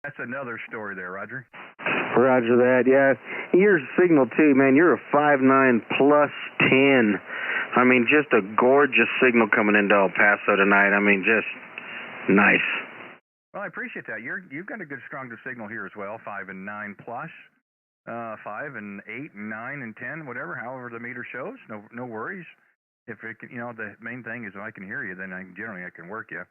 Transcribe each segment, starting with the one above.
That's another story there, Roger. Roger that, yeah. Your signal, too, man, you're a 5.9 plus 10. I mean, just a gorgeous signal coming into El Paso tonight. I mean, just nice. Well, I appreciate that. You've got a good, strong signal here as well, 5 and 9 plus. 5 and 8 and 9 and 10, whatever, however the meter shows. No worries. If it can, the main thing is if I can hear you, then generally I can work you.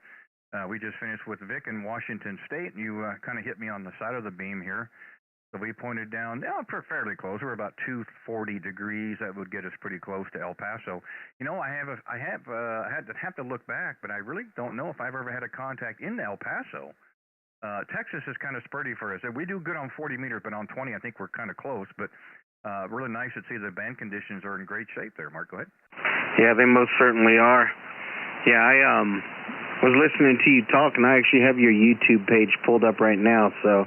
We just finished with Vic in Washington State, and you kind of hit me on the side of the beam here. So we pointed down, fairly close. We're about 240 degrees. That would get us pretty close to El Paso. I have to look back, but I really don't know if I've ever had a contact in El Paso. Texas is kind of spurty for us. We do good on 40 meters, but on 20, I think we're kind of close. But really nice to see the band conditions are in great shape there. Mark, go ahead. Yeah, they most certainly are. Yeah, I was listening to you talk, and I actually have your YouTube page pulled up right now. So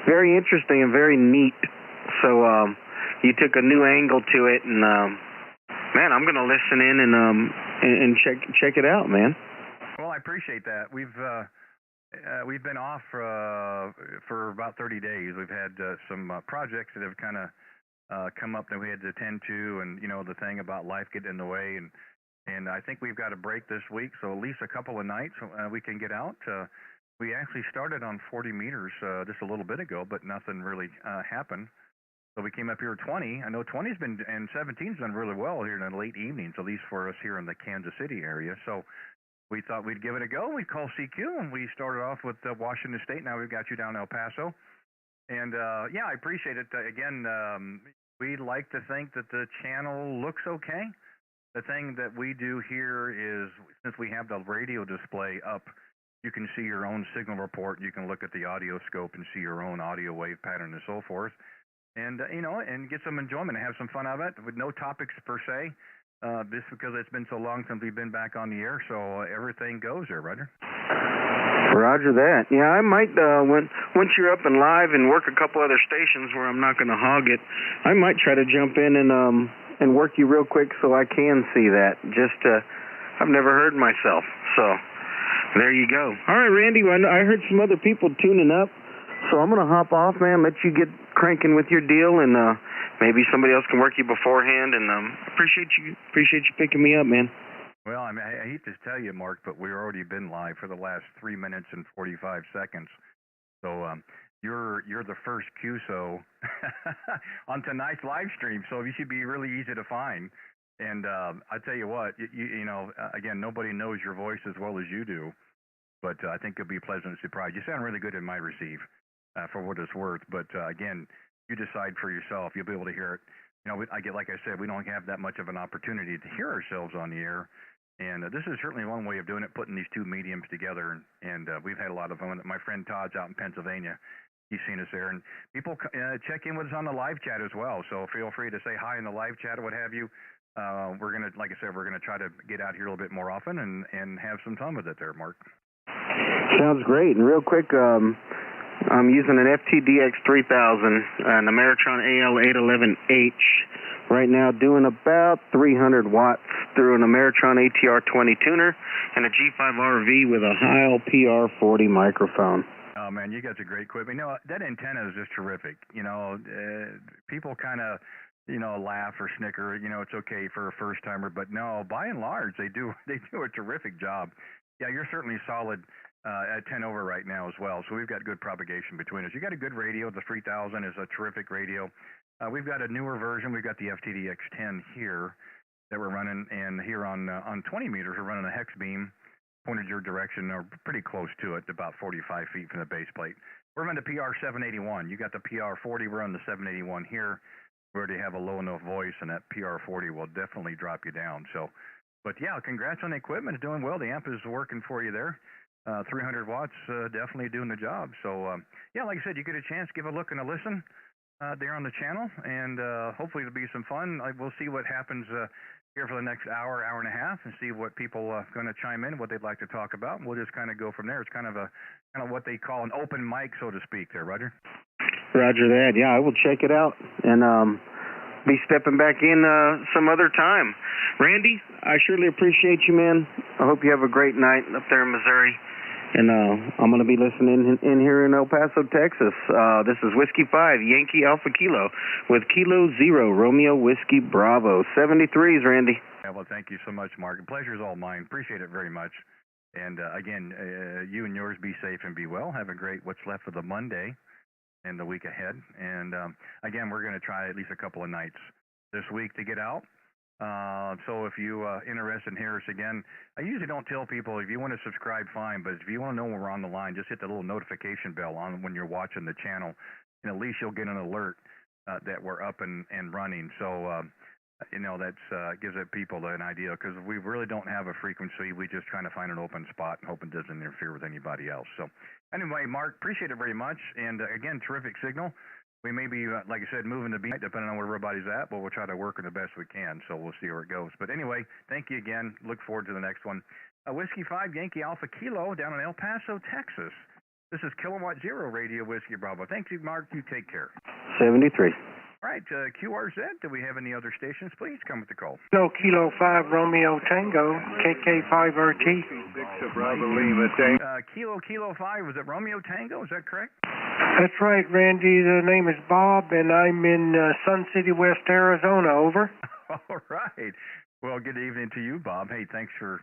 very interesting and very neat. So you took a new angle to it, and man, I'm gonna listen in and check it out, man. Well, I appreciate that. We've been off for about 30 days. We've had some projects that have kind of come up that we had to attend to, and the thing about life getting in the way, and I think we've got a break this week, so at least a couple of nights we can get out. We actually started on 40 meters just a little bit ago, but nothing really happened. So we came up here at 20. I know 20's been, and 17's done really well here in the late evenings, at least for us here in the Kansas City area. So we thought we'd give it a go. We called CQ, and we started off with Washington State. Now we've got you down El Paso. And, yeah, I appreciate it. Again, we like to think that the channel looks okay. The thing that we do here is, since we have the radio display up, you can see your own signal report. You can look at the audio scope and see your own audio wave pattern and so forth. And, and get some enjoyment and have some fun out of it with no topics per se. Just because it's been so long since we've been back on the air, so everything goes there, Roger. Roger that. Yeah, I might, once you're up and live and work a couple other stations where I'm not going to hog it, I might try to jump in and work you real quick so I can see that. Just, I've never heard myself, so there you go. All right, Randy, I heard some other people tuning up, so I'm going to hop off, man, let you get cranking with your deal, and maybe somebody else can work you beforehand, and appreciate you picking me up, man. Well, I mean, I hate to tell you, Mark, but we've already been live for the last 3 minutes and 45 seconds. So you're the first QSO on tonight's live stream, so you should be really easy to find. And I tell you what, again, nobody knows your voice as well as you do, but I think it'll be a pleasant surprise. You sound really good in my receive, for what it's worth. But again, you decide for yourself. You'll be able to hear it. Like I said, we don't have that much of an opportunity to hear ourselves on the air. And this is certainly one way of doing it, putting these two mediums together. And we've had a lot of fun. My friend Todd's out in Pennsylvania. He's seen us there. And people check in with us on the live chat as well. So feel free to say hi in the live chat or what have you. We're going to, like I said, we're going to try to get out here a little bit more often and have some fun with it there, Mark. Sounds great. And real quick, I'm using an FTDX 3000, an Ameritron AL811H. Right now doing about 300 watts through an Ameritron ATR20 tuner and a G5RV with a Heil PR40 microphone. Oh, man, you guys are great equipment. That antenna is just terrific. People kind of, laugh or snicker. It's okay for a first-timer. But no, by and large, they do a terrific job. Yeah, you're certainly solid at 10 over right now as well. So we've got good propagation between us. You got a good radio. The 3000 is a terrific radio. We've got a newer version. We've got the FTDX10 here that we're running, and here on 20 meters, we're running a hex beam pointed your direction, or pretty close to it, about 45 feet from the base plate. We're running the PR781. You got the PR40. We're on the 781 here. We already have a low enough voice, and that PR40 will definitely drop you down. So, but yeah, congrats on the equipment. It's doing well. The amp is working for you there. 300 watts, definitely doing the job. So, yeah, like I said, you get a chance, give a look and a listen there on the channel, and hopefully it'll be some fun. We'll see what happens here for the next hour and a half, and see what people are going to chime in, what they'd like to talk about. And we'll just kind of go from there. It's kind of what they call an open mic, so to speak there, Roger. Roger that. Yeah, I will check it out and be stepping back in some other time. Randy, I surely appreciate you, man. I hope you have a great night up there in Missouri. And I'm going to be listening in here in El Paso, Texas. This is Whiskey 5, Yankee Alpha Kilo, with Kilo 0, Romeo Whiskey Bravo. 73s, Randy. Yeah, well, thank you so much, Mark. The pleasure's all mine. Appreciate it very much. And again, you and yours be safe and be well. Have a great what's left of the Monday and the week ahead. And again, we're going to try at least a couple of nights this week to get out. So if you interested in hear us again, I usually don't tell people if you want to subscribe, fine, but if you want to know when we're on the line, just hit the little notification bell on when you're watching the channel, and at least you'll get an alert that we're up and running. So that's gives it people an idea, because we really don't have a frequency. We just trying to find an open spot and hope it doesn't interfere with anybody else. So anyway, Mark, appreciate it very much, and again, terrific signal. We may be, like I said, moving the beat depending on where everybody's at, but we'll try to work it the best we can, so we'll see where it goes. But anyway, thank you again. Look forward to the next one. Whiskey 5, Yankee Alpha Kilo, down in El Paso, Texas. This is Kilowatt Zero Radio Whiskey Bravo. Thank you, Mark. You take care. 73. All right, QRZ, do we have any other stations? Please come with the call. No, Kilo 5, Romeo Tango, KK5RT. Kilo 5, was it Romeo Tango? Is that correct? That's right, Randy. The name is Bob, and I'm in Sun City, West Arizona. Over. All right. Well, good evening to you, Bob. Hey, thanks for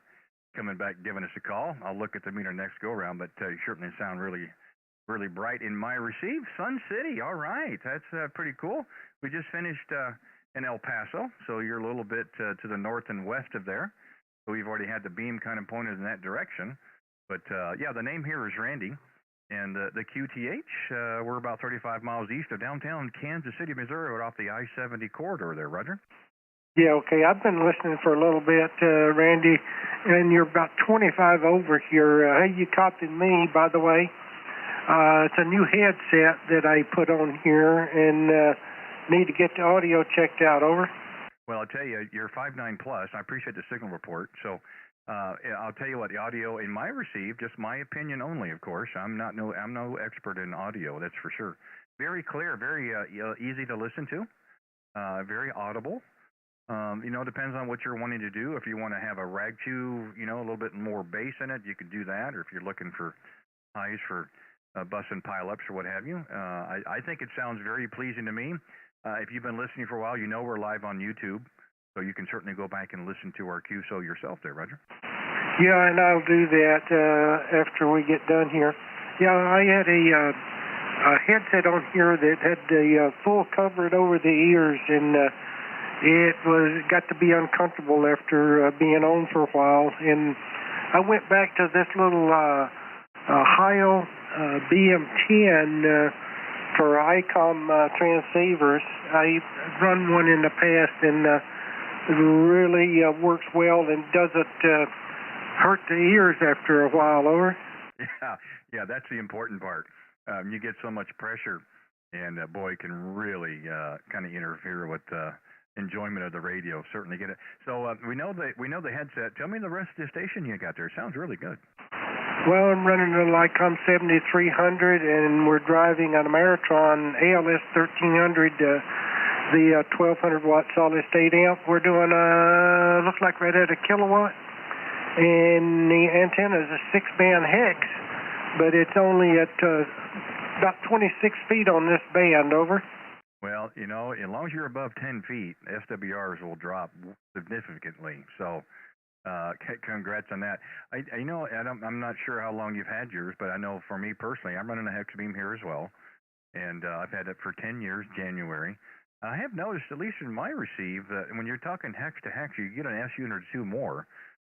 coming back, giving us a call. I'll look at the meter next go-around, but you certainly sound really bright in my receive. Sun City, all right. That's pretty cool. We just finished in El Paso, so you're a little bit to the north and west of there. So we've already had the beam kind of pointed in that direction. But, yeah, the name here is Randy. And the QTH, we're about 35 miles east of downtown Kansas City, Missouri, right off the I-70 corridor there, Roger. Yeah, okay. I've been listening for a little bit, Randy, and you're about 25 over here. Hey, you copied me, by the way. It's a new headset that I put on here, and need to get the audio checked out. Over. Well, I'll tell you, you're 5.9 plus. I appreciate the signal report. So I'll tell you what, the audio in my receive, just my opinion only, of course. I'm no expert in audio, that's for sure. Very clear, very easy to listen to, very audible. Depends on what you're wanting to do. If you want to have a rag chew, a little bit more bass in it, you could do that. Or if you're looking for highs for bus and pile-ups or what have you. I think it sounds very pleasing to me. If you've been listening for a while, we're live on YouTube. So you can certainly go back and listen to our QSO yourself there, Roger. Yeah, and I'll do that after we get done here. Yeah, I had a headset on here that had the full covered over the ears, and it got to be uncomfortable after being on for a while. And I went back to this little Heil BM10 for ICOM transceivers. I've run one in the past, and really works well and doesn't hurt the ears after a while. Over. Yeah, that's the important part. You get so much pressure, and boy, it can really kind of interfere with enjoyment of the radio. Certainly get it. So we know the headset. Tell me the rest of the station you got there. It sounds really good. Well, I'm running a Lycom 7300, and we're driving on a Maritron ALS 1300. The 1200 watt solid state amp. We're doing looks like right at a kilowatt, and the antenna is a 6-band hex, but it's only at about 26 feet on this band. Over. Well, as long as you're above 10 feet, SWRs will drop significantly. So congrats on that. I'm not sure how long you've had yours, but I know for me personally, I'm running a hex beam here as well, and I've had it for 10 years, January. I have noticed, at least in my receive, that when you're talking hex to hex, you get an S unit or two more,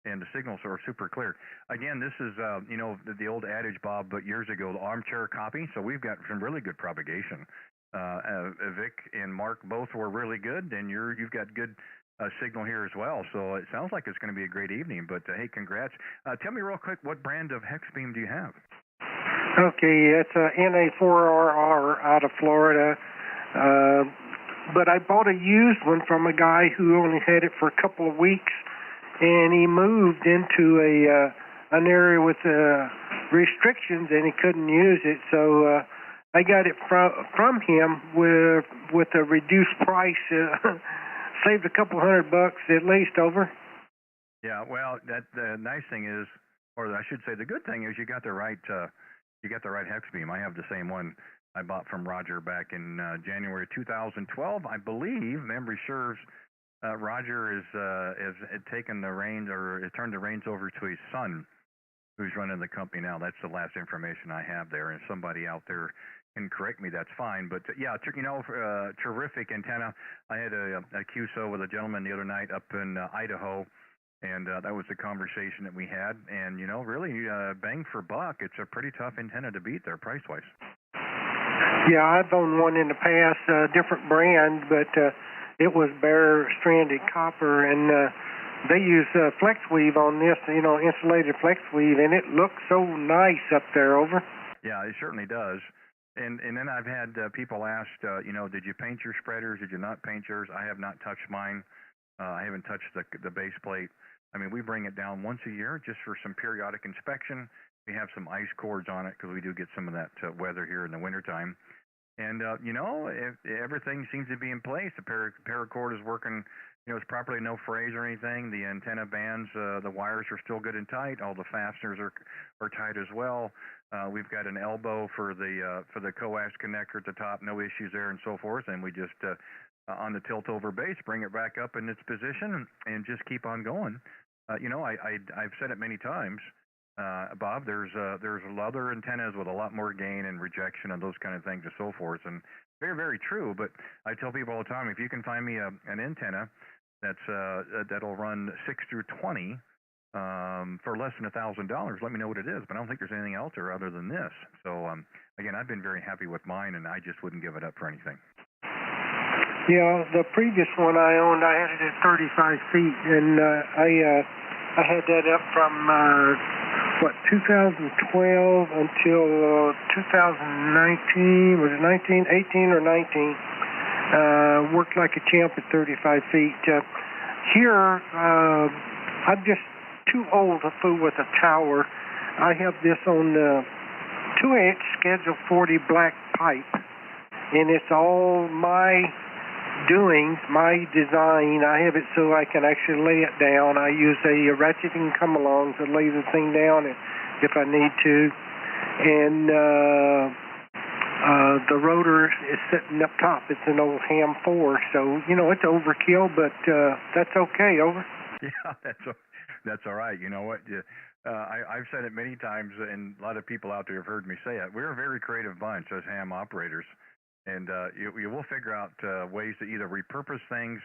and the signals are super clear. Again, this is, the old adage, Bob, but years ago, the armchair copy, so we've got some really good propagation. Vic and Mark both were really good, and you've got good signal here as well, so it sounds like it's going to be a great evening, but hey, congrats. Tell me real quick, what brand of hex beam do you have? Okay, it's a NA4RR out of Florida. But I bought a used one from a guy who only had it for a couple of weeks, and he moved into an area with restrictions, and he couldn't use it. So I got it from him with a reduced price, saved a couple $100 at least. Over. Yeah, well, the nice thing is, or I should say, the good thing is you got the right hex beam. I have the same one I bought from Roger back in January 2012, I believe. Memory serves. Roger has taken the reins, or has turned the reins over to his son, who's running the company now. That's the last information I have there. And if somebody out there can correct me, that's fine. But yeah, terrific antenna. I had a QSO with a gentleman the other night up in Idaho, and that was the conversation that we had. And really, bang for buck, it's a pretty tough antenna to beat there, price-wise. Yeah, I've owned one in the past, different brand, but it was bare stranded copper, and they use flex weave on this, insulated flex weave, and it looks so nice up there. Over. Yeah, it certainly does. And then I've had people ask, did you paint your spreaders? Did you not paint yours? I have not touched mine. I haven't touched the base plate. I mean, we bring it down once a year just for some periodic inspection. We have some ice cords on it because we do get some of that weather here in the wintertime. And, if everything seems to be in place. The paracord is working, it's properly, no frays or anything. The antenna bands, the wires are still good and tight. All the fasteners are tight as well. We've got an elbow for the coax connector at the top, no issues there and so forth. And we just, on the tilt over base, bring it back up in its position and just keep on going. I've said it many times. Bob, there's other antennas with a lot more gain and rejection and those kind of things and so forth, and very, very true. But I tell people all the time, if you can find me an antenna that'll run 6 through 20 for less than $1,000, let me know what it is. But I don't think there's anything else there other than this. So again, I've been very happy with mine, and I just wouldn't give it up for anything. Yeah, the previous one I owned, I had it at 35 feet, and I had that up from 2012 until 2019. Was it 18 or 19? Worked like a champ at 35 feet. Here, I'm just too old to fool with a tower. I have this on 2-inch Schedule 40 black pipe, and it's all my doing, my design. I have it so I can actually lay it down. I use a ratcheting come-along to lay the thing down if I need to. And the rotor is sitting up top. It's an old ham 4, so, it's overkill, but that's okay. Over. Yeah, that's all right. You know what? I've said it many times, and a lot of people out there have heard me say it. We're a very creative bunch as ham operators. And you will figure out ways to either repurpose things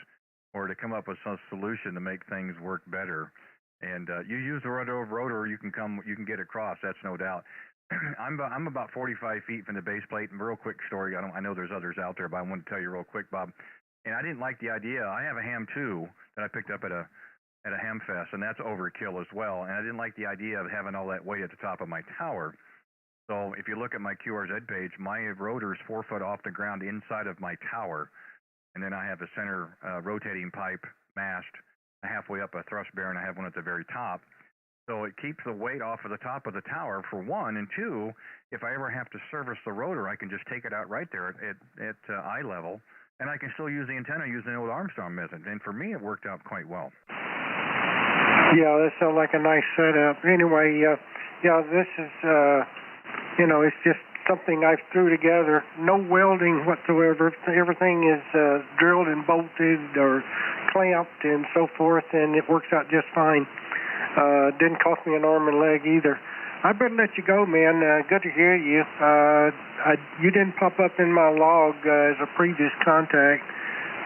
or to come up with some solution to make things work better. And you use the rotor, you can get across. That's no doubt. I'm about 45 feet from the base plate. And real quick story. I know there's others out there, but I want to tell you real quick, Bob. And I didn't like the idea. I have a ham 2 that I picked up at a ham fest, and that's overkill as well. And I didn't like the idea of having all that weight at the top of my tower. So if you look at my QRZ page, my rotor is 4 foot off the ground inside of my tower. And then I have a center rotating pipe mast halfway up a thrust bear, and I have one at the very top. So it keeps the weight off of the top of the tower, for one. And two, if I ever have to service the rotor, I can just take it out right there at eye level, and I can still use the antenna using the old Armstrong method. And for me, it worked out quite well. Yeah, that sounds like a nice setup. Anyway, this is... it's just something I threw together. No welding whatsoever. Everything is drilled and bolted or clamped and so forth, and it works out just fine. Didn't cost me an arm and leg either. I better let you go, man. Good to hear you. You didn't pop up in my log as a previous contact.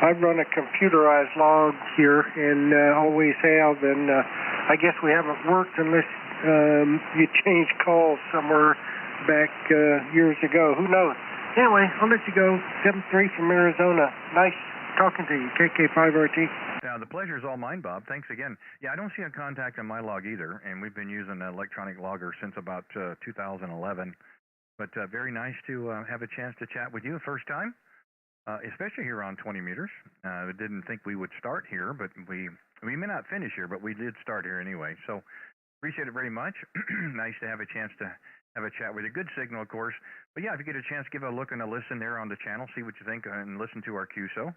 I run a computerized log here and always have, and I guess we haven't worked unless you changed calls somewhere back years ago. Who knows? Anyway, I'll let you go. 7-3 from Arizona. Nice talking to you. KK5RT. Yeah, the pleasure is all mine, Bob. Thanks again. Yeah, I don't see a contact on my log either, and we've been using an electronic logger since about 2011. But very nice to have a chance to chat with you first time, especially here on 20 meters. I didn't think we would start here, but we may not finish here, but we did start here anyway. So appreciate it very much. Nice to have a chance to have a chat with you. Good signal, of course. But yeah, if you get a chance, give a look and a listen there on the channel, see what you think, and listen to our QSO.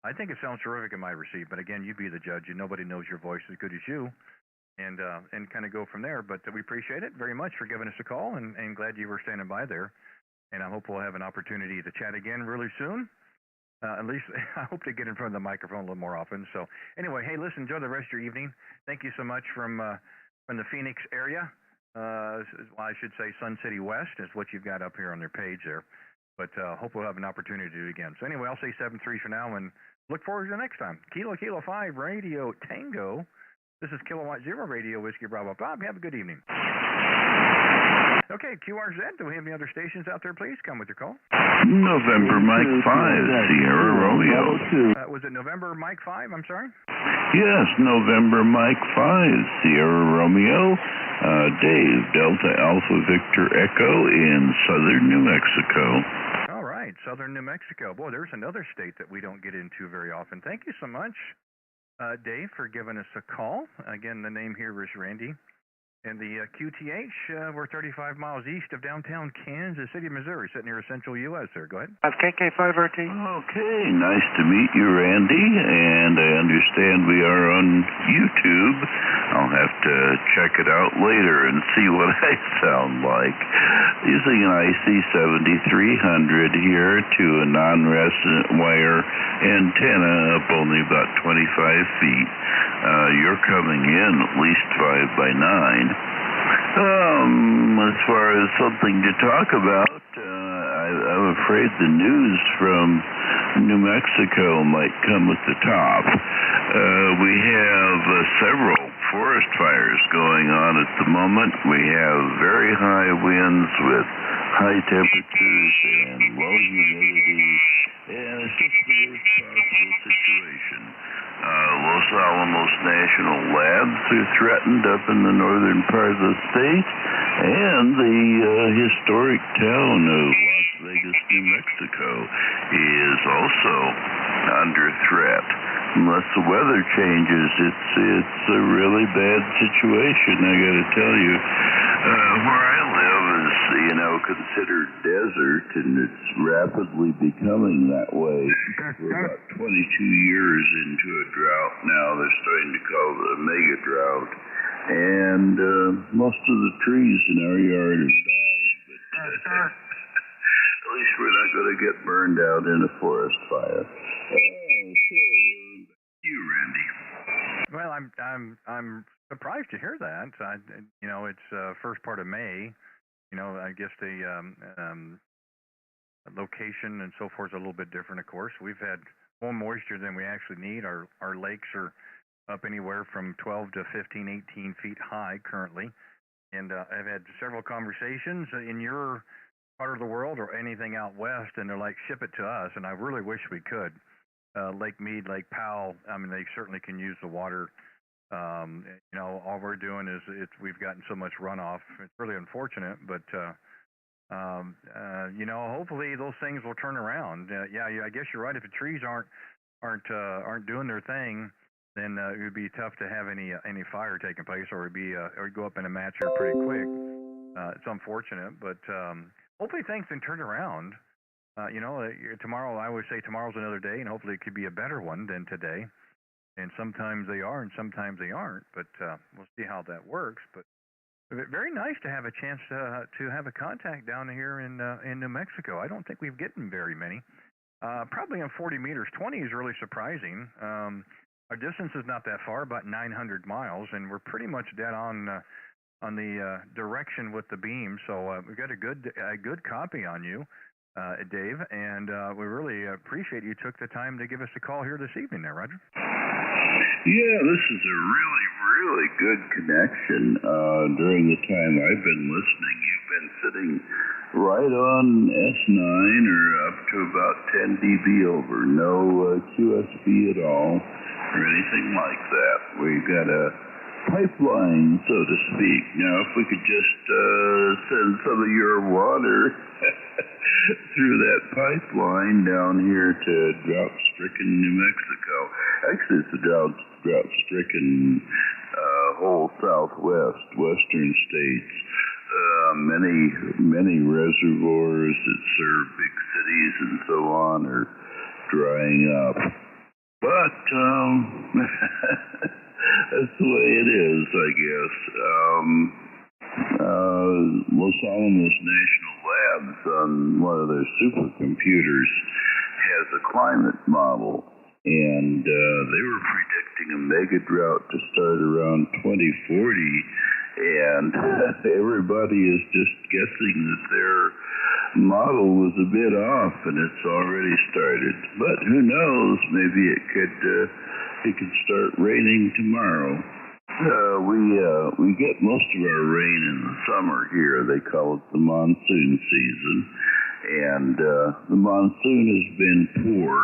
I think it sounds terrific in my receipt, but again, you be the judge, and nobody knows your voice as good as you. and kind of go from there. But we appreciate it very much for giving us a call, and glad you were standing by there. And I hope we'll have an opportunity to chat again really soon. At least I hope to get in front of the microphone a little more often. So anyway, hey, listen, enjoy the rest of your evening. Thank you so much from the Phoenix area. Well, I should say Sun City West is what you've got up here on their page there. But hope we'll have an opportunity to do it again. So anyway, I'll say 7-3 for now, and look forward to the next time. Kilo 5 Radio Tango. This is Kilowatt Zero Radio Whiskey Bravo. Bob, have a good evening. Okay, QRZ, do we have any other stations out there, please? Come with your call. November Mike 5, Sierra Romeo. Was it November Mike 5? I'm sorry? Yes, November Mike 5, Sierra Romeo. Dave, Delta Alpha Victor Echo in southern New Mexico. All right, southern New Mexico. Boy, there's another state that we don't get into very often. Thank you so much, Dave, for giving us a call. Again, the name here is Randy. And the QTH, we're 35 miles east of downtown Kansas City, Missouri, sitting here in central U.S. there. Go ahead. KK5RT. Okay, nice to meet you, Randy. And I understand we are on YouTube. I'll have to check it out later and see what I sound like. Using an IC7300 here to a non-resident wire antenna up only about 25 feet. You're coming in at least 5 by 9. As far as something to talk about, I'm afraid the news from New Mexico might come at the top. We have several forest fires going on at the moment. We have very high winds with high temperatures and low humidity, and it's just the worst possible situation. Los Alamos National Labs are threatened up in the northern part of the state, and the historic town of Las Vegas, New Mexico is also under threat. Unless the weather changes, it's a really bad situation, I gotta tell you. Where I live is, considered desert, and it's rapidly becoming that way. We're about 22 years into a drought now. They're starting to call it a mega drought. And most of the trees in our yard have died, but at least we're not going to get burned out in a forest fire. You, Randy. Well, I'm surprised to hear that. It's first part of May. I guess the location and so forth is a little bit different, of course. We've had more moisture than we actually need. Our lakes are up anywhere from 12 to 15, 18 feet high currently. And I've had several conversations in your part of the world or anything out west, and they're like, ship it to us. And I really wish we could. Lake Mead, Lake Powell, I mean, they certainly can use the water. All we're doing is we've gotten so much runoff. It's really unfortunate, but hopefully those things will turn around. I guess you're right. If the trees aren't doing their thing, then it would be tough to have any fire taking place, or it'd go up in a match here pretty quick. It's unfortunate, but hopefully things can turn around. Tomorrow, I always say tomorrow's another day, and hopefully it could be a better one than today. And sometimes they are, and sometimes they aren't. But we'll see how that works. But very nice to have a chance to have a contact down here in New Mexico. I don't think we've gotten very many. Probably on 40 meters. 20 is really surprising. Our distance is not that far, about 900 miles, and we're pretty much dead on the direction with the beam. So we've got a good copy on you, Dave, and we really appreciate you took the time to give us a call here this evening there, Roger. Yeah, this is a really, really good connection. During the time I've been listening, you've been sitting right on S9 or up to about 10 dB over. No QSB at all or anything like that. We've got a pipeline, so to speak. Now, if we could just send some of your water through that pipeline down here to drought-stricken New Mexico. Actually, it's a drought-stricken whole southwest, western states. Many reservoirs that serve big cities and so on are drying up. But That's the way it is, I guess. Los Alamos National Labs on one of their supercomputers has a climate model, and they were predicting a mega drought to start around 2040, and everybody is just guessing that their model was a bit off, and it's already started. But who knows? Maybe it could start raining tomorrow. We get most of our rain in the summer here. They call it the monsoon season, and the monsoon has been poor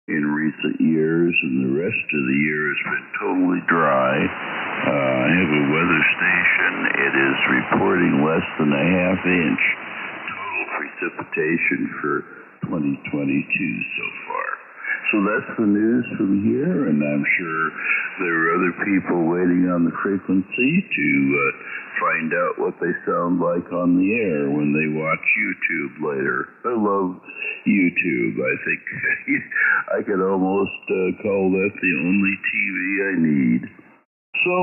in recent years, and the rest of the year has been totally dry. I have a weather station. It is reporting less than a half-inch total precipitation for 2022 so far. So that's the news from here, and I'm sure there are other people waiting on the frequency to find out what they sound like on the air when they watch YouTube later. I love YouTube. I think I could almost call that the only TV I need. So,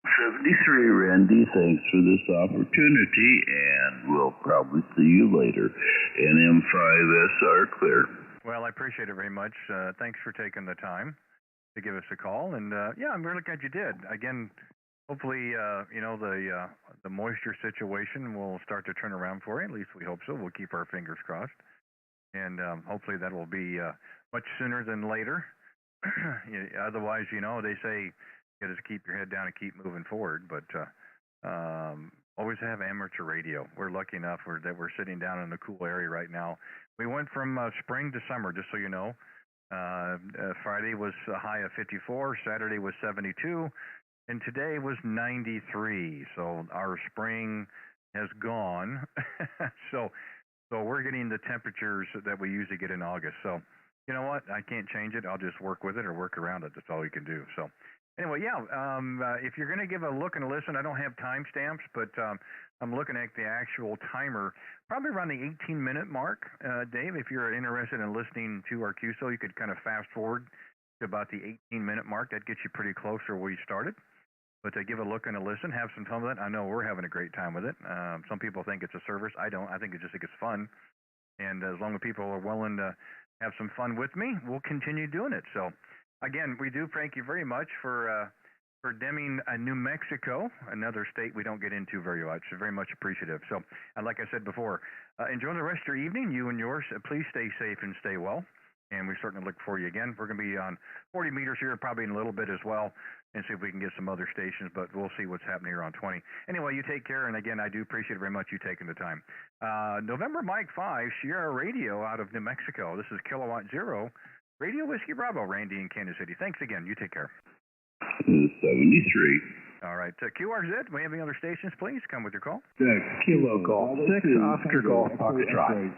73 Randy, thanks for this opportunity, and we'll probably see you later. And M5SR clear. Well, I appreciate it very much. Thanks for taking the time to give us a call. And, yeah, I'm really glad you did. Again, hopefully, the moisture situation will start to turn around for you. At least we hope so. We'll keep our fingers crossed. And hopefully that will be much sooner than later. Otherwise, they say you just keep your head down and keep moving forward. But always have amateur radio. We're lucky enough that we're sitting down in a cool area right now. We went from spring to summer, just so you know. Friday was a high of 54, Saturday was 72, and today was 93. So our spring has gone. so we're getting the temperatures that we usually get in August. So you know what? I can't change it. I'll just work with it or work around it. That's all we can do. So anyway, yeah, if you're going to give a look and a listen, I don't have timestamps, but I'm looking at the actual timer, probably around the 18-minute mark. Dave, if you're interested in listening to our QSO, you could kind of fast forward to about the 18-minute mark. That gets you pretty close to where we started. But give a look and a listen, have some fun with it. I know we're having a great time with it. Some people think it's a service. I don't. I think it's fun. And as long as people are willing to have some fun with me, we'll continue doing it. So, again, we do thank you very much for Deming, New Mexico, another state we don't get into very much. Very much appreciative. So, like I said before, enjoy the rest of your evening, you and yours. Please stay safe and stay well. And we certainly look for you again. We're going to be on 40 meters here probably in a little bit as well, and see if we can get some other stations, but we'll see what's happening here on 20. Anyway, you take care, and again, I do appreciate very much you taking the time. November Mike 5, Sierra Radio out of New Mexico. This is Kilowatt Zero, Radio Whiskey Bravo, Randy in Kansas City. Thanks again. You take care. 73. All right. QRZ, do we have any other stations, please? Come with your call. Kilo Golf 6, Oscar Golf Foxtrot.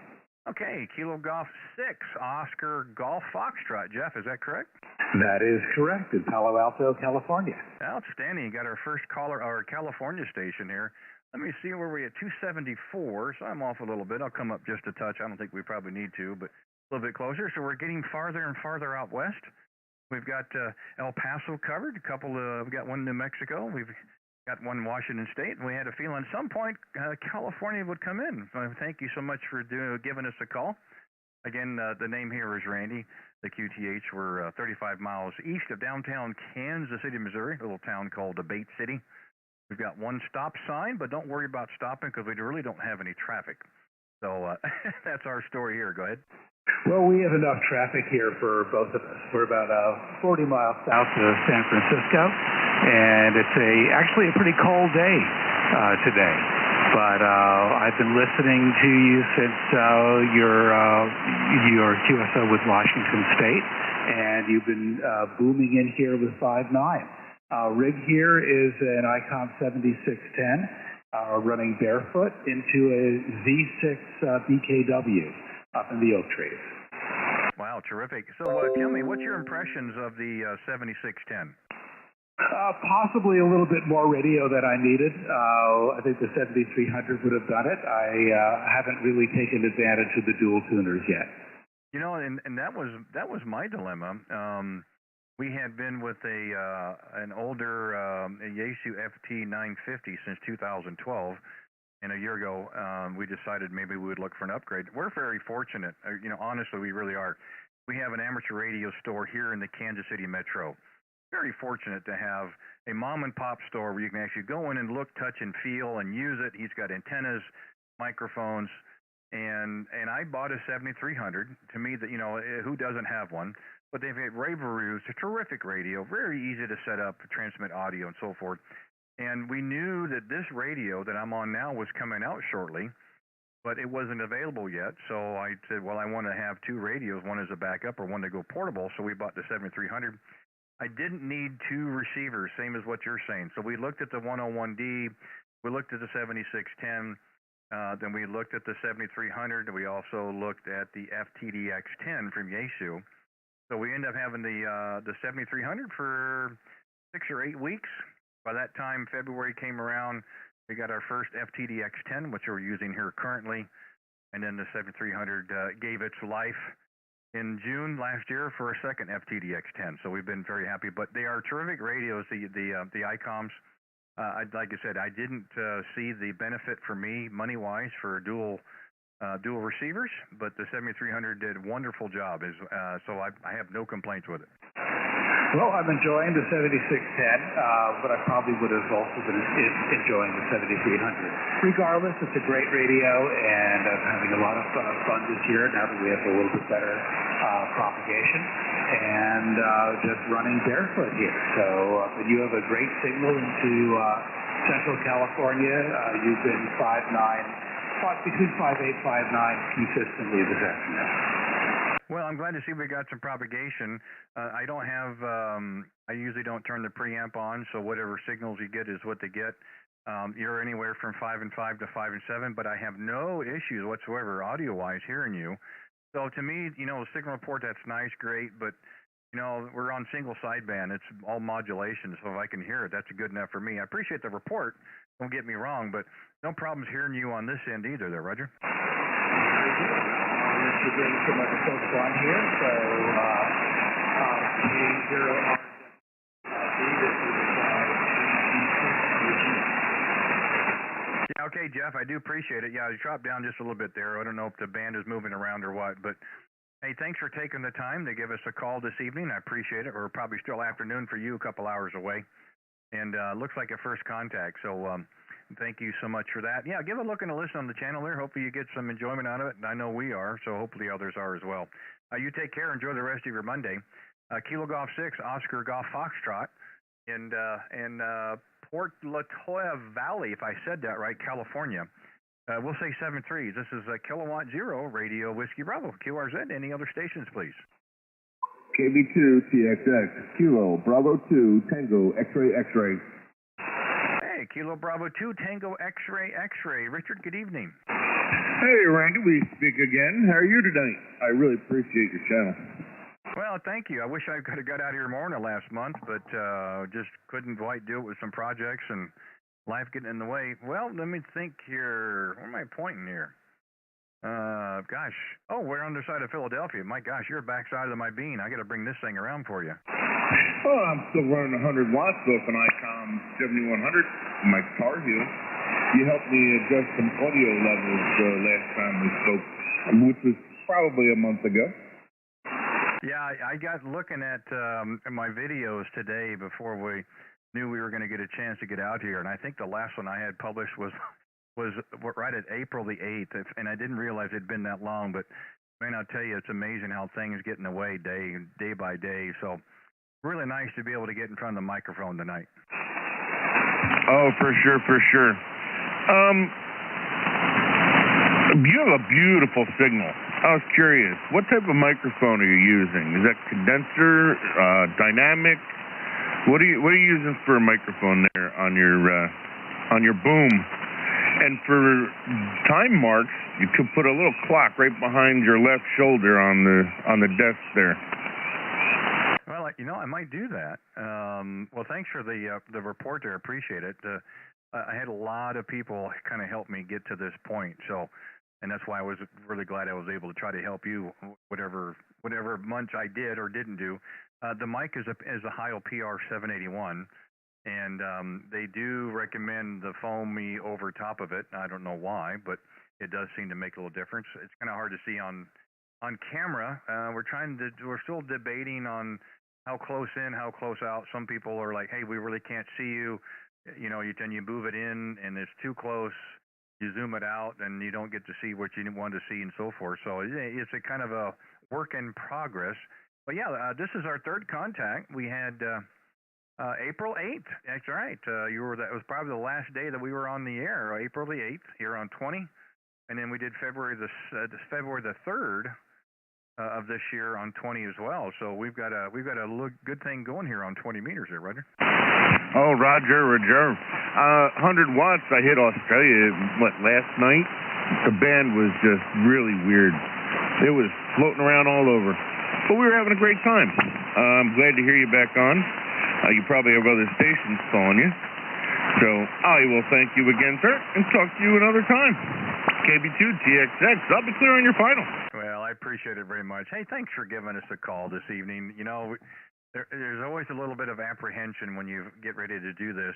Okay, Kilo Golf 6, Oscar Golf Foxtrot. Jeff, is that correct? That is correct, in Palo Alto, California. Outstanding. You got our first caller, our California station here. Let me see where we're at, 274, so I'm off a little bit. I'll come up just a touch. I don't think we probably need to, but a little bit closer. So we're getting farther and farther out west. We've got El Paso covered. We've got one in New Mexico. We've got one in Washington State. And we had a feeling at some point California would come in. Thank you so much for giving us a call. Again, the name here is Randy. The QTH. We're 35 miles east of downtown Kansas City, Missouri, a little town called Debate City. We've got one stop sign, but don't worry about stopping because we really don't have any traffic. So that's our story here. Go ahead. Well, we have enough traffic here for both of us. We're about 40 miles south of San Francisco, and it's actually a pretty cold day today. But I've been listening to you since your QSO with Washington State, and you've been booming in here with 5.9. Rig here is an ICOM 7610 running barefoot into a Z6 BKW up in the oak trees. Wow, terrific. So tell me, what's your impressions of the 7610? Possibly a little bit more radio than I needed. I think the 7300 would have done it. I haven't really taken advantage of the dual tuners yet. You know, and that was my dilemma. We had been with an older Yaesu FT 950 since 2012, and a year ago we decided maybe we would look for an upgrade. We're very fortunate, honestly, we really are. We have an amateur radio store here in the Kansas City metro. Very fortunate to have a mom and pop store where you can actually go in and look, touch, and feel and use it. He's got antennas, microphones, and I bought a 7300. To me, that who doesn't have one? But they've got rave reviews, a terrific radio, very easy to set up, transmit audio, and so forth. And we knew that this radio that I'm on now was coming out shortly, but it wasn't available yet. So I said, well, I want to have two radios, one as a backup or one to go portable. So we bought the 7300. I didn't need two receivers, same as what you're saying. So we looked at the 101D, we looked at the 7610, then we looked at the 7300, and we also looked at the FTDX10 from Yaesu. So we ended up having the 7300 for 6 or 8 weeks. By that time, February came around, we got our first FTDX10, which we're using here currently, and then the 7300 gave its life in June last year for a second FTDX10. So we've been very happy. But they are terrific radios, the ICOMs. Like I said, I didn't see the benefit for me money-wise for dual receivers, but the 7300 did a wonderful job. So I have no complaints with it. Well, I'm enjoying the 7610, but I probably would have also been enjoying the 7300. Regardless, it's a great radio, and I'm having a lot of fun this year now that we have a little bit better propagation, and just running barefoot here. So you have a great signal into Central California. You've been 5.9, between 5.8, 5.9 consistently this afternoon. Well, I'm glad to see we got some propagation. I don't have, I usually don't turn the preamp on, so whatever signals you get is what they get. You're anywhere from 5.5 to 5.7, but I have no issues whatsoever audio-wise hearing you. So to me, signal report, that's nice, great, but, we're on single sideband. It's all modulation, so if I can hear it, that's good enough for me. I appreciate the report, don't get me wrong, but no problems hearing you on this end either there, Roger. We're doing some other folks on here, so Yeah, okay, Jeff, I do appreciate it. Yeah, I dropped down just a little bit there. I don't know if the band is moving around or what, but hey, thanks for taking the time to give us a call this evening. I appreciate it. We're probably still afternoon for you, a couple hours away, and looks like a first contact, so thank you so much for that. Yeah, give a look and a listen on the channel there. Hopefully you get some enjoyment out of it. I know we are, so hopefully others are as well. You take care. Enjoy the rest of your Monday. Kilo Golf 6, Oscar Golf Foxtrot, in Port Latoya Valley, if I said that right, California. We'll say 7-3. This is Kilowatt Zero Radio Whiskey Bravo. QRZ, any other stations, please? KB2 TXX, Kilo Bravo 2, Tango X-Ray X-Ray. Hey, Kilo Bravo 2, Tango X-Ray X-Ray. Richard, good evening. Hey, Randy, we speak again. How are you tonight? I really appreciate your channel. Well, thank you. I wish I could have got out here more in the last month, but just couldn't quite do it with some projects and life getting in the way. Well, let me think here. Where am I pointing here? Gosh. Oh, we're on the side of Philadelphia. My gosh, you're backside of my bean. I got to bring this thing around for you. Well, I'm still running 100 watts off an ICOM 7100 in my guitar here. You helped me adjust some audio levels last time we spoke, which was probably a month ago. Yeah, I got looking at my videos today before we knew we were going to get a chance to get out here, and I think the last one I had published was right at April the 8th, and I didn't realize it'd been that long, but man, I'll tell you, it's amazing how things get in the way day by day, so really nice to be able to get in front of the microphone tonight. Oh, for sure, for sure. You have a beautiful signal. I was curious, what type of microphone are you using? Is that condenser, dynamic? What are you using for a microphone there on your boom? And for time marks, you could put a little clock right behind your left shoulder on the desk there. Well, I might do that. Well, thanks for the report there. Appreciate it. I had a lot of people kind of help me get to this point, and that's why I was really glad I was able to try to help you, whatever much I did or didn't do. The mic is a Heil PR781, and they do recommend the foamy over top of it. I don't know why, but it does seem to make a little difference. It's kind of hard to see on camera. We're still debating on how close in, how close out. Some people are like, hey, we really can't see you. You know, then you move it in and it's too close. You zoom it out and you don't get to see what you want to see and so forth. So it's a kind of a work in progress. But yeah, this is our third contact. We had April 8th. That's right. That was probably the last day that we were on the air, April the 8th here on 20. And then we did February the 3rd of this year on 20 as well. So we've got a good thing going here on 20 meters there, Roger. Oh, Roger. 100 watts. I hit Australia, last night? The band was just really weird. It was floating around all over. But we were having a great time. I'm glad to hear you back on. You probably have other stations calling you. So I will thank you again, sir, and talk to you another time. KB2 TXX. I'll be clear on your final. Well, I appreciate it very much. Hey, thanks for giving us a call this evening. You know, there's always a little bit of apprehension when you get ready to do this.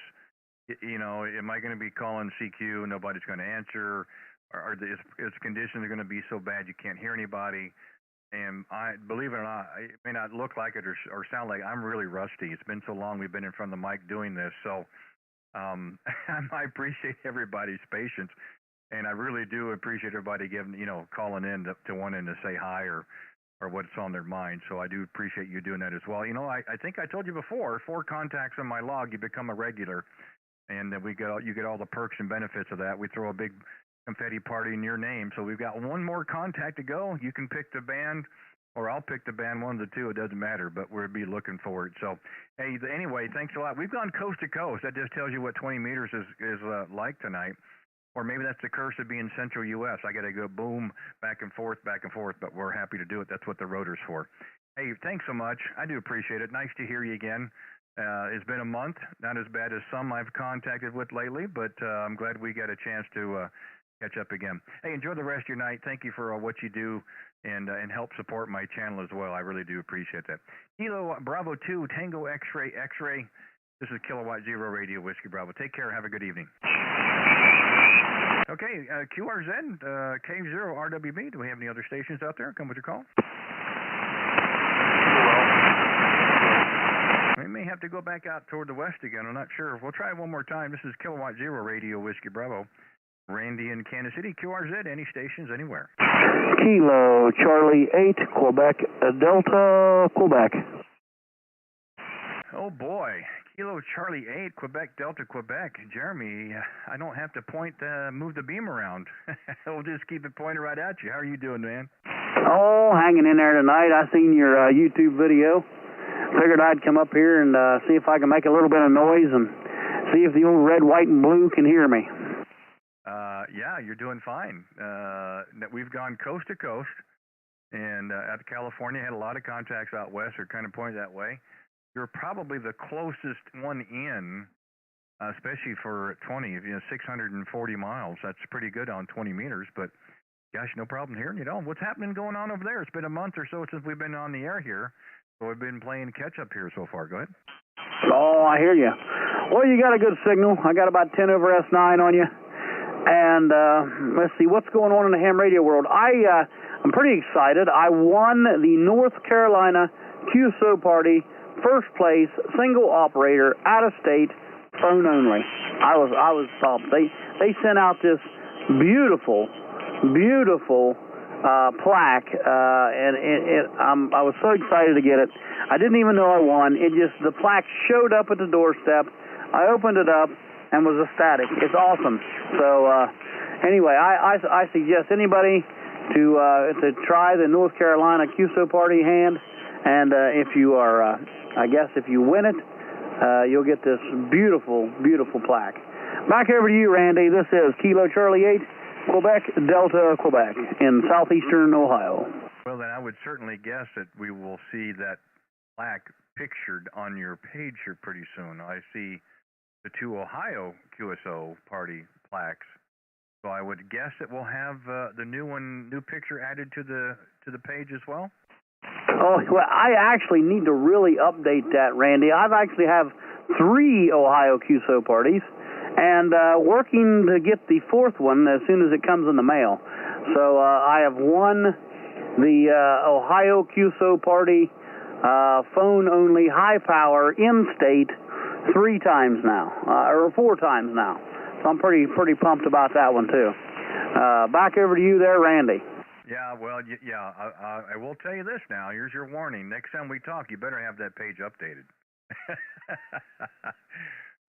You know, am I going to be calling CQ and nobody's going to answer? Or is conditions are going to be so bad you can't hear anybody? And I believe it or not, it may not look like it or sound like I'm really rusty. It's been so long we've been in front of the mic doing this. So I appreciate everybody's patience. And I really do appreciate everybody calling in to wanting to say hi or what's on their mind. So I do appreciate you doing that as well. You know, I think I told you before, 4 contacts on my log, you become a regular. And then you get all the perks and benefits of that. We throw a big confetti party in your name. So we've got one more contact to go. You can pick the band, or I'll pick the band, one of the two. It doesn't matter, but we'll be looking for it. So, hey, anyway, thanks a lot. We've gone coast to coast. That just tells you what 20 meters is like tonight. Or maybe that's the curse of being central U.S. I got to go boom, back and forth, but we're happy to do it. That's what the rotor's for. Hey, thanks so much. I do appreciate it. Nice to hear you again. It's been a month, not as bad as some I've contacted with lately, but I'm glad we got a chance to catch up again. Hey, enjoy the rest of your night. Thank you for what you do and help support my channel as well. I really do appreciate that. Kilo Bravo 2, Tango X-Ray, X-Ray. This is Kilowatt Zero Radio Whiskey Bravo. Take care. Have a good evening. Okay, QRZ, K0 RWB. Do we have any other stations out there? Come with your call. We may have to go back out toward the west again. I'm not sure. We'll try one more time. This is Kilowatt Zero Radio Whiskey Bravo. Randy in Kansas City, QRZ, any stations, anywhere. Kilo Charlie 8, Quebec, Delta, Quebec. Oh boy, Kilo Charlie 8, Quebec, Delta, Quebec. Jeremy, I don't have to move the beam around. We'll just keep it pointed right at you. How are you doing, man? Oh, hanging in there tonight. I seen your YouTube video. Figured I'd come up here and see if I can make a little bit of noise and see if the old red, white, and blue can hear me. Yeah, you're doing fine. We've gone coast to coast, and out of California, had a lot of contacts out west are kind of pointed that way. You're probably the closest one in, especially for 20, 640 miles. That's pretty good on 20 meters, but gosh, no problem hearing you. What's happening going on over there? It's been a month or so since we've been on the air here, so we've been playing catch up here so far. Go ahead. Oh, I hear you. Well, you got a good signal. I got about 10 over S9 on you. And let's see, what's going on in the ham radio world? I'm pretty excited. I won the North Carolina QSO Party first place, single operator, out of state, phone only. I was pumped. They sent out this beautiful plaque, and I was so excited to get it. I didn't even know I won. The plaque showed up at the doorstep. I opened it up and was ecstatic. It's awesome. So anyway, I suggest anybody to try the North Carolina QSO Party hand, and if you are, I guess if you win it, you'll get this beautiful plaque. Back over to you, Randy. This is Kilo Charlie 8, Quebec, Delta, Quebec, in southeastern Ohio. Well, then I would certainly guess that we will see that plaque pictured on your page here pretty soon. I see the 2 Ohio QSO Party plaques, so I would guess that we'll have the new picture added to the page as well. Oh, well, I actually need to really update that, Randy. I've actually have 3 Ohio QSO parties, and working to get the 4th one as soon as it comes in the mail. So I have won the Ohio QSO party, phone only, high power, in-state, 3 times now, or 4 times now. So I'm pretty pumped about that one too. Back over to you there, Randy. Yeah, well, I will tell you this now. Here's your warning. Next time we talk, you better have that page updated.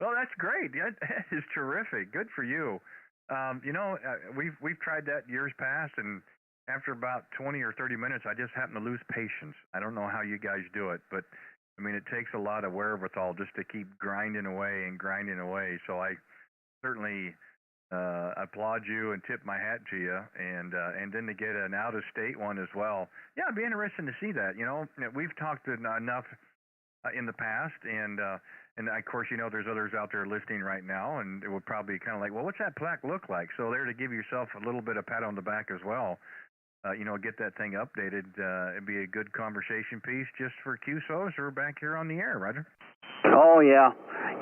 Well, that's great. That is terrific. Good for you. We've tried that years past, and after about 20 or 30 minutes, I just happen to lose patience. I don't know how you guys do it, but I mean, it takes a lot of wherewithal just to keep grinding away and grinding away. So I certainly applaud you and tip my hat to you, and then to get an out-of-state one as well. Yeah, it'd be interesting to see that. We've talked enough in the past, and of course, there's others out there listening right now, and it would probably kind of like, well, what's that plaque look like? So there to give yourself a little bit of pat on the back as well. Get that thing updated. It'd be a good conversation piece just for QSOs or back here on the air, Roger. Oh yeah,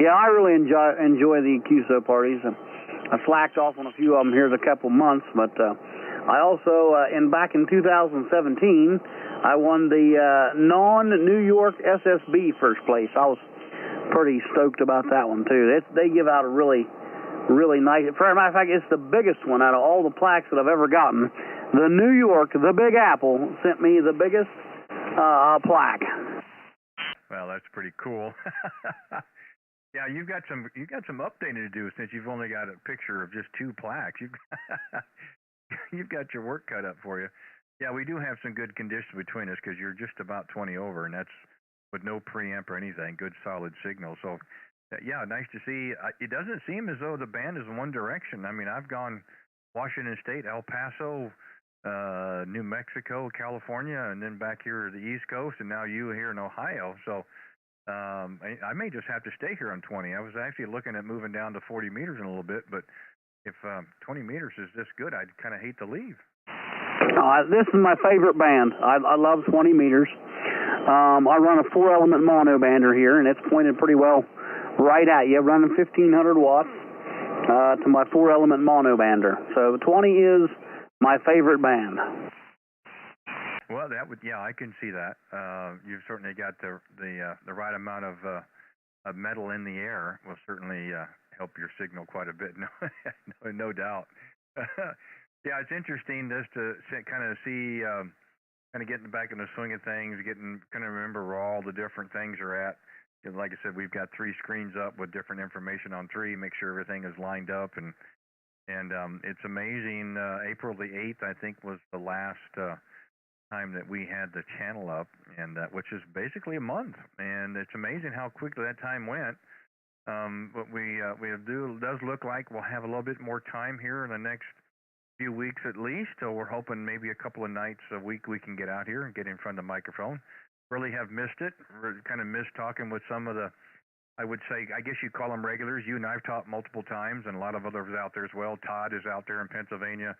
I really enjoy the QSO parties. I slacked off on a few of them here in a couple months, but I also, back in 2017, I won the non-New York SSB first place. I was pretty stoked about that one too. They give out a really nice. For a matter of fact, it's the biggest one out of all the plaques that I've ever gotten. The New York, the Big Apple, sent me the biggest plaque. Well, that's pretty cool. Yeah, you've got some updating to do since you've only got a picture of just 2 plaques. You've got your work cut up for you. Yeah, we do have some good conditions between us because you're just about 20 over, and that's with no preamp or anything. Good solid signal. So, yeah, nice to see. It doesn't seem as though the band is in one direction. I mean, I've gone Washington State, El Paso, New Mexico, California, and then back here to the East Coast, and now you here in Ohio. So I may just have to stay here on 20. I was actually looking at moving down to 40 meters in a little bit, but if 20 meters is this good, I'd kind of hate to leave. This is my favorite band. I love 20 meters. I run a 4-element mono bander here, and it's pointed pretty well right at you, running 1,500 watts to my 4-element mono bander. So 20 is my favorite band. Well, I can see that. You've certainly got the right amount of metal in the air. Will certainly help your signal quite a bit. No doubt. Yeah, it's interesting just to kind of see, kind of getting back in the swing of things, kind of remember where all the different things are at. Like I said, we've got 3 screens up with different information on 3. Make sure everything is lined up, and it's amazing. April the 8th, I think, was the last time that we had the channel up, and which is basically a month. And it's amazing how quickly that time went. But it does look like we'll have a little bit more time here in the next few weeks at least. So we're hoping maybe a couple of nights a week we can get out here and get in front of the microphone. Really have missed it. Kind of missed talking with some of the, I would say, I guess you'd call them regulars. You and I've talked multiple times, and a lot of others out there as well. Todd is out there in Pennsylvania.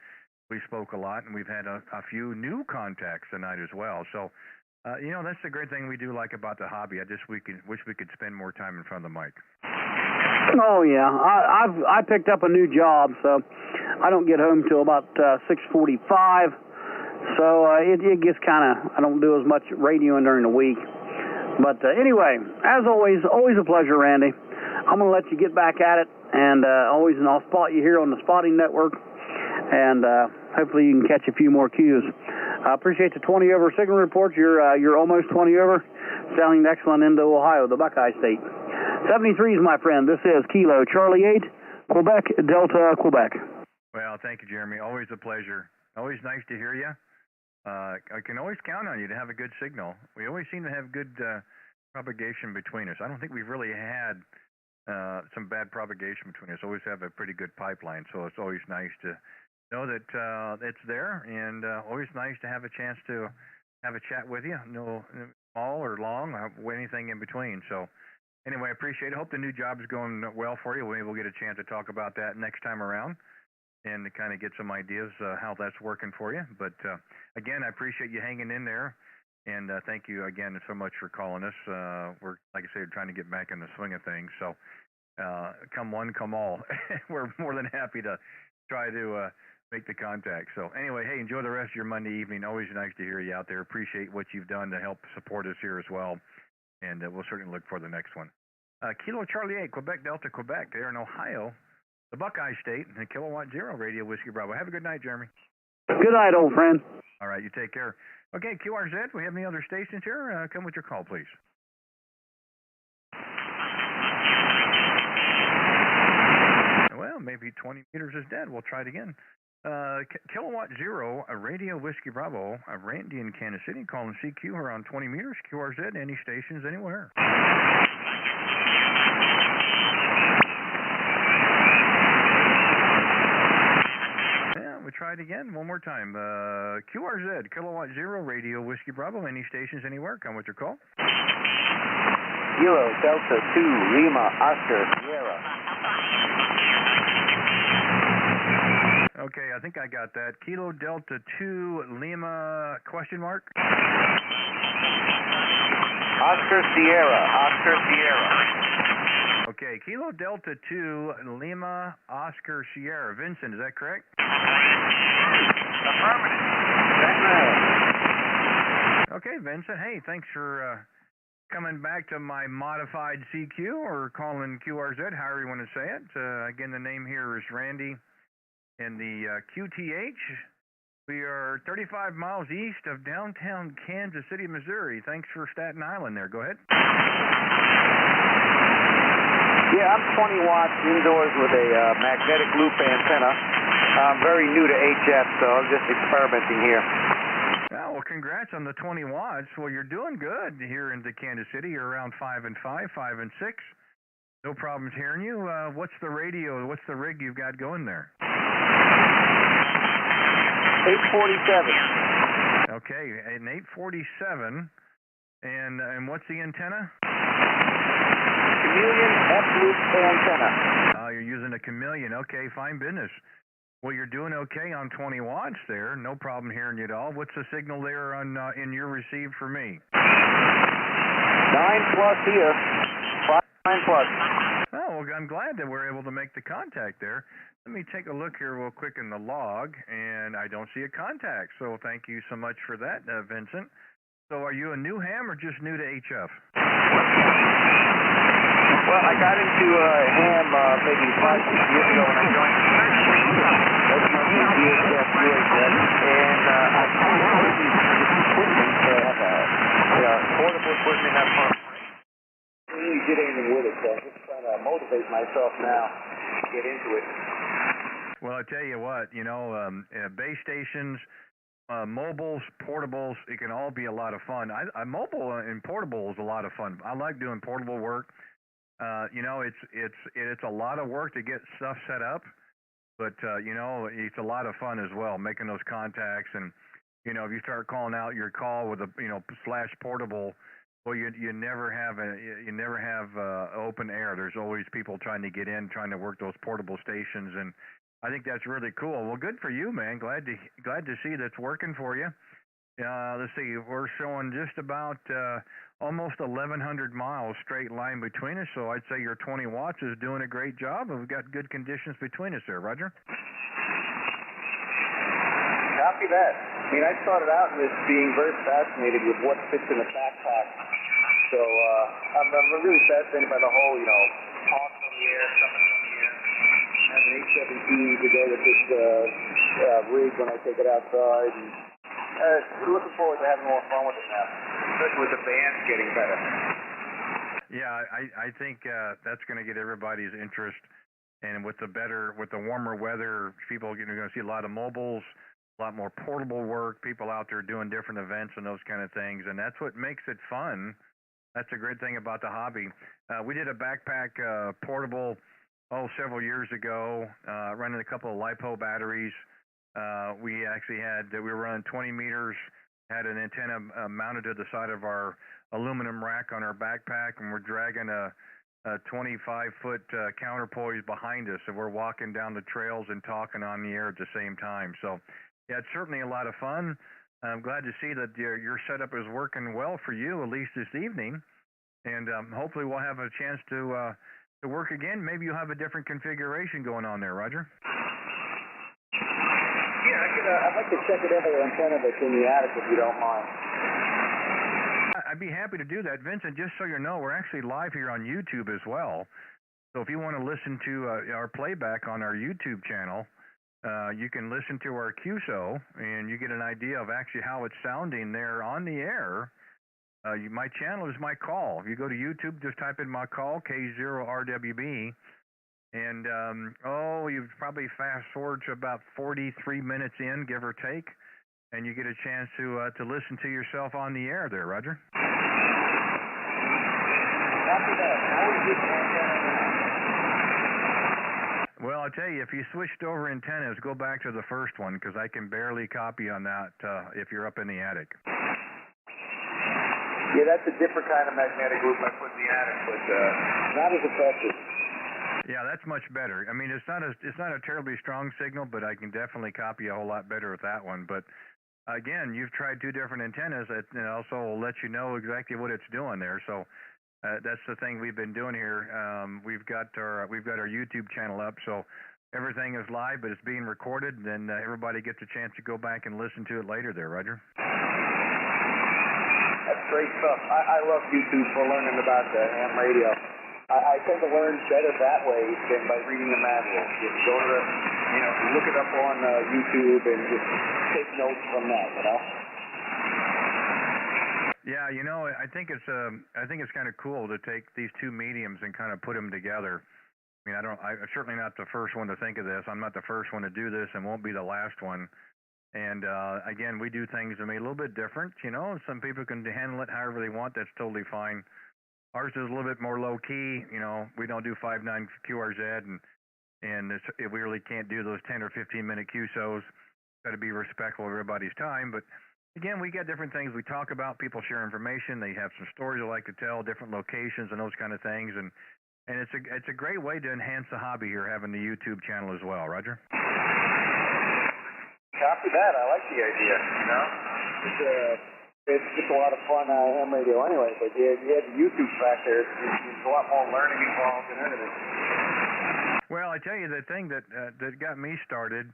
We spoke a lot, and we've had a few new contacts tonight as well. So, that's the great thing we do like about the hobby. I just wish we could spend more time in front of the mic. Oh yeah, I picked up a new job, so I don't get home till about 6:45. So it gets kind of, I don't do as much radioing during the week. But anyway, as always a pleasure, Randy. I'm going to let you get back at it, and I'll spot you here on the Spotting Network, and hopefully you can catch a few more cues. I appreciate the 20 over signal reports. You're almost 20 over, sounding excellent into Ohio, the Buckeye State. 73s, my friend. This is Kilo Charlie 8, Quebec, Delta, Quebec. Well, thank you, Jeremy. Always a pleasure. Always nice to hear you. I can always count on you to have a good signal. We always seem to have good propagation between us. I don't think we've really had some bad propagation between us. Always have a pretty good pipeline, so it's always nice to know that it's there, and always nice to have a chance to have a chat with you. No small or long, anything in between. So anyway, I appreciate it. Hope the new job is going well for you. Maybe we'll get a chance to talk about that next time around, and to kind of get some ideas how that's working for you. But again, I appreciate you hanging in there. And thank you again so much for calling us. We're, like I said, trying to get back in the swing of things. So come one, come all. We're more than happy to try to make the contact. So anyway, hey, enjoy the rest of your Monday evening. Always nice to hear you out there. Appreciate what you've done to help support us here as well. And we'll certainly look for the next one. Kilo Charlie 8, Quebec Delta, Quebec, there in Ohio, the Buckeye State, and Kilowatt Zero Radio Whiskey Bravo. Have a good night, Jeremy. Good night, old friend. All right, you take care. Okay, QRZ, we have any other stations here? Come with your call, please. Well, maybe 20 meters is dead. We'll try it again. Kilowatt Zero, a Radio Whiskey Bravo, a Randy in Kansas City, calling CQ around 20 meters. QRZ, any stations anywhere. Yeah, we try it again one more time. QRZ, Kilowatt Zero, Radio Whiskey Bravo, any stations anywhere. Come with your call. Kilo Delta 2, Lima, Oscar, Sierra. Okay, I think I got that. Kilo Delta 2, Lima, question mark? Oscar, Sierra, Oscar, Sierra. Okay, Kilo Delta 2, Lima, Oscar, Sierra. Vincent, is that correct? Affirmative. That's right. Okay, Vincent. Hey, thanks for coming back to my modified CQ or calling QRZ, however you want to say it. Again, the name here is Randy. In the QTH, we are 35 miles east of downtown Kansas City, Missouri. Thanks for Staten Island there. Go ahead. Yeah, I'm 20 watts indoors with a magnetic loop antenna. I'm very new to HF, so I'm just experimenting here. Well, congrats on the 20 watts. Well, you're doing good here in Kansas City. You're around 5 and 5, 5 and 6. No problems hearing you. What's the radio? What's the rig you've got going there? 847. Okay, an 847. And what's the antenna? Chameleon F-loop antenna. You're using a Chameleon. Okay, fine business. Well, you're doing okay on 20 watts there. No problem hearing you at all. What's the signal there on in your receive for me? 9 plus here. 9 plus. Oh, well, I'm glad that we're able to make the contact there. Let me take a look here real quick in the log, and I don't see a contact. So thank you so much for that, Vincent. So are you a new ham or just new to HF? Well, I got into ham maybe 5, 6 years ago when I joined the church. That's my VHF, and I found equipment to have portable equipment up front. I didn't really did anything with it, so I'm just trying to motivate myself now to get into it. Well, I tell you what, base stations, mobiles, portables, it can all be a lot of fun. Mobile and portable is a lot of fun. I like doing portable work. It's a lot of work to get stuff set up, but it's a lot of fun as well, making those contacts. And if you start calling out your call with a slash portable, well, you never have open air. There's always people trying to get in, trying to work those portable stations, and I think that's really cool. Well, good for you, man. Glad to see that's working for you. Let's see, we're showing just about almost 1,100 miles straight line between us, so I'd say your 20 watts is doing a great job. We've got good conditions between us there, Roger. Copy that. I mean, I started out with being very fascinated with what fits in a backpack. So I'm really fascinated by the whole, talk from the air, something from the air. I have an 817 to go with this rig when I take it outside. And looking forward to having more fun with it now, especially with the bands getting better. Yeah, I think that's going to get everybody's interest. And with the warmer weather, people are going to see a lot of mobiles, a lot more portable work, people out there doing different events and those kind of things. And that's what makes it fun. That's a great thing about the hobby. We did a backpack portable, several years ago, running a couple of LiPo batteries. We were running 20 meters, had an antenna mounted to the side of our aluminum rack on our backpack, and we're dragging a 25-foot counterpoise behind us, and we're walking down the trails and talking on the air at the same time. So, yeah, it's certainly a lot of fun. I'm glad to see that your setup is working well for you, at least this evening. And hopefully we'll have a chance to work again. Maybe you'll have a different configuration going on there, Roger. Yeah, I'd like to check it other antenna that's in the attic if you don't mind. I'd be happy to do that. Vincent, just so you know, we're actually live here on YouTube as well. So if you want to listen to our playback on our YouTube channel, you can listen to our QSO, and you get an idea of actually how it's sounding there on the air. My channel is My Call. If you go to YouTube, just type in My Call, K0RWB, and you've probably fast forward to about 43 minutes in, give or take, and you get a chance to listen to yourself on the air there, Roger. After that, how is this antenna now? Well, I'll tell you, if you switched over antennas, go back to the first one, because I can barely copy on that if you're up in the attic. Yeah, that's a different kind of magnetic loop I put in the attic, but not as effective. Yeah, that's much better. I mean, it's not a terribly strong signal, but I can definitely copy a whole lot better with that one. But again, you've tried two different antennas that also will let you know exactly what it's doing there. So that's the thing we've been doing here. We've got our YouTube channel up, so everything is live, but it's being recorded, and then everybody gets a chance to go back and listen to it later there, Roger. That's great stuff. I love YouTube for learning about the ham radio. I tend to learn better that way than by reading the manual. Just go to look it up on YouTube and just take notes from that, Yeah, I think it's kind of cool to take these two mediums and kind of put them together. I mean, I'm certainly not the first one to think of this. I'm not the first one to do this, and won't be the last one. And again, we do things a little bit different. Some people can handle it however they want. That's totally fine. Ours is a little bit more low key. We don't do 5.9 QRZ, and we really can't do those 10 or 15 minute QSOs. Got to be respectful of everybody's time. But again, we got different things we talk about. People share information. They have some stories they like to tell, different locations and those kind of things. And it's a great way to enhance the hobby here, having the YouTube channel as well, Roger. Copy that. I like the idea. It's just a lot of fun ham radio anyway, but you have the YouTube factor. There's a lot more learning involved in everything. Well, I tell you, the thing that got me started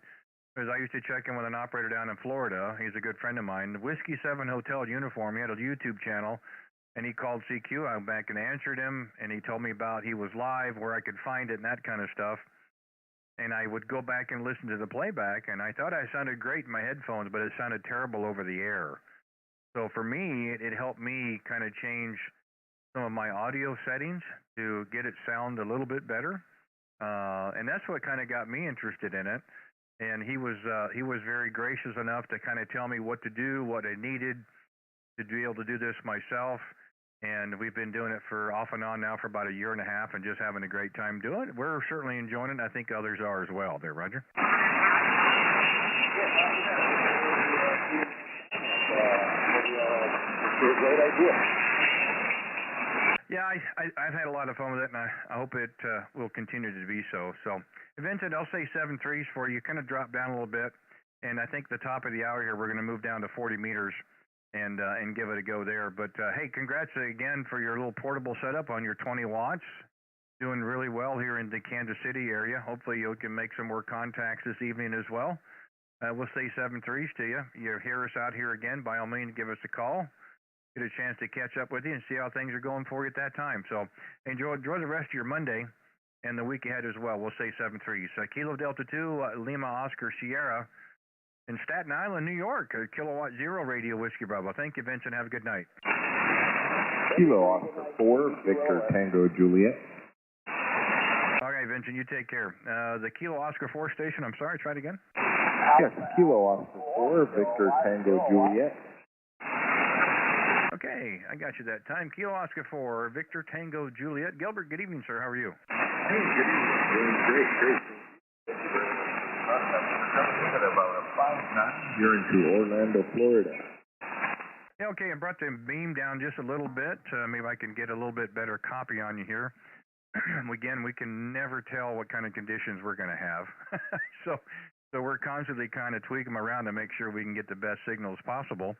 was I used to check in with an operator down in Florida. He's a good friend of mine. The Whiskey 7 Hotel uniform. He had a YouTube channel, and he called CQ. I went back and answered him, and he told me about he was live, where I could find it, and that kind of stuff. And I would go back and listen to the playback, and I thought I sounded great in my headphones, but it sounded terrible over the air. So for me, it helped me kind of change some of my audio settings to get it sound a little bit better. And that's what kind of got me interested in it. And he was very gracious enough to kind of tell me what to do, what I needed to be able to do this myself. And we've been doing it for off and on now for about a year and a half, and just having a great time doing it. We're certainly enjoying it. I think others are as well. There, Roger. Great idea. Yeah, I've had a lot of fun with it, and I hope it will continue to be so. So, Vincent, I'll say 7.3s for you. Kind of drop down a little bit, and I think the top of the hour here, we're going to move down to 40 meters and give it a go there. But hey, congrats again for your little portable setup on your 20 watts. Doing really well here in the Kansas City area. Hopefully you can make some more contacts this evening as well. We'll say 7.3s to you. You hear us out here again, by all means, give us a call. Get a chance to catch up with you and see how things are going for you at that time. So enjoy the rest of your Monday and the week ahead as well. We'll say 7.3s. Kilo Delta 2, Lima Oscar Sierra in Staten Island, New York. Kilowatt Zero Radio Whiskey Bravo. Thank you, Vincent. Have a good night. Kilo Oscar 4, Victor Tango Juliet. All right, Vincent, you take care. The Kilo Oscar 4 station, I'm sorry, try it again. Yes, Kilo Oscar 4, Victor Tango Juliet. Okay, I got you that time. Kilo Oscar 4, Victor Tango Juliet. Gilbert, good evening, sir. How are you? Hey, good evening. Doing great. You're into Orlando, Florida. Yeah, okay, I brought the beam down just a little bit. Maybe I can get a little bit better copy on you here. Again, we can never tell what kind of conditions we're going to have. So So we're constantly kind of tweaking them around to make sure we can get the best signals possible.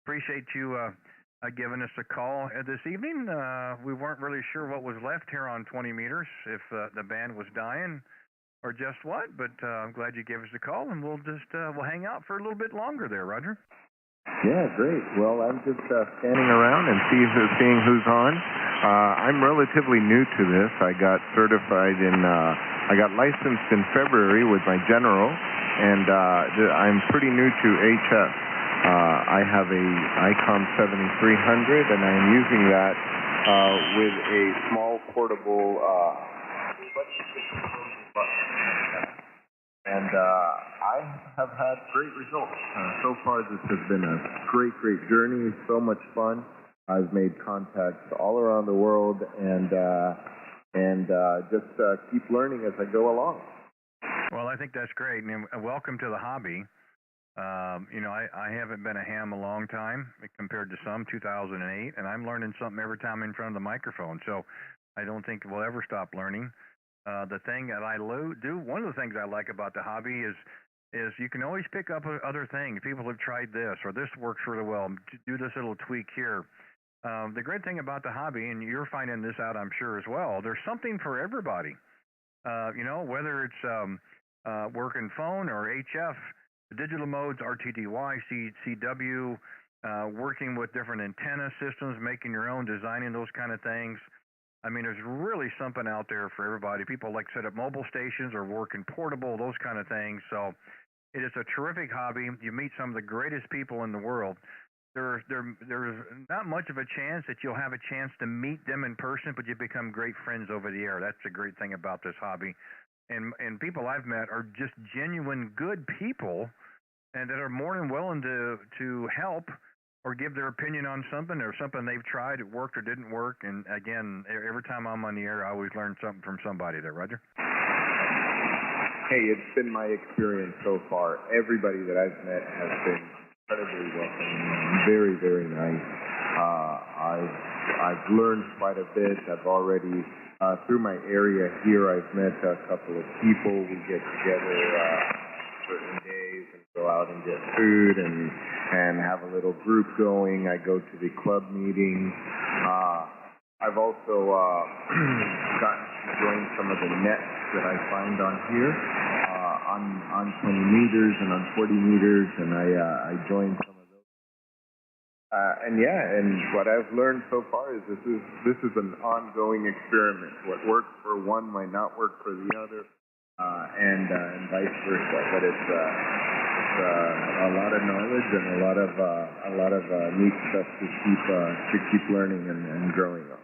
Appreciate you giving us a call this evening. We weren't really sure what was left here on 20 meters, if the band was dying or just what, but I'm glad you gave us a call, and we'll hang out for a little bit longer there, Roger. Yeah, great. Well, I'm just scanning around and seeing who's on. I'm relatively new to this. I got certified I got licensed in February with my general, and I'm pretty new to HF. I have a ICOM 7300, and I'm using that with a small portable and I have had great results. So far, this has been a great journey. So much fun. I've made contacts all around the world, and just keep learning as I go along. Well, I think that's great, and welcome to the hobby. I haven't been a ham a long time compared to some, 2008, and I'm learning something every time I'm in front of the microphone. So I don't think we'll ever stop learning. The thing that I do, one of the things I like about the hobby is you can always pick up other things. People have tried this, or this works really well. Do this little tweak here. The great thing about the hobby, and you're finding this out, I'm sure, as well, there's something for everybody. Whether it's working phone or HF, the digital modes, RTDY, CW, working with different antenna systems, making your own, designing those kind of things. I mean, there's really something out there for everybody. People like set up mobile stations or working portable, those kind of things. So it is a terrific hobby. You meet some of the greatest people in the world. There's not much of a chance that you'll have a chance to meet them in person, but you become great friends over the air. That's the great thing about this hobby. And people I've met are just genuine good people, and that are more than willing to help or give their opinion on something or something they've tried, it worked or didn't work. And again, every time I'm on the air, I always learn something from somebody there, Roger. Hey, it's been my experience so far. Everybody that I've met has been incredibly welcoming, very, very nice. I've learned quite a bit. I've already, through my area here, I've met a couple of people. We get together certain days and go out and get food and have a little group going. I go to the club meetings. I've also gotten to join some of the nets that I find on here on 20 meters and on 40 meters, and I joined some of those. And what I've learned so far is this is an ongoing experiment. What works for one might not work for the other. And vice versa, but it's a lot of knowledge and a lot of neat stuff to keep learning and growing on.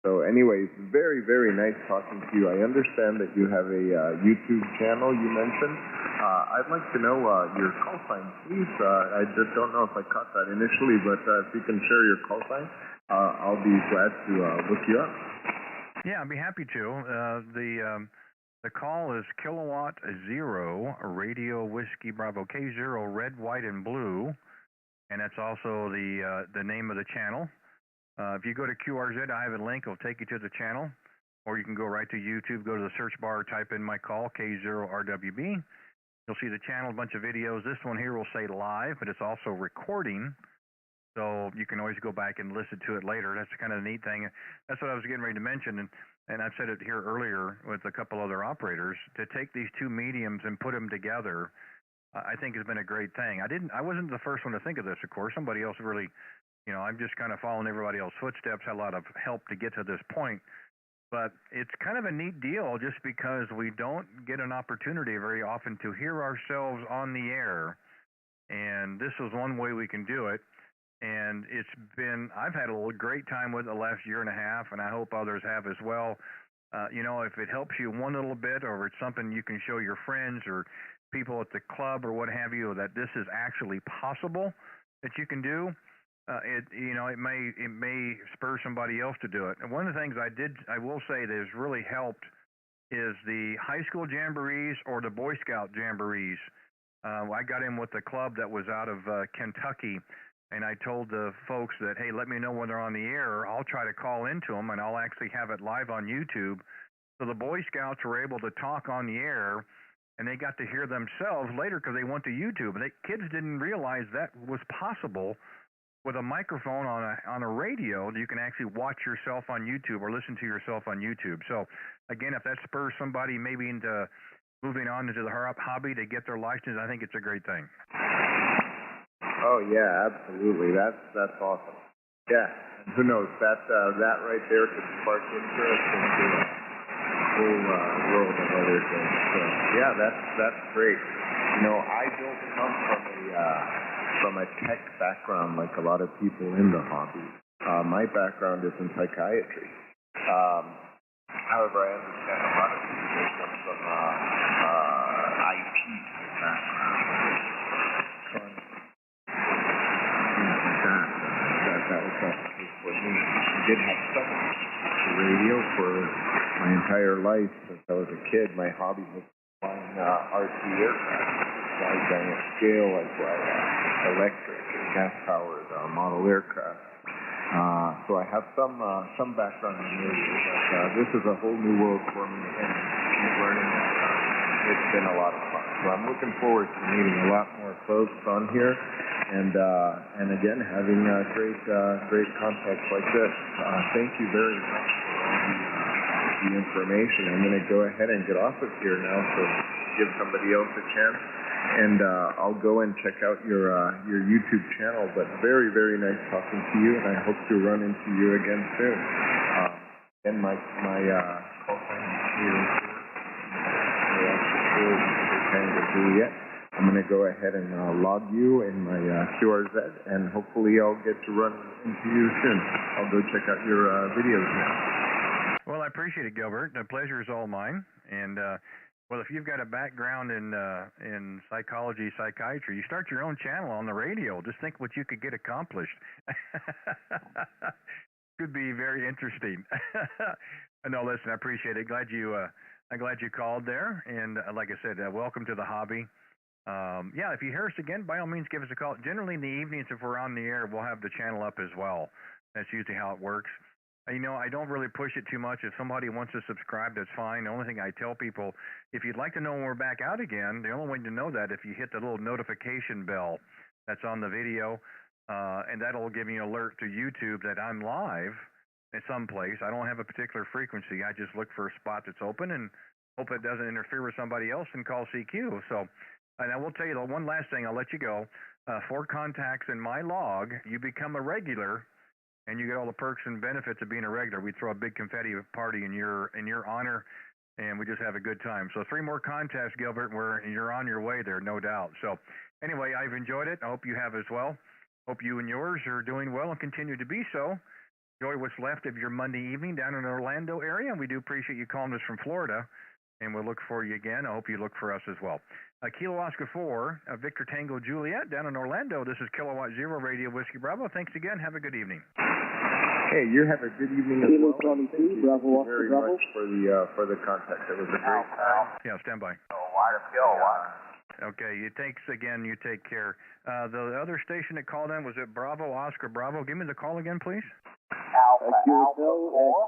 So, anyways, very, very nice talking to you. I understand that you have a YouTube channel you mentioned. I'd like to know your call sign, please. I just don't know if I caught that initially, but if you can share your call sign, I'll be glad to look you up. Yeah, I'd be happy to. The call is Kilowatt Zero Radio Whiskey Bravo K0 Red, White, and Blue, and that's also the name of the channel. If you go to QRZ, I have a link. It'll take you to the channel, or you can go right to YouTube. Go to the search bar, type in my call K0RWB. You'll see the channel, a bunch of videos. This one here will say live, but it's also recording, so you can always go back and listen to it later. That's kind of the neat thing. That's what I was getting ready to mention. And I've said it here earlier with a couple other operators, to take these two mediums and put them together, I think has been a great thing. I wasn't the first one to think of this, of course. Somebody else really, I'm just kind of following everybody else's footsteps, had a lot of help to get to this point. But it's kind of a neat deal just because we don't get an opportunity very often to hear ourselves on the air. And this is one way we can do it. And I've had a great time with it the last year and a half, and I hope others have as well. If it helps you one little bit, or it's something you can show your friends or people at the club or what have you, that this is actually possible that you can do, it may spur somebody else to do it. And one of the things I will say that has really helped is the high school jamborees or the Boy Scout jamborees. I got in with a club that was out of Kentucky. And I told the folks that, hey, let me know when they're on the air. I'll try to call into them, and I'll actually have it live on YouTube. So the Boy Scouts were able to talk on the air, and they got to hear themselves later because they went to YouTube. And kids didn't realize that was possible with a microphone on a radio. You can actually watch yourself on YouTube or listen to yourself on YouTube. So, again, if that spurs somebody maybe into moving on into the hobby to get their license, I think it's a great thing. Oh yeah, absolutely. That's awesome. Yeah, and who knows, that right there could spark interest into a whole world of other things. So yeah, that's great. You know, I don't come from a tech background like a lot of people in the hobby. My background is in psychiatry. However, I understand a lot of people come from IT background. That was not the case for me. I did have stuff on the radio for my entire life since I was a kid. My hobby was flying RC aircraft. I fly giant scale. I fly electric and gas-powered model aircraft. So I have some background in radio, but this is a whole new world for me, and keep learning. It's been a lot of fun. So I'm looking forward to meeting a lot more folks on here, and again having great contacts like this. Thank you very much for all the information. I'm going to go ahead and get off of here now, so give somebody else a chance. And I'll go and check out your YouTube channel. But very, very nice talking to you, and I hope to run into you again soon. And my call sign is here. Juliet. I'm going to go ahead and log you in my QRZ, and hopefully I'll get to run into you soon. I'll go check out your videos now. Well, I appreciate it, Gilbert. The pleasure is all mine. And well, if you've got a background in psychology, psychiatry, you start your own channel on the radio. Just think what you could get accomplished. Could be very interesting. No, listen, I appreciate it. I'm glad you called there. And like I said, welcome to the hobby. Yeah, if you hear us again, by all means, give us a call. Generally, in the evenings, if we're on the air, we'll have the channel up as well. That's usually how it works. You know, I don't really push it too much. If somebody wants to subscribe, that's fine. The only thing I tell people, if you'd like to know when we're back out again, the only way to know that if you hit the little notification bell that's on the video, and that'll give you an alert to YouTube that I'm live at some place. I don't have a particular frequency. I just look for a spot that's open and hope it doesn't interfere with somebody else and call CQ. So, and I will tell you the one last thing, I'll let you go. 4 contacts in my log, you become a regular, and you get all the perks and benefits of being a regular. We throw a big confetti party in your honor, and we just have a good time. So 3 more contacts, Gilbert, where you're on your way there, no doubt. So anyway, I've enjoyed it. I hope you have as well. Hope you and yours are doing well and continue to be so. Enjoy what's left of your Monday evening down in the Orlando area, and we do appreciate you calling us from Florida, and we'll look for you again. I hope you look for us as well. Kilo Oscar 4, Victor Tango Juliet down in Orlando. This is Kilowatt Zero Radio Whiskey Bravo. Thanks again. Have a good evening. Hey, you have a good evening as well. Thank you very much for the contact. It was a great time. Yeah, stand by. Okay, thanks again. You take care. The other station that called in, was it Bravo Oscar Bravo? Give me the call again, please. Kilo Charlie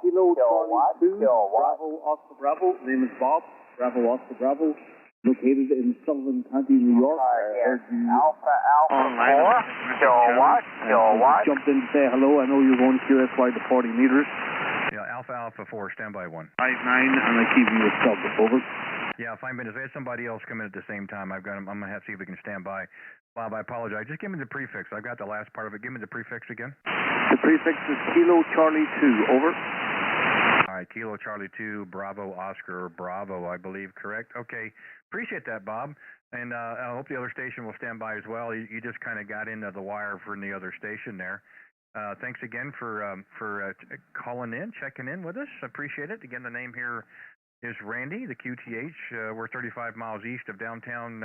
2, Bravo Oscar Bravo. Name is Bob. Bravo Oscar Bravo. Located in Sullivan County, New York. Alpha 4, kilowatt. Jumped in to say hello. I know you're going QSY to 40 meters. Yeah, Alpha 4, stand by 1. 5-9, and I keep you a sub. Over. Yeah, 5 minutes. I had somebody else come in at the same time. I'm going to have to see if we can stand by. Bob, I apologize. Just give me the prefix. I've got the last part of it. Give me the prefix again. The prefix is Kilo Charlie 2. Over. All right, Kilo Charlie 2, Bravo Oscar Bravo, I believe, correct? Okay, appreciate that, Bob. And I hope the other station will stand by as well. You just kind of got into the wire from the other station there. Thanks again for calling in, checking in with us. Appreciate it. Again, the name here is Randy, the QTH. We're 35 miles east of downtown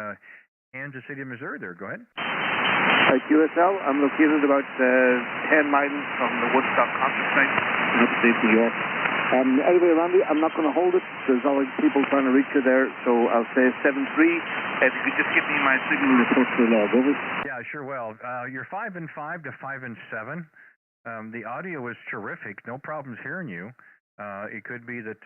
Kansas City, Missouri there. Go ahead. QSL, I'm located about 10 miles from the Woodstock concert site in upstate New York. Anyway, Randy, I'm not going to hold it. There's always people trying to reach you there, so I'll say 7-3. If you could just give me my signal report for the log, over. Yeah, sure will. You're 5 and 5 to 5 and 7. The audio is terrific. No problems hearing you. It could be that,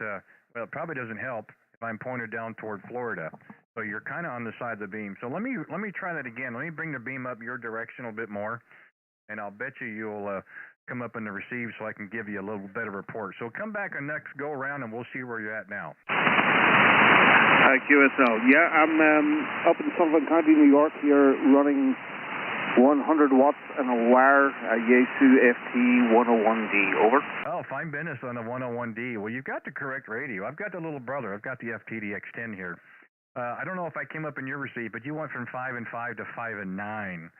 well, it probably doesn't help. I'm pointed down toward Florida. So you're kind of on the side of the beam. So let me try that again. Let me bring the beam up your direction a little bit more, and I'll bet you'll come up in the receive so I can give you a little better report. So come back on next go around, and we'll see where you're at now. QSL. Yeah, I'm up in Sullivan County, New York. Here running 100 watts and a wire, Yaesu FT 101D. Over. Oh, fine business on the 101D. Well, you've got the correct radio. I've got the little brother. I've got the FTDX10 here. I don't know if I came up in your receive, but you went from 5 and 5 to 5 and 9.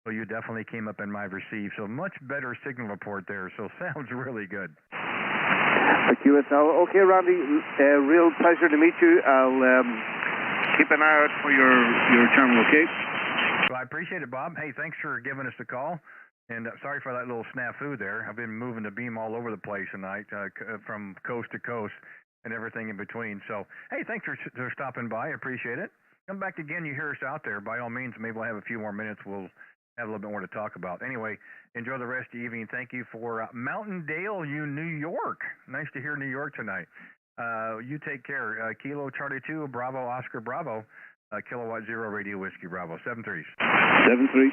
So you definitely came up in my receive. So much better signal report there. So sounds really good. QSL. Okay, Randy, real pleasure to meet you. I'll keep an eye out for your channel, okay? Well, I appreciate it, Bob. Hey, thanks for giving us the call. And sorry for that little snafu there. I've been moving the beam all over the place tonight, from coast to coast and everything in between. So, hey, thanks for stopping by. I appreciate it. Come back again. You hear us out there. By all means, maybe we'll have a few more minutes. We'll have a little bit more to talk about. Anyway, enjoy the rest of the evening. Thank you for Mountain Dale, New York. Nice to hear New York tonight. You take care. Kilo Charlie 2, Bravo, Oscar Bravo, Kilowatt Zero Radio Whiskey Bravo, 7-3. 7-3.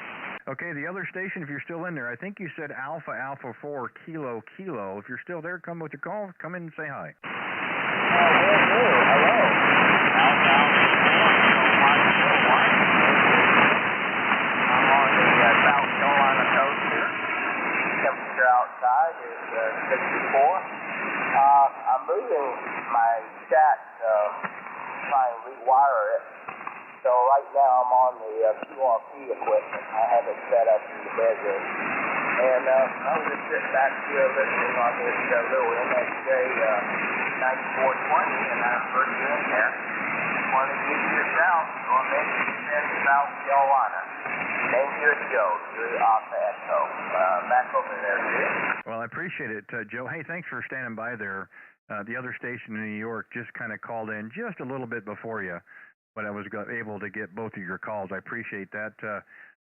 Okay, the other station, if you're still in there, I think you said Alpha Alpha 4 Kilo Kilo. If you're still there, come with your call. Come in and say hi. Hello. Alpha Alpha 4 I'm on the South Carolina coast here. Temperature outside is 64. I'm moving my shack, trying to rewire it. So right now I'm on the QRP equipment. I have it set up in the bedroom. And I was just sitting back here listening on this little MSJ 9420, and I heard you in there. Wanted to give you a shout. So I'm in South Carolina. Name here, Joe. You're off Echo. Back over there, dude. Well, I appreciate it, Joe. Hey, thanks for standing by there. The other station in New York just kind of called in just a little bit before you, but I was able to get both of your calls. I appreciate that.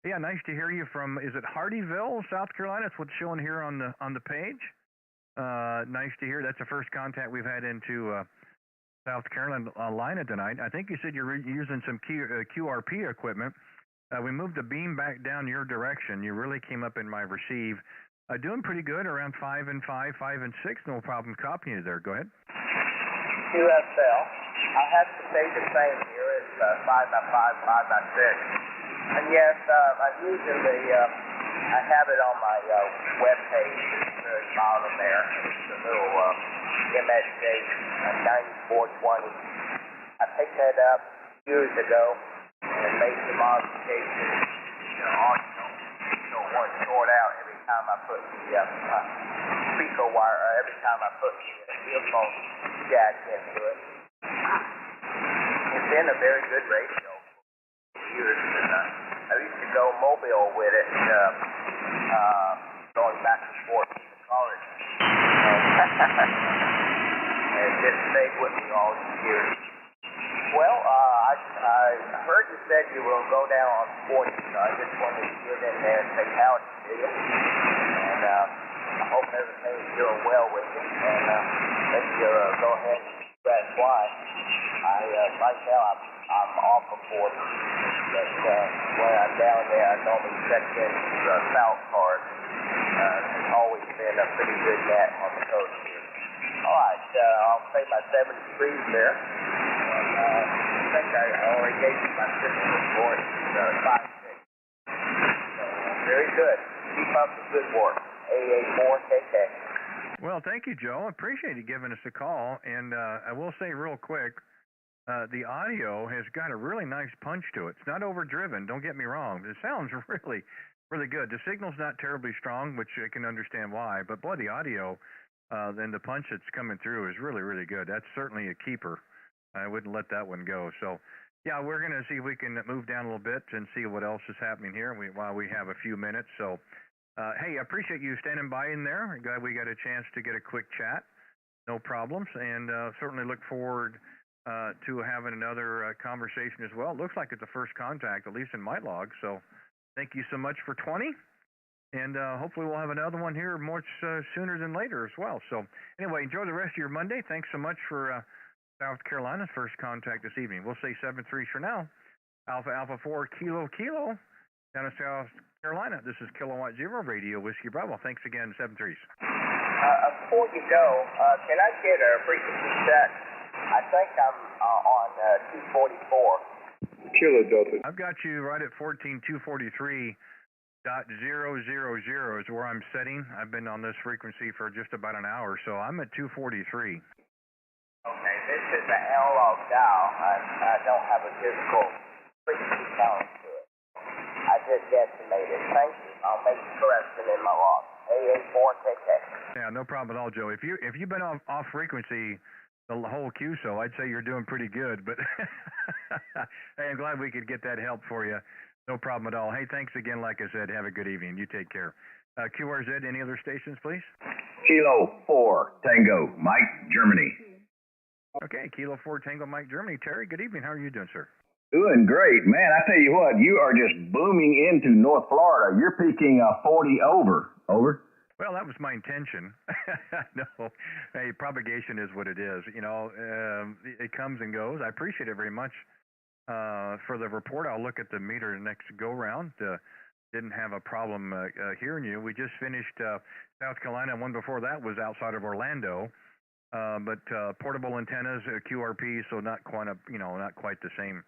Yeah, nice to hear you from, is it Hardyville, South Carolina? That's what's showing here on the page. Nice to hear. That's the first contact we've had into South Carolina tonight. I think you said you're using some QRP equipment. We moved the beam back down your direction. You really came up in my receive. Doing pretty good, around 5 and 5, 5 and 6. No problem copying you there. Go ahead. QSL. I have to say the same here. It's 5 by 5, 5 by 6. And yes, I'm using I have it on my web page. It's the very bottom there. It's a little MSJ 9420. I picked that up years ago and made some modifications. Audio. So it won't short out every time I put the speaker wire, every time I put the earphone jack into it. It's been a very good radio for years. I used to go mobile with it, going back and forth to college. And it just stayed with me all these years. Well, I heard you said you will go down on 40, so I just wanted to get in there and say howdy to you. And I hope everything's doing well with you. And let you go ahead and express why. Right now I'm off of 40, but when I'm down there, I normally check in the South card. It's always been a pretty good net on the coast here. All right, I'll say my 70 degrees there. And I think I already gave you my signal report, 5-6. So, very good. Keep up the good work. AA4KK. Well, thank you, Joe. I appreciate you giving us a call. And I will say real quick, the audio has got a really nice punch to it. It's not overdriven. Don't get me wrong. It sounds really, really good. The signal's not terribly strong, which I can understand why. But, boy, the audio and the punch that's coming through is really, really good. That's certainly a keeper. I wouldn't let that one go. So, yeah, we're going to see if we can move down a little bit and see what else is happening here while we have a few minutes. So, hey, I appreciate you standing by in there. I'm glad we got a chance to get a quick chat. No problems. And certainly look forward to having another conversation as well. It looks like it's the first contact, at least in my log. So thank you so much for 20. And hopefully we'll have another one here much sooner than later as well. So anyway, enjoy the rest of your Monday. Thanks so much for South Carolina's first contact this evening. We'll say 7-3 for now. Alpha 4 Kilo Kilo down in South Carolina. This is Kilowatt Zero Radio Whiskey Bravo. Thanks again, 7-3s. Before you go, can I get a frequency set? I think I'm on 244. Kilo Delta. I've got you right at 14243.000 is where I'm setting. I've been on this frequency for just about an hour, so I'm at 243. Okay, this is an analog dial. I don't have a physical frequency count to it. I just guesstimated. Thank you. I'll make the correction in my log. AA4, take care. Yeah, no problem at all, Joe. If you've been off frequency the whole QSO, I'd say you're doing pretty good, but hey, I'm glad we could get that help for you. No problem at all. Hey, thanks again. Like I said, have a good evening. You take care. QRZ, any other stations, please? Kilo 4 Tango Mike, Germany. Okay, Kilo 4 Tango Mike, Germany. Terry, good evening. How are you doing, sir? Doing great, man. I tell you what, you are just booming into North Florida. You're peaking 40 over. Over. Well, that was my intention. No, hey, propagation is what it is. You know, it comes and goes. I appreciate it very much. For the report, I'll look at the meter next go-round. Didn't have a problem hearing you. We just finished South Carolina. One before that was outside of Orlando. But portable antennas, QRP, so not quite the same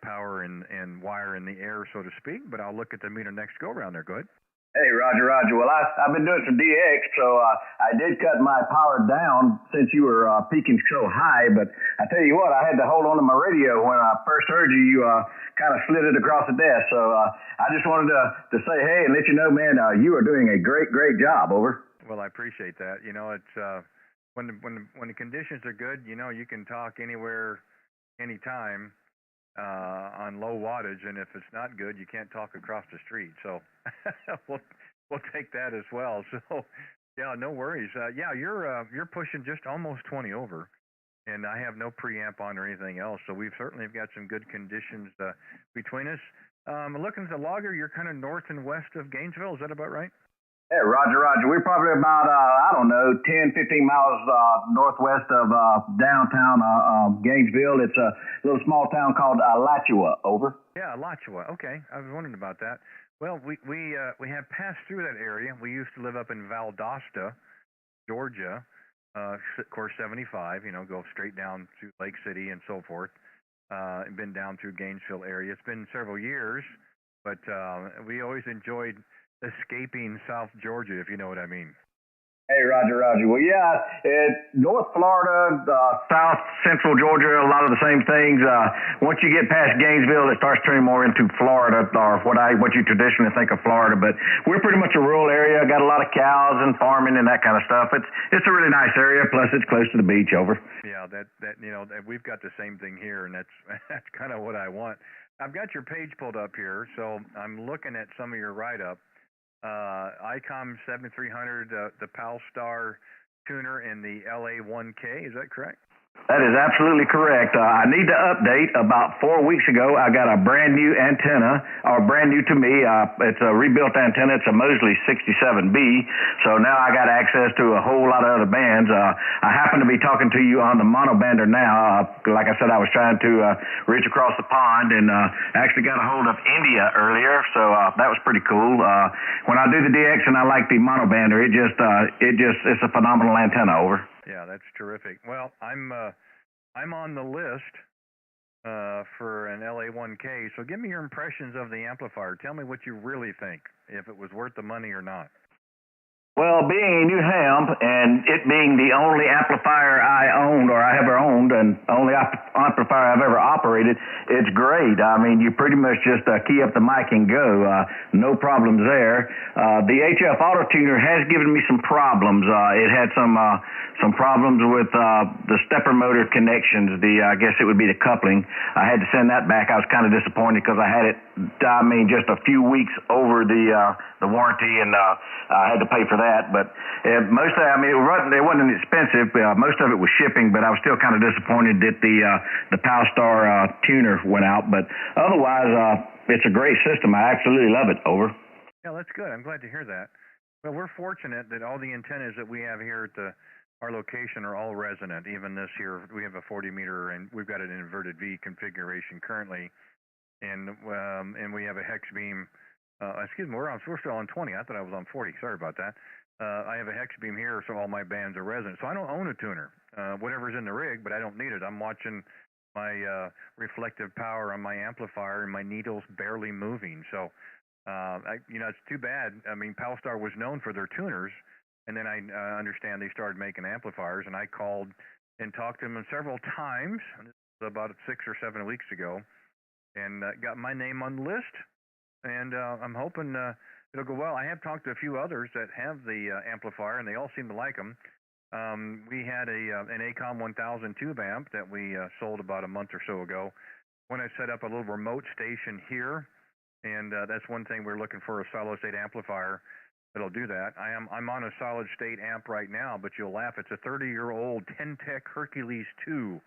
power and wire in the air, so to speak. But I'll look at the meter next go-round there. Go ahead. Hey, Roger. Well, I've been doing some DX, so I did cut my power down since you were peaking so high. But I tell you what, I had to hold on to my radio when I first heard you. You kind of slid it across the desk. So I just wanted to say hey and let you know, man, you are doing a great job. Over. Well, I appreciate that. You know, it's when the conditions are good, you know, you can talk anywhere, anytime. On low wattage, and if it's not good, you can't talk across the street. So we'll take that as well. So yeah, no worries. Yeah, you're pushing just almost 20 over, and I have no preamp on or anything else. So we've certainly got some good conditions between us. Looking at the logger, you're kind of north and west of Gainesville. Is that about right? Yeah, Roger. We're probably about, 10, 15 miles northwest of downtown Gainesville. It's a little small town called Alachua. Over. Yeah, Alachua. Okay, I was wondering about that. Well, we have passed through that area. We used to live up in Valdosta, Georgia. Of course, 75. You know, go straight down to Lake City and so forth. Been down through Gainesville area. It's been several years, but we always enjoyed escaping South Georgia, if you know what I mean. Hey, Roger. Well, yeah, North Florida, South Central Georgia, a lot of the same things. Once you get past Gainesville, it starts turning more into Florida, or what you traditionally think of Florida. But we're pretty much a rural area. Got a lot of cows and farming and that kind of stuff. It's a really nice area. Plus, it's close to the beach. Over. Yeah, that we've got the same thing here, and that's kind of what I want. I've got your page pulled up here, so I'm looking at some of your write-up. ICOM 7300, the PAL-Star tuner, and the LA1K. Is that correct? That is absolutely correct. I need to update. About 4 weeks ago, I got a brand new antenna, or brand new to me. It's a rebuilt antenna. It's a Mosley 67B. So now I got access to a whole lot of other bands. I happen to be talking to you on the monobander now. Like I said, I was trying to reach across the pond, and actually got a hold of India earlier. So that was pretty cool. When I do the DX and I like the monobander, it's a phenomenal antenna. Over. Yeah, that's terrific. Well, I'm on the list for an LA1K, so give me your impressions of the amplifier. Tell me what you really think, if it was worth the money or not. Well, being a New Ham and it being the only amplifier I owned or I ever owned and only amplifier I've ever operated, it's great. I mean, you pretty much just key up the mic and go. No problems there. The HF Auto Tuner has given me some problems. It had some problems with the stepper motor connections. I guess it would be the coupling. I had to send that back. I was kind of disappointed because I had it, just a few weeks over the warranty, and I had to pay for that. But most of it wasn't expensive. Most of it was shipping, but I was still kind of disappointed that the PAL-Star tuner went out. But otherwise, it's a great system. I absolutely love it. Over. Yeah, that's good. I'm glad to hear that. Well, we're fortunate that all the antennas that we have here at the our location are all resonant. Even this here, we have a 40 meter, and we've got an inverted V configuration currently, and we have a hex beam. Excuse me, we're still on 20. I thought I was on 40. Sorry about that. I have a hex beam here, so all my bands are resonant. So I don't own a tuner. Whatever's in the rig, but I don't need it. I'm watching my reflective power on my amplifier, and my needle's barely moving. So, it's too bad. I mean, Palstar was known for their tuners, and then I understand they started making amplifiers, and I called and talked to them several times. This was about 6 or 7 weeks ago, and got my name on the list. And I'm hoping it'll go well. I have talked to a few others that have the amplifier, and they all seem to like them. We had an ACOM 1000 tube amp that we sold about a month or so ago. When I set up a little remote station here, and that's one thing we're looking for, a solid state amplifier that'll do that. I'm on a solid state amp right now, but you'll laugh. It's a 30-year-old Tentec Hercules 2,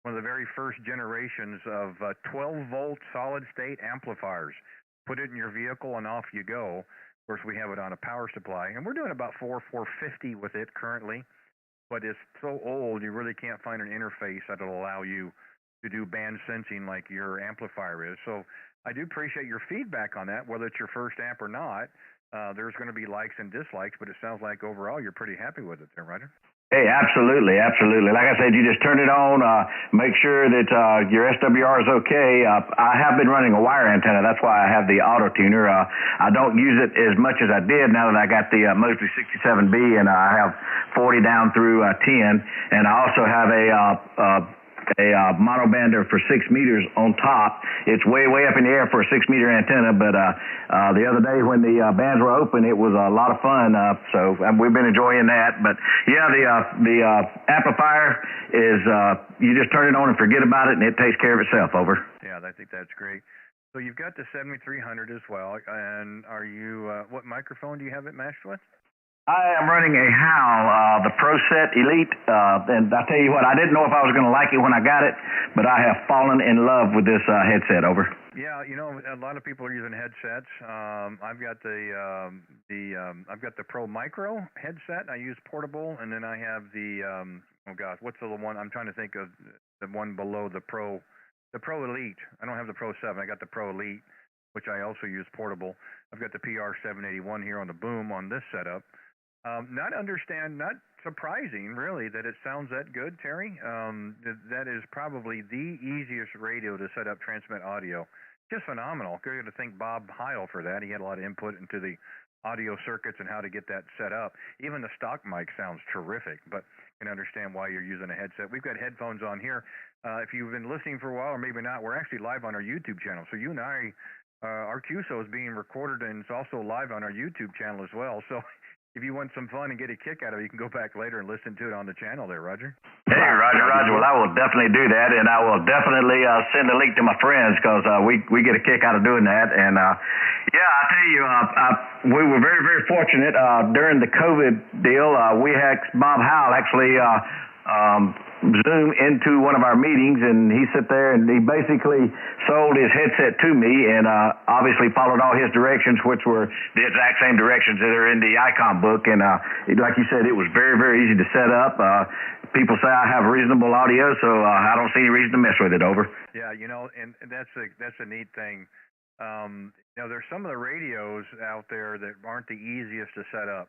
one of the very first generations of 12-volt solid state amplifiers. Put it in your vehicle and off you go. Of course, we have it on a power supply, and we're doing about 450 with it currently. But it's so old, you really can't find an interface that'll allow you to do band sensing like your amplifier is. So I do appreciate your feedback on that, whether it's your first amp or not. There's going to be likes and dislikes, but it sounds like overall you're pretty happy with it there, Roger. Hey, absolutely, absolutely. Like I said, you just turn it on, make sure that your SWR is okay. I have been running a wire antenna. That's why I have the auto tuner. I don't use it as much as I did now that I got the mostly 67B, and I have 40 down through 10. And I also have a monobander for 6 meters on top. It's way up in the air for a 6-meter antenna, but the other day when the bands were open, it was a lot of fun, so we've been enjoying that. But yeah, the amplifier is, you just turn it on and forget about it, and it takes care of itself. Over. Yeah, I think that's great. So you've got the 7300 as well, and are you, what microphone do you have it matched with? I am running a Howl, the Pro Set Elite, and I tell you what, I didn't know if I was going to like it when I got it, but I have fallen in love with this headset. Over. Yeah, a lot of people are using headsets. I've got the Pro Micro headset. I use portable, and then I have the what's the one? I'm trying to think of the one below the Pro Elite. I don't have the Pro 7. I got the Pro Elite, which I also use portable. I've got the PR 781 here on the boom on this setup. Not surprising, really, that it sounds that good, Terry. That is probably the easiest radio to set up transmit audio. Just phenomenal. Good to thank Bob Heil for that. He had a lot of input into the audio circuits and how to get that set up. Even the stock mic sounds terrific, but can understand why you're using a headset. We've got headphones on here. If you've been listening for a while, or maybe not, we're actually live on our YouTube channel. So you and I, our QSO is being recorded, and it's also live on our YouTube channel as well. So if you want some fun and get a kick out of it, you can go back later and listen to it on the channel there, Roger. Hey, Roger. Well, I will definitely do that, and I will definitely send a link to my friends because we get a kick out of doing that. And yeah, I tell you, we were very fortunate during the COVID deal. We had Bob Howell actually Zoom into one of our meetings, and he sat there and he basically sold his headset to me, and obviously followed all his directions, which were the exact same directions that are in the ICOM book. And like you said, it was very easy to set up. People say I have reasonable audio, so I don't see any reason to mess with it. Over. Yeah, and that's a neat thing. There's some of the radios out there that aren't the easiest to set up.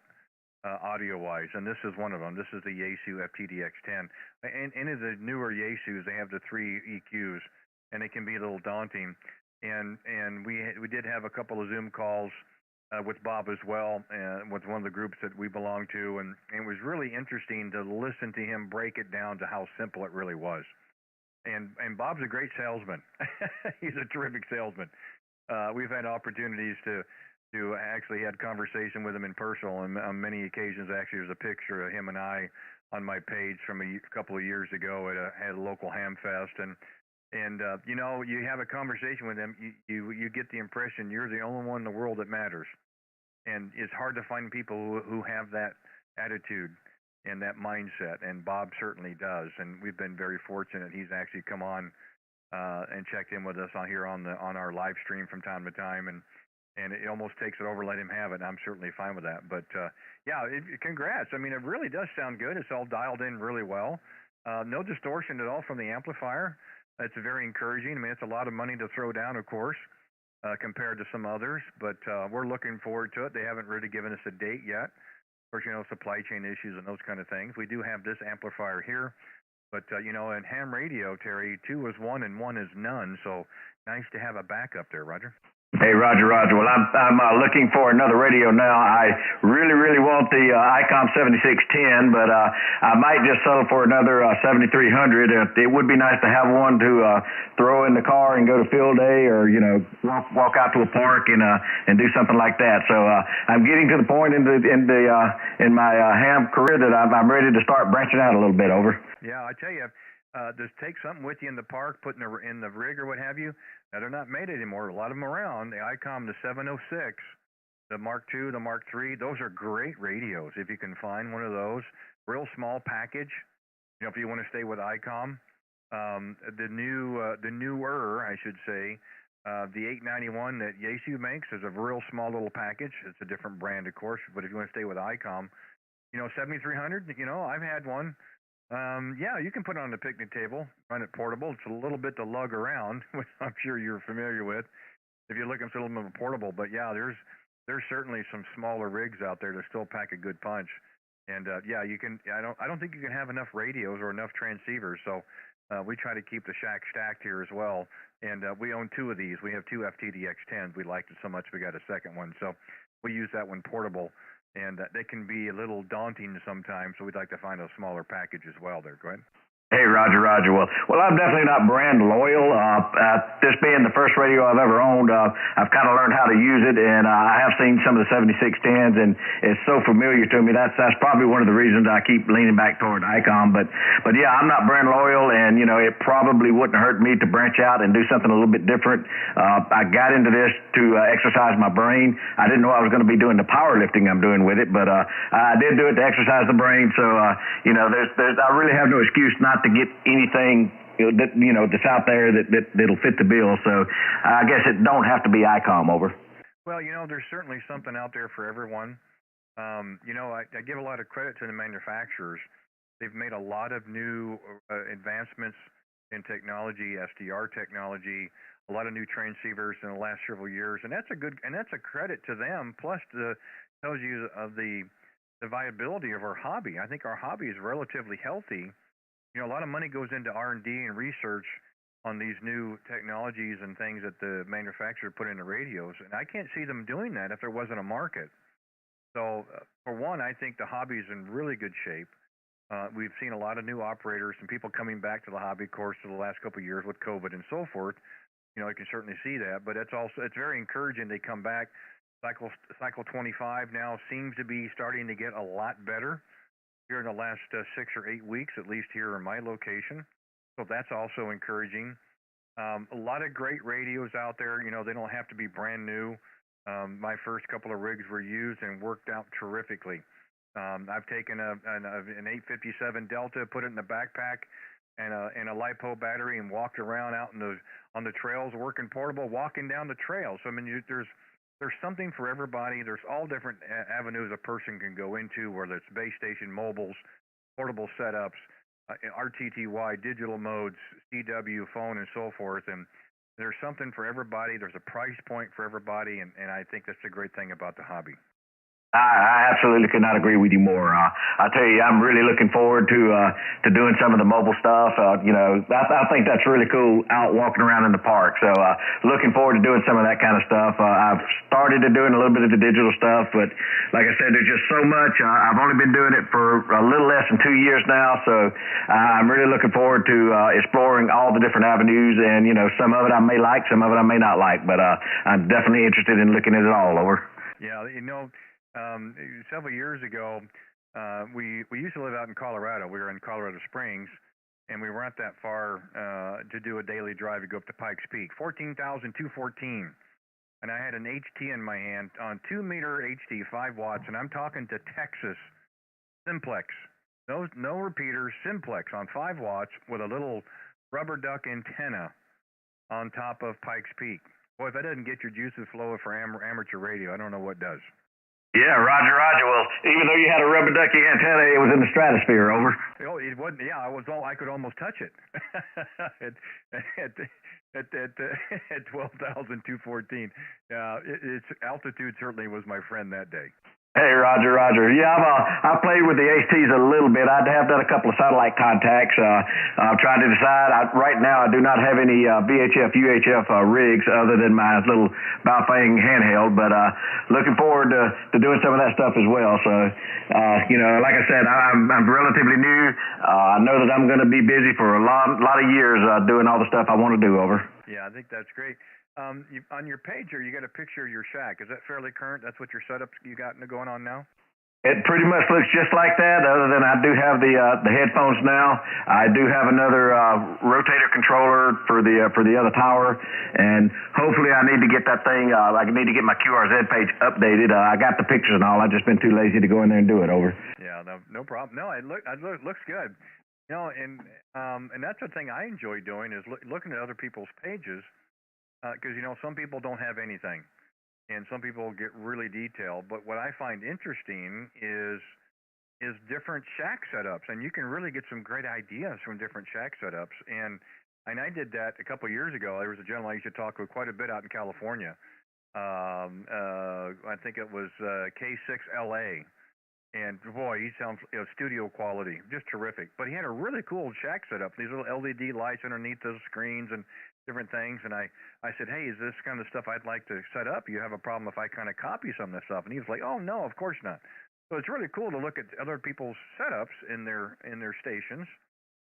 Audio-wise, and this is one of them. This is the Yaesu FTDX10. And any of the newer Yaesus, they have the 3 EQs, and it can be a little daunting. And we did have a couple of Zoom calls with Bob as well, with one of the groups that we belong to, and it was really interesting to listen to him break it down to how simple it really was. And Bob's a great salesman. He's a terrific salesman. We've had opportunities to actually had conversation with him in person on many occasions. Actually, there's a picture of him and I on my page from a couple of years ago at a local ham fest, and you have a conversation with him, you get the impression you're the only one in the world that matters, and it's hard to find people who have that attitude and that mindset, and Bob certainly does, and we've been very fortunate. He's actually come on and checked in with us on our live stream from time to time, and and it almost takes it over. Let him have it. And I'm certainly fine with that. But yeah, congrats. I mean, it really does sound good. It's all dialed in really well. No distortion at all from the amplifier. It's very encouraging. I mean, it's a lot of money to throw down, of course, compared to some others. But we're looking forward to it. They haven't really given us a date yet. Of course, supply chain issues and those kind of things. We do have this amplifier here. But, in ham radio, Terry, 2 is 1 and 1 is none. So nice to have a backup there, Roger. Hey, Roger. Well, I'm looking for another radio now. I really want the ICOM 7610, but I might just settle for another 7300. It would be nice to have one to throw in the car and go to field day, or walk out to a park and do something like that. So I'm getting to the point in my ham career that I'm ready to start branching out a little bit. Over. Yeah, I tell you, just take something with you in the park, put in the rig or what have you. Now, they're not made anymore. A lot of them around. The ICOM, the 706, the Mark II, the Mark III, those are great radios. If you can find one of those, real small package. If you want to stay with ICOM, the newer, I should say, the 891 that Yaesu makes is a real small little package. It's a different brand, of course. But if you want to stay with ICOM, 7300. I've had one. Yeah, you can put it on the picnic table, run it portable. It's a little bit to lug around, which I'm sure you're familiar with. If you're looking for a little bit of portable, but yeah, there's certainly some smaller rigs out there that still pack a good punch. And yeah, you can. I don't think you can have enough radios or enough transceivers. So we try to keep the shack stacked here as well. And we own 2 of these. We have 2 FTDX10s. We liked it so much we got a second one. So we use that one portable. And they can be a little daunting sometimes, so we'd like to find a smaller package as well there. Go ahead. Hey, Roger. Well, I'm definitely not brand loyal. This being the first radio I've ever owned, I've kind of learned how to use it, and I have seen some of the 7610s, and it's so familiar to me. That's probably one of the reasons I keep leaning back toward ICOM. But yeah, I'm not brand loyal, and it probably wouldn't hurt me to branch out and do something a little bit different. I got into this to exercise my brain. I didn't know I was going to be doing the powerlifting I'm doing with it, but I did do it to exercise the brain. So I really have no excuse not to get anything that's out there that'll fit the bill. So I guess it don't have to be ICOM. Over. Well, there's certainly something out there for everyone. I give a lot of credit to the manufacturers. They've made a lot of new advancements in technology, SDR technology, a lot of new transceivers in the last several years, and that's a credit to them. Plus, tells you of the viability of our hobby. I think our hobby is relatively healthy. A lot of money goes into R&D and research on these new technologies and things that the manufacturer put in the radios, and I can't see them doing that if there wasn't a market. So, for one, I think the hobby is in really good shape. We've seen a lot of new operators and people coming back to the hobby, of course, for the last couple of years with COVID and so forth. I can certainly see that, but it's very encouraging they come back. Cycle 25 now seems to be starting to get a lot better here in the last 6 or 8 weeks, at least here in my location. So that's also encouraging. A lot of great radios out there. They don't have to be brand new. My first couple of rigs were used and worked out terrifically. I've taken an 857 Delta, put it in the backpack, and a LiPo battery, and walked around out on the trails, working portable, walking down the trails. So, I mean, there's something for everybody. There's all different avenues a person can go into, whether it's base station mobiles, portable setups, RTTY, digital modes, CW, phone, and so forth. And there's something for everybody. There's a price point for everybody, and I think that's a great thing about the hobby. I absolutely could not agree with you more. I tell you, I'm really looking forward to doing some of the mobile stuff. I think that's really cool out walking around in the park. So looking forward to doing some of that kind of stuff. I've started to doing a little bit of the digital stuff, but like I said, there's just so much. I've only been doing it for a little less than 2 years now, so I'm really looking forward to exploring all the different avenues. And some of it I may like, some of it I may not like, but I'm definitely interested in looking at it all. Over. Yeah, several years ago, we used to live out in Colorado. We were in Colorado Springs, and we weren't that far to do a daily drive to go up to Pikes Peak, 14,214. And I had an HT in my hand on 2-meter HT, 5 watts, and I'm talking to Texas Simplex. No repeaters, Simplex on 5 watts with a little rubber duck antenna on top of Pikes Peak. Boy, if that doesn't get your juices flowing for amateur radio, I don't know what does. Yeah, Roger. Well, even though you had a rubber ducky antenna, it was in the stratosphere. Over. Oh, it wasn't. Yeah, I could almost touch it at 12,214. Its altitude certainly was my friend that day. Hey, Roger. Yeah, I've played with the HTs a little bit. I have done a couple of satellite contacts. I'm trying to decide. Right now, I do not have any VHF, UHF rigs other than my little Baofeng handheld, but looking forward to doing some of that stuff as well. So, like I said, I'm relatively new. I know that I'm going to be busy for a lot of years doing all the stuff I want to do. Over. Yeah, I think that's great. On your page here, you got a picture of your shack. Is that fairly current? That's what your setup you got going on now? It pretty much looks just like that, other than I do have the headphones now. I do have another rotator controller for the other tower, and hopefully I need to get that thing. I need to get my QRZ page updated. I got the pictures and all. I've just been too lazy to go in there and do it. Over. Yeah, no problem. No, it looks good. And that's the thing I enjoy doing is looking at other people's pages. Because some people don't have anything, and some people get really detailed. But what I find interesting is different shack setups, and you can really get some great ideas from different shack setups. And I did that a couple of years ago. There was a gentleman I used to talk with quite a bit out in California. I think it was K6LA, and boy, he sounds studio quality, just terrific. But he had a really cool shack setup. These little LED lights underneath those screens and different things, and I said, hey, is this kind of stuff I'd like to set up? You have a problem if I kind of copy some of this stuff? And he was like, oh no, of course not. So it's really cool to look at other people's setups in their stations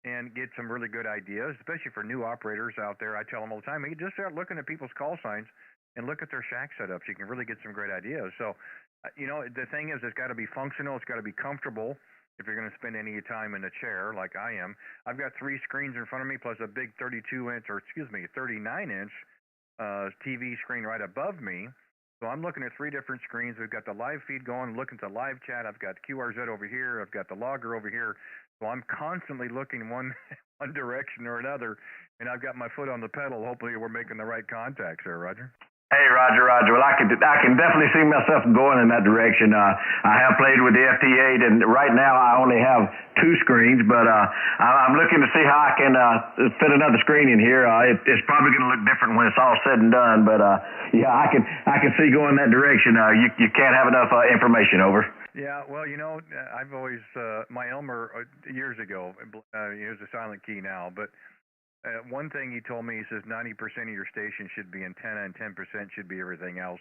and get some really good ideas, especially for new operators out there. I tell them all the time, hey, just start looking at people's call signs and look at their shack setups. You can really get some great ideas. So the thing is, it's got to be functional, it's got to be comfortable. If you're going to spend any time in a chair like I am, I've got 3 screens in front of me plus a big 39-inch TV screen right above me. So I'm looking at 3 different screens. We've got the live feed going, looking at the live chat. I've got QRZ over here. I've got the logger over here. So I'm constantly looking one direction or another, and I've got my foot on the pedal. Hopefully we're making the right contacts there, Roger. Hey, Roger. Well, I can definitely see myself going in that direction. I have played with the FT8, and right now I only have 2 screens, but I'm looking to see how I can fit another screen in here. It's probably going to look different when it's all said and done, but yeah, I can see going that direction. You can't have enough information. Over. Yeah, well, I've always my Elmer years ago. He was a silent key now, but. One thing he told me, he says 90% of your station should be antenna and 10% should be everything else.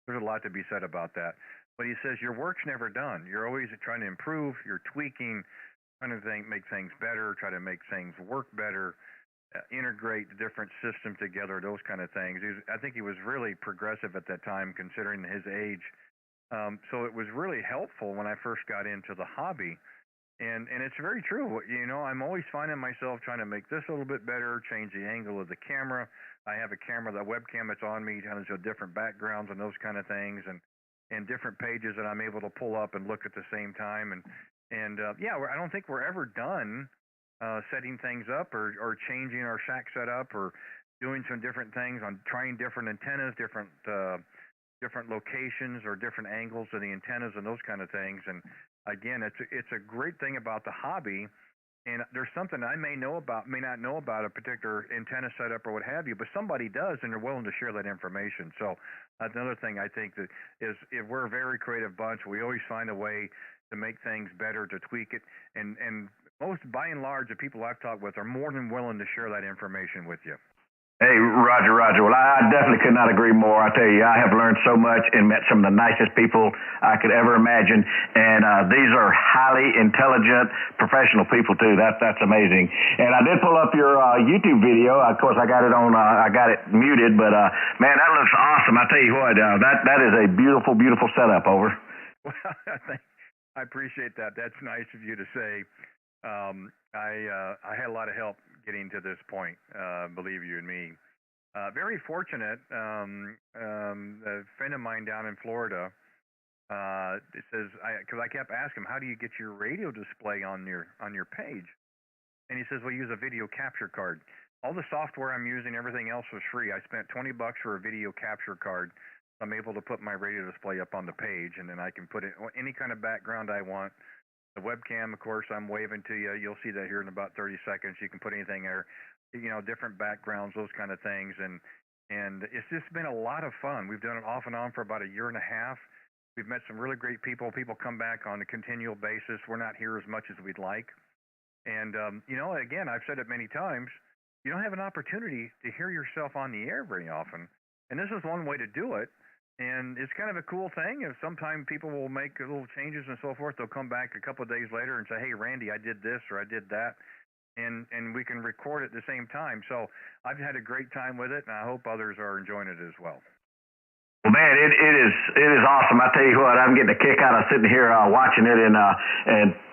There's a lot to be said about that. But he says your work's never done. You're always trying to improve. You're tweaking, trying to make things better, try to make things work better, integrate the different systems together, those kind of things. I think he was really progressive at that time considering his age. So it was really helpful when I first got into the hobby. And it's very true. I'm always finding myself trying to make this a little bit better, change the angle of the camera. I have a camera, the webcam that's on me, kind of show different backgrounds and those kind of things, and different pages that I'm able to pull up and look at the same time. And I don't think we're ever done setting things up or changing our shack setup or doing some different things on trying different antennas, different locations or different angles of the antennas and those kind of things. And again, it's a great thing about the hobby, and there's something I may not know about a particular antenna setup or what have you, but somebody does, and they're willing to share that information. So another thing I think that is, if we're a very creative bunch, we always find a way to make things better, to tweak it, and most, by and large, the people I've talked with are more than willing to share that information with you. Hey, Roger. Well, I definitely could not agree more. I tell you, I have learned so much and met some of the nicest people I could ever imagine. And these are highly intelligent, professional people too. That's amazing. And I did pull up your YouTube video. Of course, I got it muted, but man, that looks awesome. I tell you what, that is a beautiful, beautiful setup. Over. Well, I appreciate that. That's nice of you to say. I had a lot of help getting to this point, believe you and me. Very fortunate. A friend of mine down in Florida says, because I kept asking him, how do you get your radio display on your page? And he says, well, use a video capture card. all the software I'm using, everything else was free. I spent $20 for a video capture card. I'm able to put my radio display up on the page, and then I can put it any kind of background I want. The webcam, of course, I'm waving to you. You'll see that here in about 30 seconds. You can put anything there, different backgrounds, those kind of things. And it's just been a lot of fun. We've done it off and on for about a year and a half. We've met some really great people. People come back on a continual basis. We're not here as much as we'd like. And, again, I've said it many times, you don't have an opportunity to hear yourself on the air very often. And this is one way to do it. And it's kind of a cool thing. If sometimes people will make little changes and so forth, they'll come back a couple of days later and say, hey, Randy, I did this or I did that. And we can record it at the same time. So I've had a great time with it, and I hope others are enjoying it as well. Well, man, it is awesome. I tell you what, I'm getting a kick out of sitting here watching it, and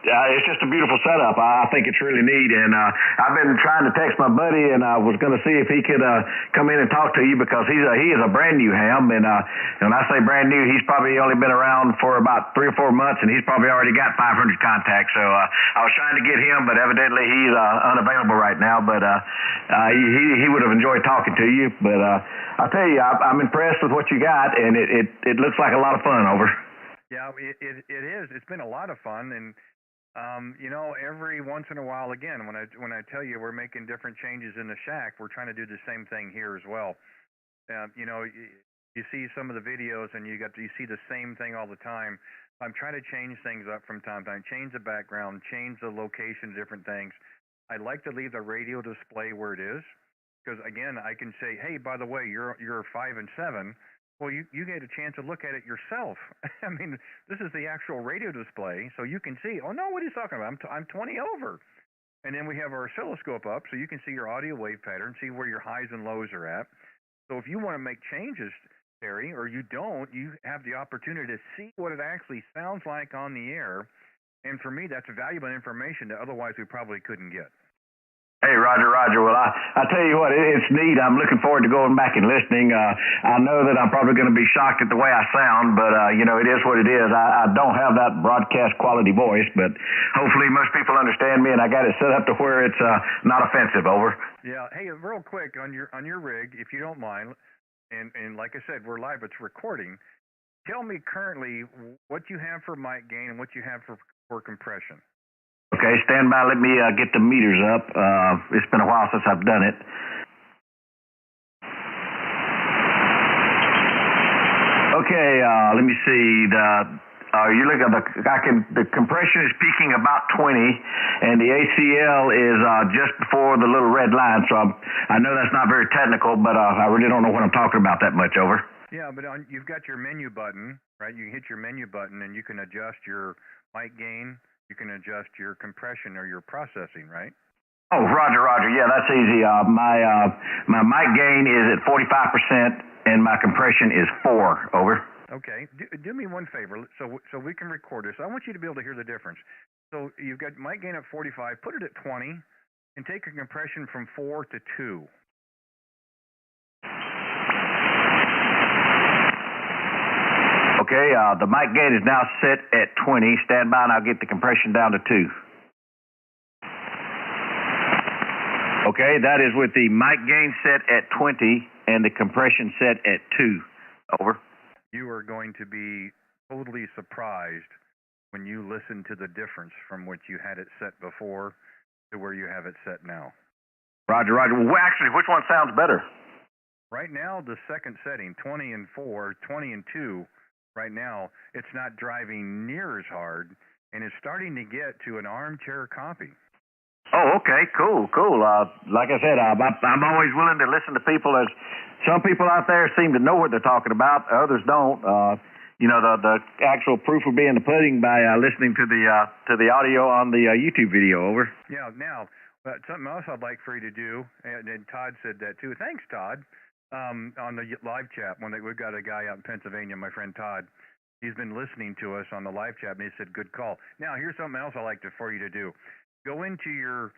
it's just a beautiful setup. I think it's really neat, and I've been trying to text my buddy, and I was going to see if he could come in and talk to you because he is a brand new ham, and when I say brand new, he's probably only been around for about 3 or 4 months, and he's probably already got 500 contacts. So I was trying to get him, but evidently he's unavailable right now. But he would have enjoyed talking to you. But I'll tell you, I'm impressed with what you got. And it looks like a lot of fun, over. Yeah, it is. It's been a lot of fun, and every once in a while, again, when I tell you we're making different changes in the shack, we're trying to do the same thing here as well. You see some of the videos, and you see the same thing all the time. I'm trying to change things up from time to time, change the background, change the location, different things. I like to leave the radio display where it is, because again, I can say, hey, by the way, you're 5 and 7. Well, you get a chance to look at it yourself. I mean, this is the actual radio display, so you can see, oh, no, what are you talking about? I'm 20 over. And then we have our oscilloscope up, so you can see your audio wave pattern, see where your highs and lows are at. So if you want to make changes, Terry, or you don't, you have the opportunity to see what it actually sounds like on the air. And for me, that's valuable information that otherwise we probably couldn't get. Hey, Roger. Well, I tell you what, it's neat. I'm looking forward to going back and listening. I know that I'm probably going to be shocked at the way I sound, but, it is what it is. I don't have that broadcast quality voice, but hopefully most people understand me, and I got it set up to where it's not offensive, over. Yeah. Hey, real quick, on your rig, if you don't mind, and like I said, we're live, it's recording. Tell me currently what you have for mic gain and what you have for compression. Okay, stand by. Let me get the meters up. It's been a while since I've done it. Okay, let me see. You look at the compression is peaking about 20, and the ACL is just before the little red line. So I know that's not very technical, but I really don't know what I'm talking about that much, over. Yeah, but you've got your menu button, right? You hit your menu button, and you can adjust your mic gain. You can adjust your compression or your processing, right? Oh, Roger. Yeah, that's easy. My mic gain is at 45%, and my compression is 4, over. Okay. Do me one favor, so we can record this. I want you to be able to hear the difference. So you've got mic gain at 45. Put it at 20, and take a compression from 4 to 2. Okay, the mic gain is now set at 20. Stand by, and I'll get the compression down to 2. Okay, that is with the mic gain set at 20 and the compression set at 2. Over. You are going to be totally surprised when you listen to the difference from what you had it set before to where you have it set now. Roger. Well, actually, which one sounds better? Right now, the second setting, 20 and 4, 20 and 2. Right now, it's not driving near as hard, and it's starting to get to an armchair copy. Oh, okay, cool. Like I said, I'm always willing to listen to people. As some people out there seem to know what they're talking about, others don't. The actual proof will be in the pudding by listening to the audio on the YouTube video. Over. Yeah. Now, something else I'd like for you to do, and Todd said that too. Thanks, Todd. On the live chat, we've got a guy out in Pennsylvania, my friend Todd. He's been listening to us on the live chat, and he said, good call. Now, here's something else I'd like for you to do. Go into your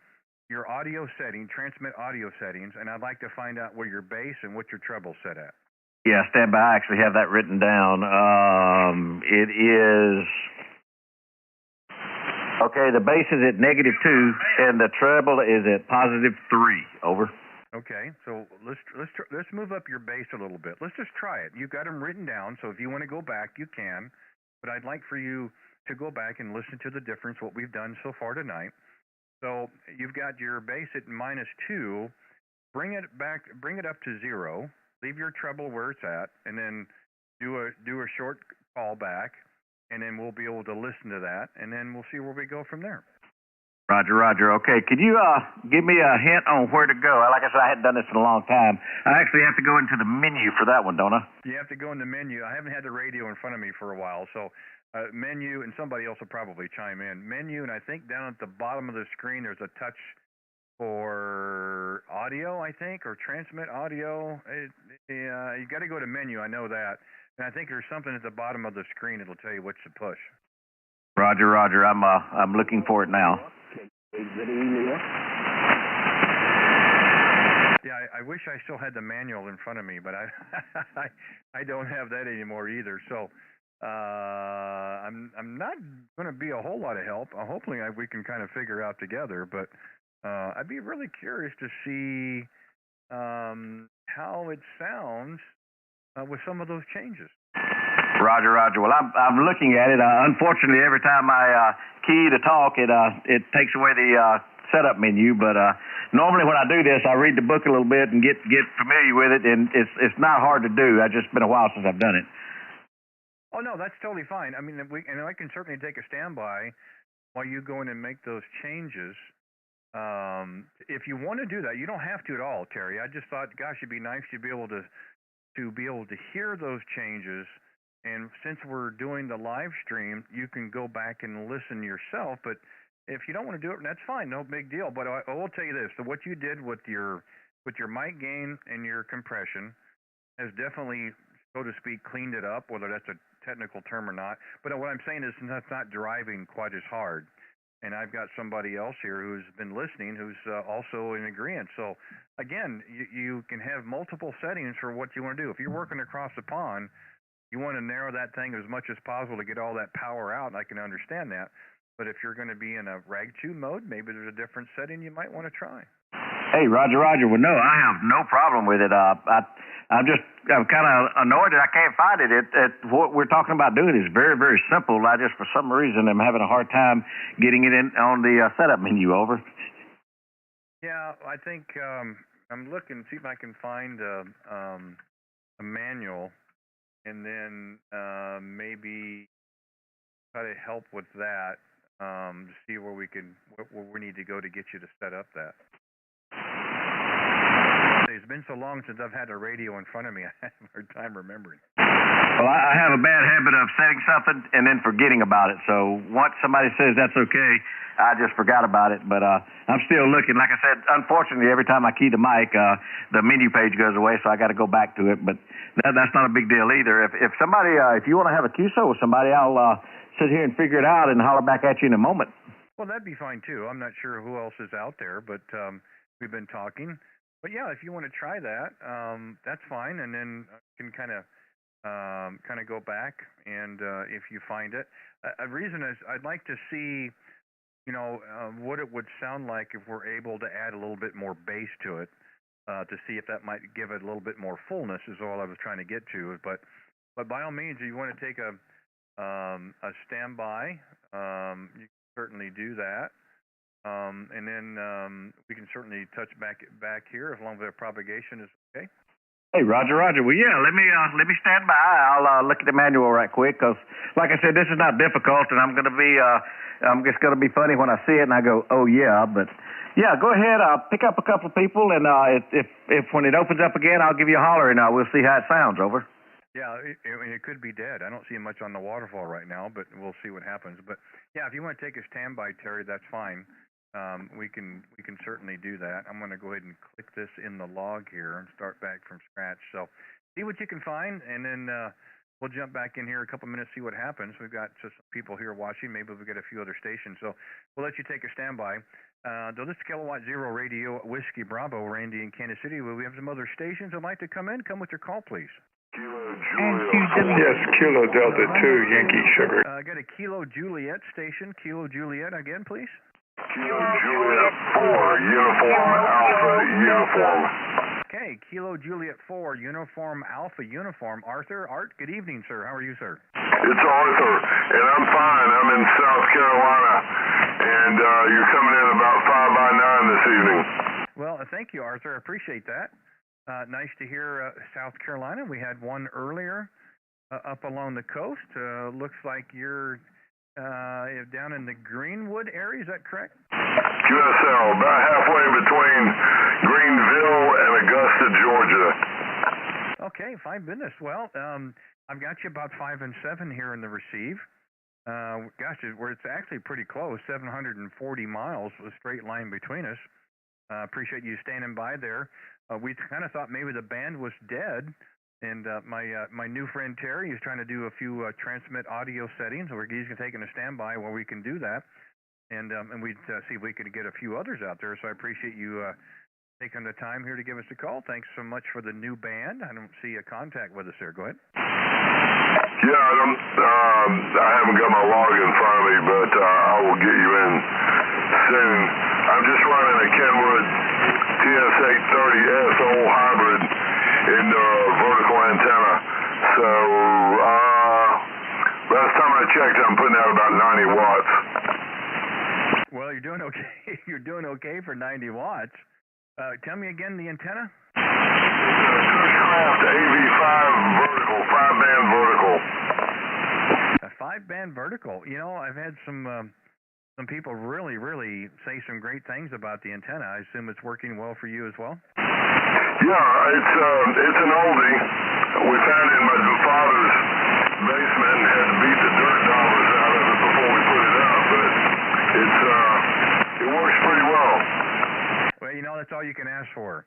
audio setting, transmit audio settings, and I'd like to find out where your bass and what your treble's set at. Yeah, stand by. I actually have that written down. It is... Okay, the bass is at -2, and the treble is at +3. Over. Okay, so let's move up your bass a little bit. Let's just try it. You've got them written down, so if you want to go back, you can. But I'd like for you to go back and listen to the difference, what we've done so far tonight. So you've got your bass at -2. Bring it up to 0. Leave your treble where it's at, and then do a short call back, and then we'll be able to listen to that, and then we'll see where we go from there. Roger, Roger. Okay, could you give me a hint on where to go? Like I said, I hadn't done this in a long time. I actually have to go into the menu for that one, don't I? You have to go in the menu. I haven't had the radio in front of me for a while, so menu, and somebody else will probably chime in. Menu, and I think down at the bottom of the screen there's a touch for audio, I think, or transmit audio. You got to go to menu, I know that. And I think there's something at the bottom of the screen that'll tell you which to push. Roger, Roger. I'm looking for it now. Yeah, I wish I still had the manual in front of me, but I don't have that anymore either. So I'm not going to be a whole lot of help. Hopefully we can kind of figure out together, but I'd be really curious to see how it sounds with some of those changes. Roger, Roger. Well, I'm looking at it. Unfortunately, every time I key to talk, it takes away the setup menu. But normally when I do this, I read the book a little bit and get familiar with it, and it's not hard to do. It's just been a while since I've done it. Oh no, that's totally fine. I mean, I can certainly take a standby while you go in and make those changes. If you want to do that, you don't have to at all, Terry. I just thought, gosh, it'd be nice to be able to hear those changes. And since we're doing the live stream, you can go back and listen yourself. But if you don't want to do it, that's fine, no big deal. But I will tell you this: so what you did with your mic gain and your compression has definitely, so to speak, cleaned it up. Whether that's a technical term or not. But what I'm saying is that's not driving quite as hard. And I've got somebody else here who's been listening who's also in agreement. So again, you can have multiple settings for what you want to do. If you're working across the pond, you want to narrow that thing as much as possible to get all that power out, and I can understand that. But if you're going to be in a rag 2 mode, maybe there's a different setting you might want to try. Hey, Roger, Roger. Well, no, I have no problem with it. I'm kind of annoyed that I can't find it. What we're talking about doing is very, very simple. I just, for some reason, am having a hard time getting it in on the setup menu. Over. Yeah, I think I'm looking, see if I can find a manual, and then maybe try to help with that to see where we need to go to get you to set up that. It's been so long since I've had a radio in front of me, I have a hard time remembering. Well, I have a bad habit of setting something and then forgetting about it. So once somebody says that's okay, I just forgot about it. But I'm still looking. Like I said, unfortunately, every time I key the mic, the menu page goes away, so I got to go back to it. But that's not a big deal either. If somebody, if you want to have a QSO with somebody, I'll sit here and figure it out and holler back at you in a moment. Well, that'd be fine too. I'm not sure who else is out there, but we've been talking. But yeah, if you want to try that, that's fine, and then you can kind of go back, and if you find it, a reason is I'd like to see, what it would sound like if we're able to add a little bit more bass to it, to see if that might give it a little bit more fullness. Is all I was trying to get to. But by all means, if you want to take a standby, you can certainly do that. And then we can certainly touch back here as long as the propagation is okay. Hey, Roger, Roger. Well, yeah, let me stand by. I'll look at the manual right quick because, like I said, this is not difficult, and I'm just gonna be funny when I see it and I go, oh yeah. But yeah, go ahead. I'll pick up a couple of people, and if when it opens up again, I'll give you a holler, and we'll see how it sounds. Over. Yeah, it could be dead. I don't see much on the waterfall right now, but we'll see what happens. But yeah, if you want to take a standby, Terry, that's fine. We can certainly do that. I'm going to go ahead and click this in the log here and start back from scratch. So see what you can find, and then we'll jump back in here a couple minutes, see what happens. We've got just some people here watching. Maybe we'll get a few other stations. So we'll let you take a standby. This is Kilowatt Zero Radio, Whiskey Bravo, Randy in Kansas City. Will we have some other stations that would like to come in? Come with your call, please. Yes, Kilo Delta 2, Yankee Sugar. I got a Kilo Juliet station. Kilo Juliet again, please. Kilo Juliet 4, Uniform Alpha uniform. Okay, Kilo Juliet 4, Uniform Alpha Uniform. Arthur, Art, good evening, sir. How are you, sir? It's Arthur, and I'm fine. I'm in South Carolina, and you're coming in about 5 by 9 this evening. Well, thank you, Arthur. I appreciate that. Nice to hear South Carolina. We had one earlier up along the coast. Looks like you're down in the Greenwood area. Is that correct? QSL, about halfway between Greenville and Augusta, Georgia. Okay, fine business. Well, I've got you about 5 and 7 here in the receive. Gosh, it's actually pretty close, 740 miles, a straight line between us. Appreciate you standing by there. We kind of thought maybe the band was dead, and my new friend Terry is trying to do a few transmit audio settings. He's taking a standby while we can do that. And we'd see if we could get a few others out there. So I appreciate you taking the time here to give us a call. Thanks so much for the new band. I don't see a contact with us there. Go ahead. Yeah, I haven't got my log in front of me, but I will get you in soon. I'm just running a Kenwood TS830S old hybrid in vertical antenna. So last time I checked, I'm putting out about 90 watts. Well, you're doing okay. You're doing okay for 90 watts. Tell me again the antenna. Cushcraft AV5 vertical, 5-band vertical. A 5-band vertical. You know, I've had some people really say some great things about the antenna. I assume it's working well for you as well. Yeah, it's an oldie. We found it in my father's basement and had to beat the dirt daubers out of it before we put it up, but it works pretty well. Well, you know, that's all you can ask for.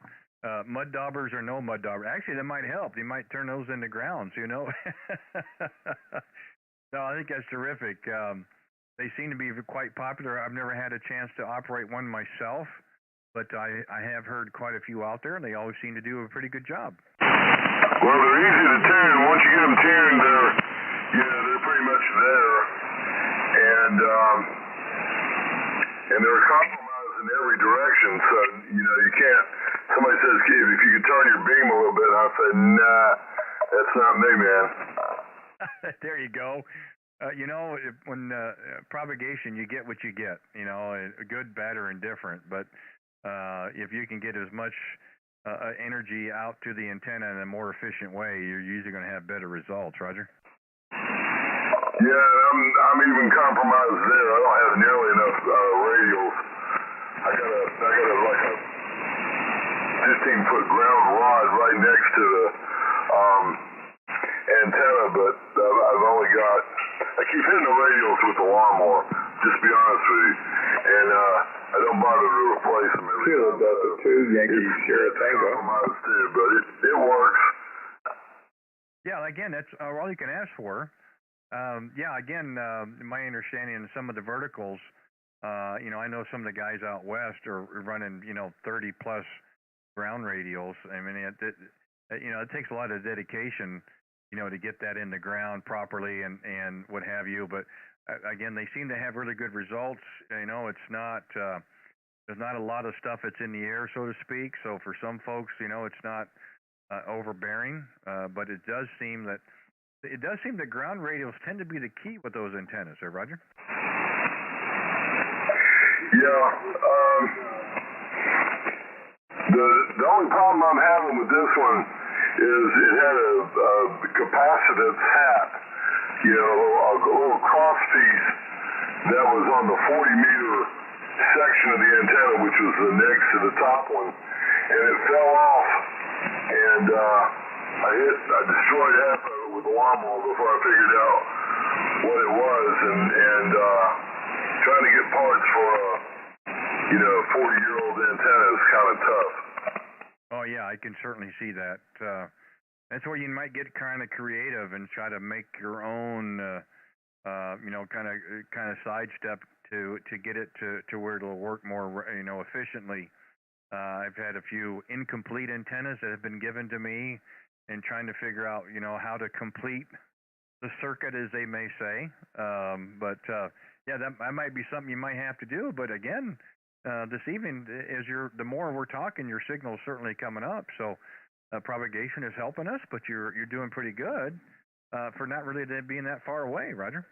Mud daubers or no mud daubers. Actually, that might help. You might turn those into grounds, you know. No, I think that's terrific. They seem to be quite popular. I've never had a chance to operate one myself, but I have heard quite a few out there, and they always seem to do a pretty good job. Well, they're easy to tune. Once you get them tuned, they're pretty much there, and they're compromised in every direction. So you can't. Somebody says, "Keith, if you could turn your beam a little bit," I say, "Nah, that's not me, man." There you go. When propagation, you get what you get. Good, bad, or indifferent. But if you can get as much energy out to the antenna in a more efficient way, you're usually going to have better results. Roger. Yeah, I'm even compromised there. I don't have nearly enough radials. I got like a 15-foot ground rod right next to the antenna, but I've only got. I keep hitting the radials with the lawnmower. Just to be honest with you, and I don't bother to replace them. Kilo Delta 2, Yankee Sierra Tango. Compromised too, but it works. Yeah, again, that's all you can ask for. My understanding in some of the verticals, I know some of the guys out west are running, 30 plus ground radials. I mean, it takes a lot of dedication, to get that in the ground properly and what have you. But again, they seem to have really good results. It's not, there's not a lot of stuff that's in the air, so to speak. So for some folks, it's not overbearing, but it does seem that ground radials tend to be the key with those antennas, sir, Roger? Yeah. The only problem I'm having with this one is it had a capacitance hat, a little cross piece that was on the 40-meter section of the antenna, which was the next to the top one, and it fell off, and I destroyed half of it with the lawnmower before I figured out what it was, and trying to get parts for a 40-year-old antenna is kind of tough. Oh yeah, I can certainly see that. That's where you might get kind of creative and try to make your own, kind of sidestep to get it to where it'll work more, efficiently. I've had a few incomplete antennas that have been given to me, and trying to figure out, how to complete the circuit, as they may say. That might be something you might have to do. But again, this evening, the more we're talking, your signal's certainly coming up. So propagation is helping us, but you're doing pretty good for not really being that far away, Roger.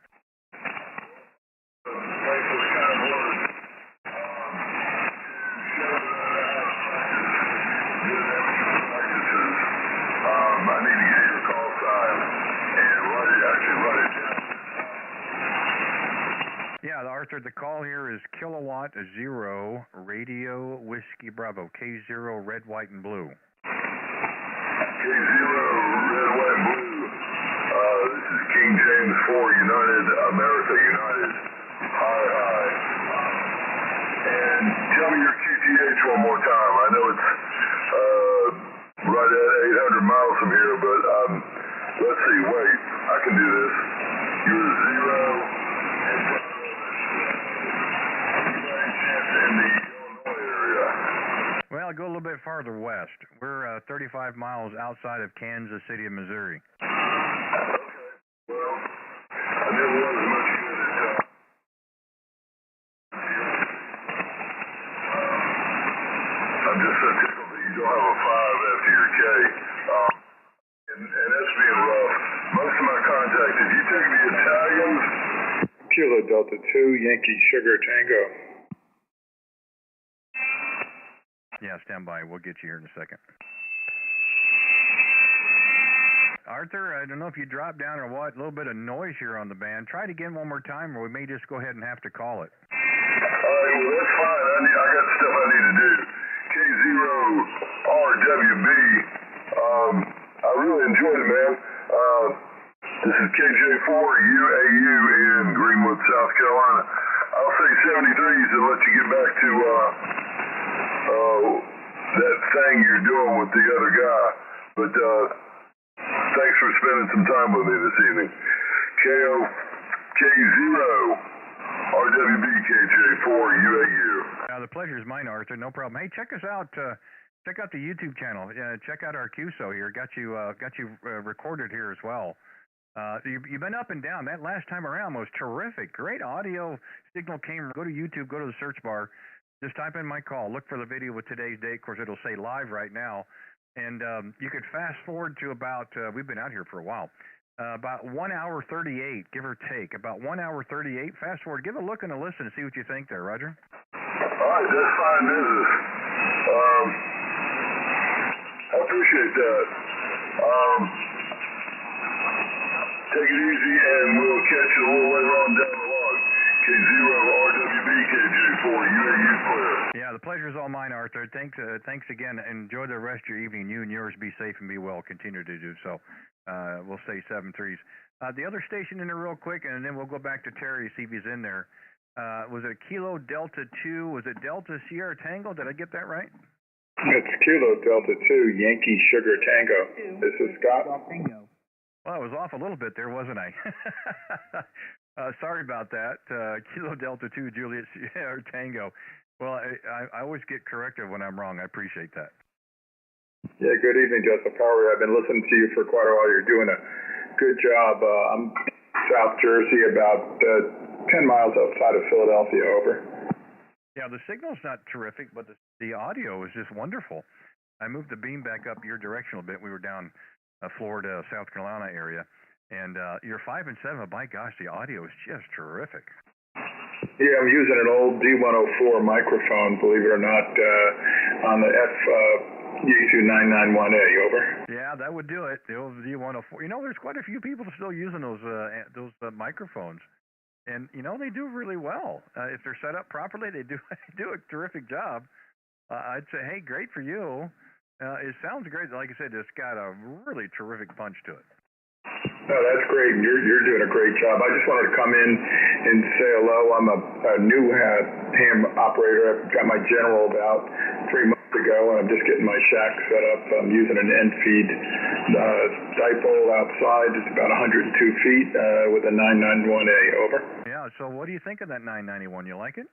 I need to get your call sign and write it down. Yeah, Arthur, the call here is Kilowatt 0 Radio Whiskey Bravo, K0 Red, White, and Blue. K0 Red, White, and Blue. This is King James 4 United, America United. Hi. And tell me your QTH one more time. I know it's right at 800 miles from here, but let's see. Wait, I can do this. You're 0 in the Illinois area. Well, go a little bit farther west. We're 35 miles outside of Kansas City, Missouri. Okay. Well, I never was much good at I'm just so tickled that you don't have a 5 after your K. And that's being rough. Most of my contacts, if you take the Italians, Kilo Delta 2, Yankee Sugar Tango. Yeah, stand by. We'll get you here in a second. Arthur, I don't know if you dropped down or what. A little bit of noise here on the band. Try it again one more time, or we may just go ahead and have to call it. All right, well, that's fine. I got stuff I need to do. K0RWB. I really enjoyed it, man. This is KJ4UAU in Greenwood, South Carolina. I'll say 73s and let you get back to that thing you're doing with the other guy. But thanks for spending some time with me this evening. K0RWB KJ4UAU. The pleasure is mine, Arthur. No problem. Hey, check us out. Check out the YouTube channel. Check out our QSO here. Got you recorded here as well. You've been up and down. That last time around was terrific. Great audio signal came. Go to YouTube. Go to the search bar. Just type in my call. Look for the video with today's date. Of course, it'll say live right now. And you could fast forward to about. We've been out here for a while. About 1 hour 38, give or take. About 1 hour 38. Fast forward. Give a look and a listen and see what you think there, Roger. All right, that's fine business. I appreciate that. Take it easy, and we'll catch you a little later on down the line. K0RWB KJ4UAU clear. Yeah, the pleasure is all mine, Arthur. Thanks again. Enjoy the rest of your evening. You and yours be safe and be well. Continue to do so. We'll say 7-3s. The other station in there real quick, and then we'll go back to Terry, see if he's in there. Was it Kilo Delta 2? Was it Delta Sierra Tango? Did I get that right? It's Kilo Delta 2, Yankee Sugar Tango. This is Scott. Well, I was off a little bit there, wasn't I? Sorry about that. Kilo Delta 2, Juliet Sierra Tango. Well, I always get corrected when I'm wrong. I appreciate that. Yeah, good evening, Joseph. How are you? I've been listening to you for quite a while. You're doing a good job. I'm South Jersey, about 10 miles outside of Philadelphia, over. Yeah, the signal's not terrific, but the audio is just wonderful. I moved the beam back up your direction a bit. We were down Florida, South Carolina area, and your 5 and 7, my gosh, the audio is just terrific. Yeah, I'm using an old D104 microphone, believe it or not, on the Yaesu 991A, over. Yeah, that would do it. The old D104. You know, there's quite a few people still using those microphones. And, you know, they do really well. If they're set up properly, they do a terrific job. I'd say, hey, great for you. It sounds great. Like I said, it's got a really terrific punch to it. No, that's great. You're doing a great job. I just wanted to come in and say hello. I'm a new ham operator. I got my General about 3 months ago, and I'm just getting my shack set up. I'm using an end feed dipole outside. It's about 102 feet with a 991A, over. Yeah, so what do you think of that 991? You like it?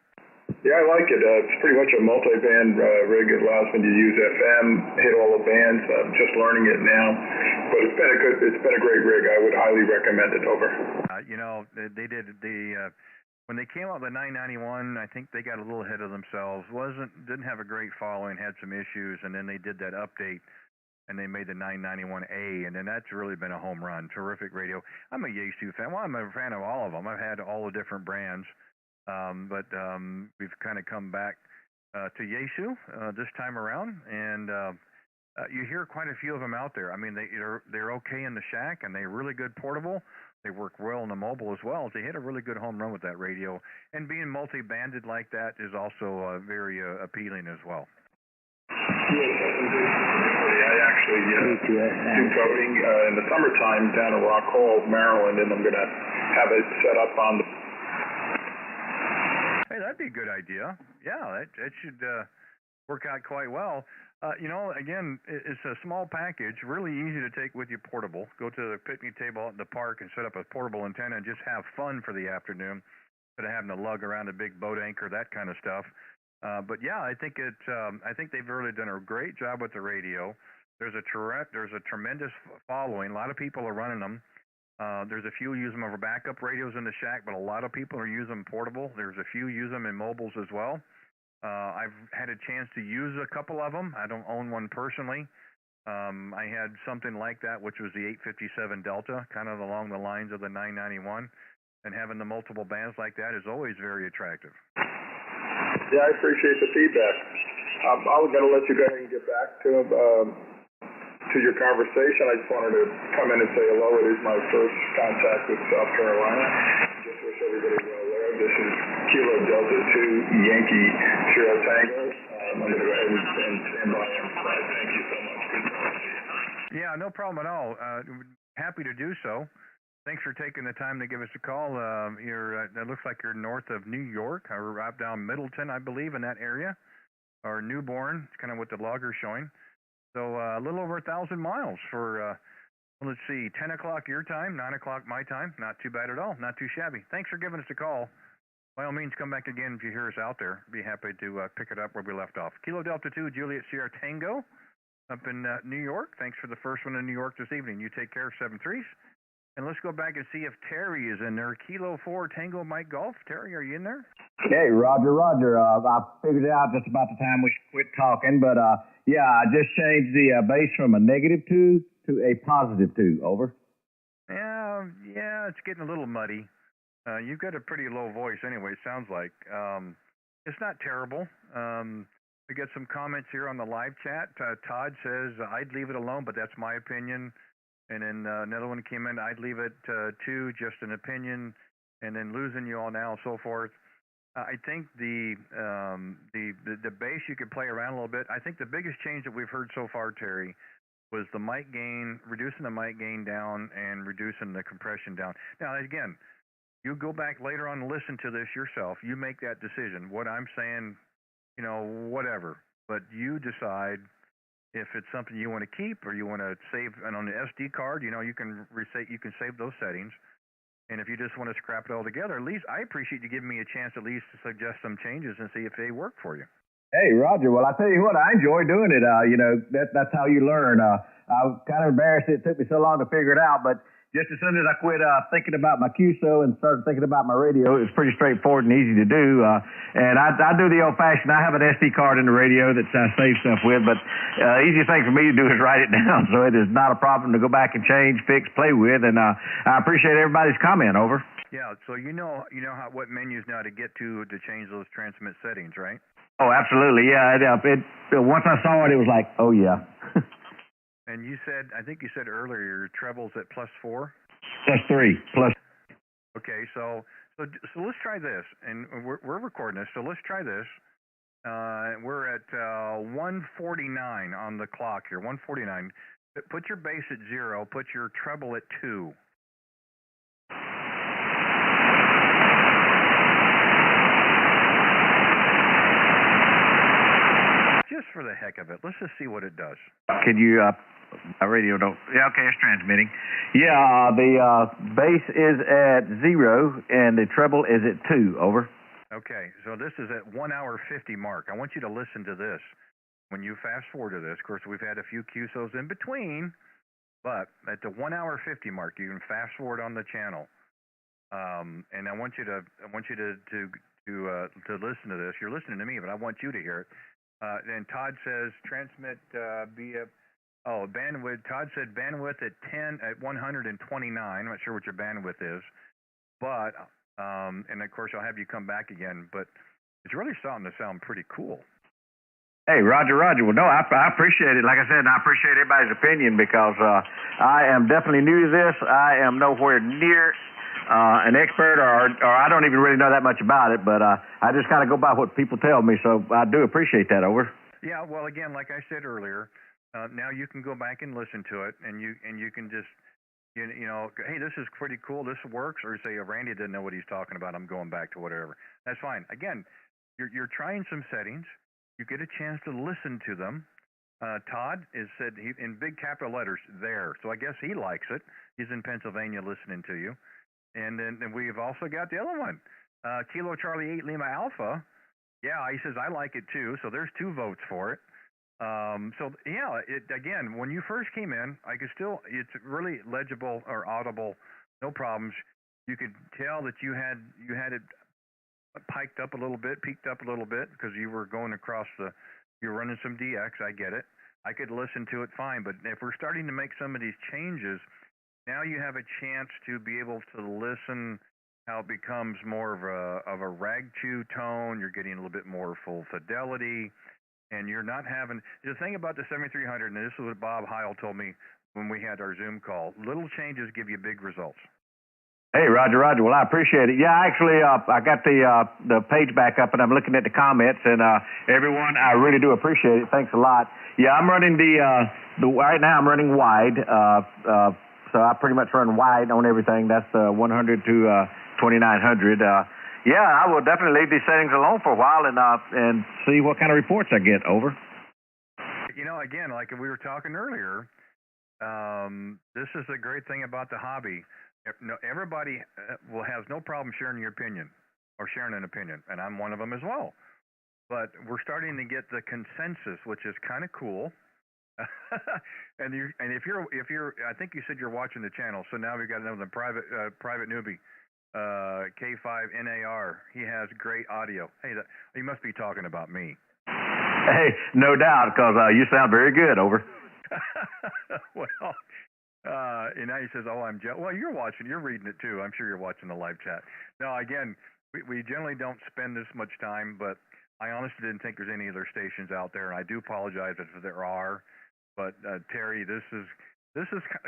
Yeah, I like it. It's pretty much a multi-band rig. It allows me to use FM, hit all the bands. I'm just learning it now, but it's been a great rig. I would highly recommend it, over. You know, they did when they came out with the 991, I think they got a little ahead of themselves. Didn't have a great following, had some issues, and then they did that update, and they made the 991A, and then that's really been a home run. Terrific radio. I'm a Yaesu fan. Well, I'm a fan of all of them. I've had all the different brands, but we've kind of come back to Yaesu this time around, and you hear quite a few of them out there. I mean, they're okay in the shack, and they're really good portable. They work well in the mobile as well. They hit a really good home run with that radio. And being multi-banded like that is also very appealing as well. I actually do boating in the summertime down in Rock Hall, Maryland, and I'm going to have it set up on the... Hey, that'd be a good idea. Yeah, that should work out quite well. Again, it's a small package, really easy to take with you portable. Go to the picnic table out in the park and set up a portable antenna and just have fun for the afternoon instead of having to lug around a big boat anchor, that kind of stuff. But yeah, I think they've really done a great job with the radio. There's a tremendous following. A lot of people are running them. There's a few use them over backup radios in the shack, but a lot of people are using them portable. There's a few use them in mobiles as well. I've had a chance to use a couple of them. I don't own one personally. I had something like that, which was the 857 Delta, kind of along the lines of the 991. And having the multiple bands like that is always very attractive. Yeah, I appreciate the feedback. I was going to let you go ahead and get back to your conversation. I just wanted to come in and say hello. It is my first contact with South Carolina. Just wish everybody well there. This is Kilo Delta 2 Yankee Sierra Tango. I'm going to go ahead and stand by and thank you so much. Yeah, no problem at all. Happy to do so. Thanks for taking the time to give us a call. It looks like you're north of New York, or up down Middleton, I believe, in that area, or Newborn. It's kind of what the logger's showing. So a little over 1,000 miles for, let's see, 10 o'clock your time, 9 o'clock my time. Not too bad at all. Not too shabby. Thanks for giving us a call. By all means, come back again if you hear us out there. Be happy to pick it up where we left off. Kilo Delta 2, Juliet Sierra Tango, up in New York. Thanks for the first one in New York this evening. You take care of 7-3s. And let's go back and see if Terry is in there. Kilo 4 Tango Mike Golf. Terry, are you in there? Hey, Roger. I figured it out just about the time we should quit talking, but yeah, I just changed the base from a -2 to a +2. Over. Yeah, it's getting a little muddy. You've got a pretty low voice anyway, sounds like. It's not terrible. We got some comments here on the live chat. Todd says, I'd leave it alone, but that's my opinion. And then another one came in, I'd leave it 2, just an opinion, and then losing you all now, so forth. I think the bass you could play around a little bit. I think the biggest change that we've heard so far, Terry, was the mic gain, reducing the mic gain down and reducing the compression down. Now, again, you go back later on and listen to this yourself. You make that decision. What I'm saying, whatever. But you decide if it's something you want to keep or you want to save. And on the SD card, you can save those settings. And if you just want to scrap it all together, at least I appreciate you giving me a chance at least to suggest some changes and see if they work for you. Hey, Roger. Well, I tell you what, I enjoy doing it. That's how you learn. I was kind of embarrassed it took me so long to figure it out, but just as soon as I quit thinking about my QSO and started thinking about my radio, it was pretty straightforward and easy to do. And I do the old-fashioned. I have an SD card in the radio that I save stuff with, but easiest thing for me to do is write it down, so it is not a problem to go back and change, fix, play with. And I appreciate everybody's comment. Over. Yeah, so you know what menus now to get to change those transmit settings, right? Oh, absolutely. Yeah. Once I saw it, it was like, oh yeah. And I think you said earlier, your treble's at +4? +3. Okay, so let's try this, and we're recording this, so let's try this. We're at 149 on the clock here, 149. Put your bass at 0, put your treble at 2. Just for the heck of it, let's just see what it does. Can you, my radio don't, yeah, okay, it's transmitting. Yeah, the bass is at 0 and the treble is at 2, over. Okay, so this is at 1 hour 50 mark. I want you to listen to this. When you fast forward to this, of course, we've had a few QSOs in between, but at the 1 hour 50 mark, you can fast forward on the channel. And I want you to listen to this. You're listening to me, but I want you to hear it. And Todd says transmit via bandwidth. Todd said bandwidth at 129. I'm not sure what your bandwidth is, but and of course I'll have you come back again. But it's really starting to sound pretty cool. Hey, Roger. Well, no, I appreciate it. Like I said, I appreciate everybody's opinion because I am definitely new to this. I am nowhere near an expert, or I don't even really know that much about it, but I just kind of go by what people tell me, so I do appreciate that, over. Yeah, well, again, like I said earlier, now you can go back and listen to it, and you can just, you know, hey, this is pretty cool, this works, or say, oh, Randy didn't know what he's talking about, I'm going back to whatever. That's fine. Again, you're trying some settings. You get a chance to listen to them. Todd is said in big capital letters there, so I guess he likes it. He's in Pennsylvania listening to you. And then we've also got the other one, Kilo Charlie 8 Lima Alpha. Yeah, he says I like it too. So there's 2 votes for it. So yeah, again, when you first came in, I could still, it's really legible or audible, no problems. You could tell that you had it peaked up a little bit because you were going across you were running some DX. I get it. I could listen to it fine, but if we're starting to make some of these changes, now you have a chance to be able to listen how it becomes more of a rag chew tone. You're getting a little bit more full fidelity, and you're not having the thing about the 7300. And this is what Bob Heil told me when we had our Zoom call. Little changes give you big results. Hey, Roger. Well, I appreciate it. Yeah, actually, I got the page back up, and I'm looking at the comments, and everyone, I really do appreciate it. Thanks a lot. Yeah, I'm running right now I'm running wide. So I pretty much run wide on everything. That's 100 to 2900. Yeah, I will definitely leave these settings alone for a while and see what kind of reports I get, over. You know, again, like we were talking earlier, this is the great thing about the hobby. Everybody has no problem sharing your opinion or sharing an opinion, and I'm one of them as well. But we're starting to get the consensus, which is kind of cool. and if you're, I think you said you're watching the channel, so now we've got another private newbie, K5NAR. He has great audio. Hey, he must be talking about me. Hey, no doubt, because you sound very good, over. Well, and now he says, "Oh, I'm jealous." Well, you're watching, you're reading it too. I'm sure you're watching the live chat. Now, again, we generally don't spend this much time, but I honestly didn't think there's any other stations out there, and I do apologize if there are. But Terry, this is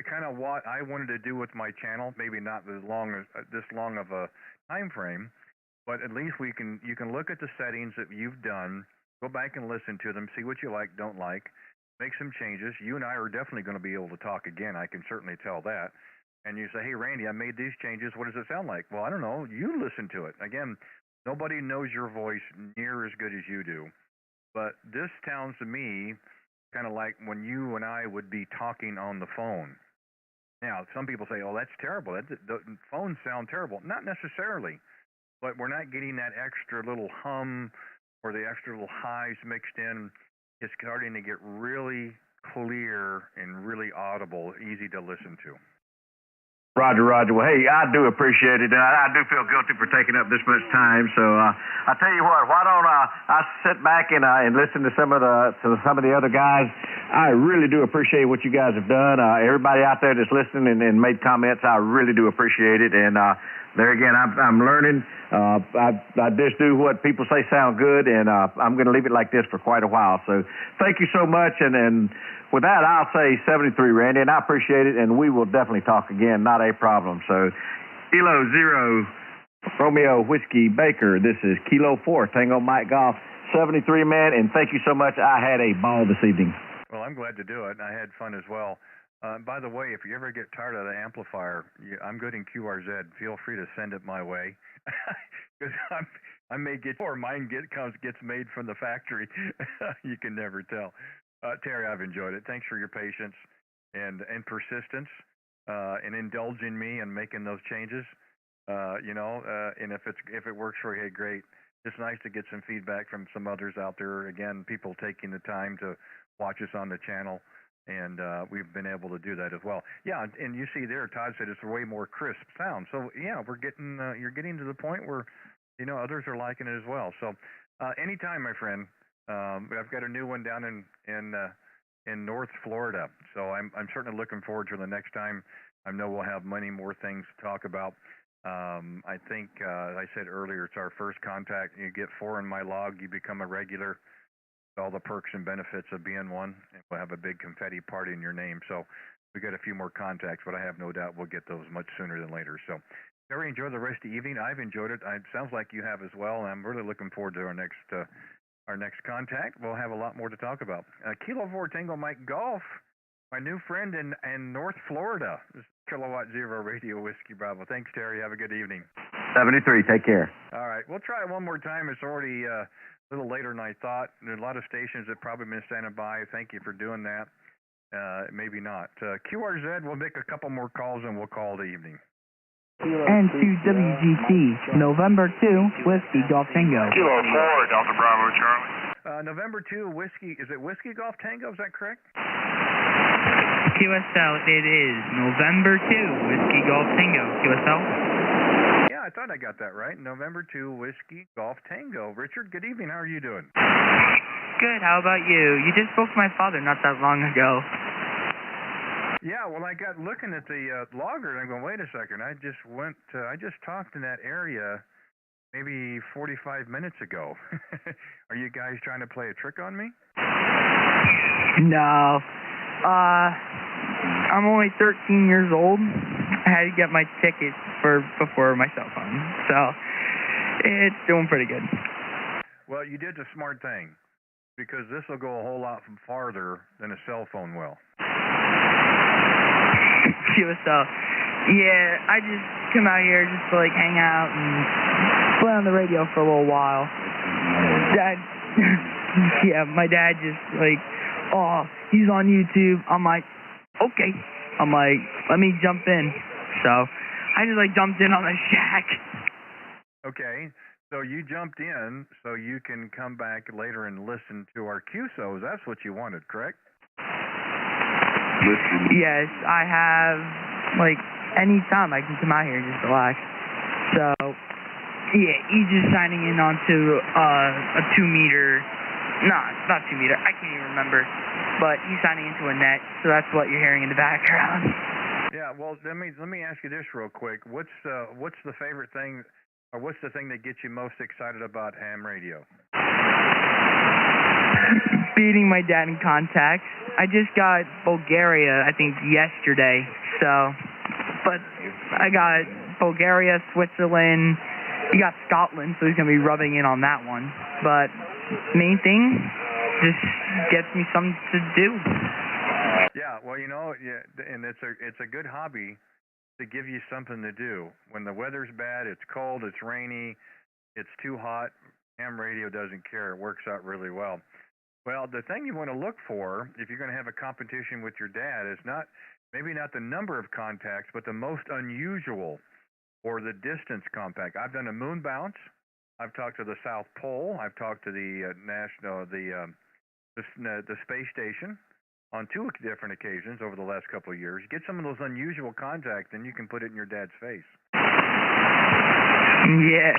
kind of what I wanted to do with my channel. Maybe not this long of a time frame, but at least you can look at the settings that you've done, go back and listen to them, see what you like, don't like, make some changes. You and I are definitely going to be able to talk again. I can certainly tell that. And you say, "Hey, Randy, I made these changes. What does it sound like?" Well, I don't know. You listen to it. Again, nobody knows your voice near as good as you do. But this sounds to me kind of like when you and I would be talking on the phone. Now, some people say, "Oh, that's terrible. The phones sound terrible." Not necessarily, but we're not getting that extra little hum or the extra little highs mixed in. It's starting to get really clear and really audible, easy to listen to. Roger. Well, hey, I do appreciate it. I do feel guilty for taking up this much time. So I tell you what, why don't I sit back and listen to some of the other guys? I really do appreciate what you guys have done. Everybody out there that's listening and made comments, I really do appreciate it. And there again, I'm learning. I just do what people say sound good, and I'm going to leave it like this for quite a while. So thank you so much. And with that, I'll say 73, Randy, and I appreciate it, and we will definitely talk again. Not a problem. So, Kilo 0, Romeo Whiskey Baker. This is Kilo 4, Tango Mike Golf, 73, man, and thank you so much. I had a ball this evening. Well, I'm glad to do it, and I had fun as well. By the way, if you ever get tired of the amplifier, I'm good in QRZ. Feel free to send it my way, because I may get, or mine gets made from the factory. You can never tell. Terry, I've enjoyed it. Thanks for your patience and persistence and indulging me and making those changes. And if it works for you, hey, great. It's nice to get some feedback from some others out there. Again, people taking the time to watch us on the channel. And we've been able to do that as well. Yeah, and you see there, Todd said it's a way more crisp sound. So yeah, we're getting you're getting to the point where others are liking it as well. So anytime, my friend. I've got a new one down in North Florida. So I'm certainly looking forward to the next time. I know we'll have many more things to talk about. I think, as I said earlier, it's our first contact. You get 4 in my log, you become a regular. All the perks and benefits of being one, and we'll have a big confetti party in your name. So we got a few more contacts, but I have no doubt we'll get those much sooner than later. So Terry, enjoy the rest of the evening. I've enjoyed it. It sounds like you have as well, and I'm really looking forward to our next contact. We'll have a lot more to talk about. Kilo 4 Tango Mike Golf, my new friend in North Florida. This is Kilowatt Zero Radio Whiskey Bravo. Thanks, Terry. Have a good evening. 73. Take care. All right. We'll try it one more time. It's already a little later than I thought. There's a lot of stations that probably been standing by. Thank you for doing that. Maybe not. QRZ, we'll make a couple more calls and we'll call the evening. N2WGC, November 2, Whiskey Golf Tango. Kilo 4, Delta Bravo, Charlie. November 2, Whiskey, is it Whiskey Golf Tango, is that correct? QSL, it is November 2, Whiskey Golf Tango. QSL? Yeah, I thought I got that right. November 2, Whiskey Golf Tango. Richard, good evening. How are you doing? Good. How about you? You just spoke to my father not that long ago. Yeah, well, I got looking at the logger, and I'm going, wait a second. I just talked in that area maybe 45 minutes ago. Are you guys trying to play a trick on me? No. I'm only 13 years old. I had to get my ticket before my cell phone, so it's doing pretty good. Well, you did the smart thing, because this will go a whole lot farther than a cell phone will. So, yeah, I just come out here just to, hang out and play on the radio for a little while. Dad, yeah, my dad just, oh, he's on YouTube. I'm like, okay. I'm like, let me jump in. So, I just, jumped in on the shack. Okay, so you jumped in so you can come back later and listen to our QSOs. That's what you wanted, correct? Yes, I have, any time I can come out here and just relax. So, yeah, he's just signing in onto a 2-meter, not 2 meter, I can't even remember, but he's signing into a net, so that's what you're hearing in the background. Yeah, well, let me ask you this real quick. What's the favorite thing, or what's the thing that gets you most excited about ham radio? Beating my dad in contacts. I just got Bulgaria, I think, yesterday. So, but I got Bulgaria, Switzerland. You got Scotland, so he's going to be rubbing in on that one. But main thing, just gets me something to do. Yeah, well, and it's a good hobby to give you something to do. When the weather's bad, it's cold, it's rainy, it's too hot, ham radio doesn't care. It works out really well. Well, the thing you want to look for, if you're going to have a competition with your dad, is maybe not the number of contacts, but the most unusual or the distance contact. I've done a moon bounce. I've talked to the South Pole. I've talked to the space station on 2 different occasions over the last couple of years. Get some of those unusual contacts, and you can put it in your dad's face. Yes.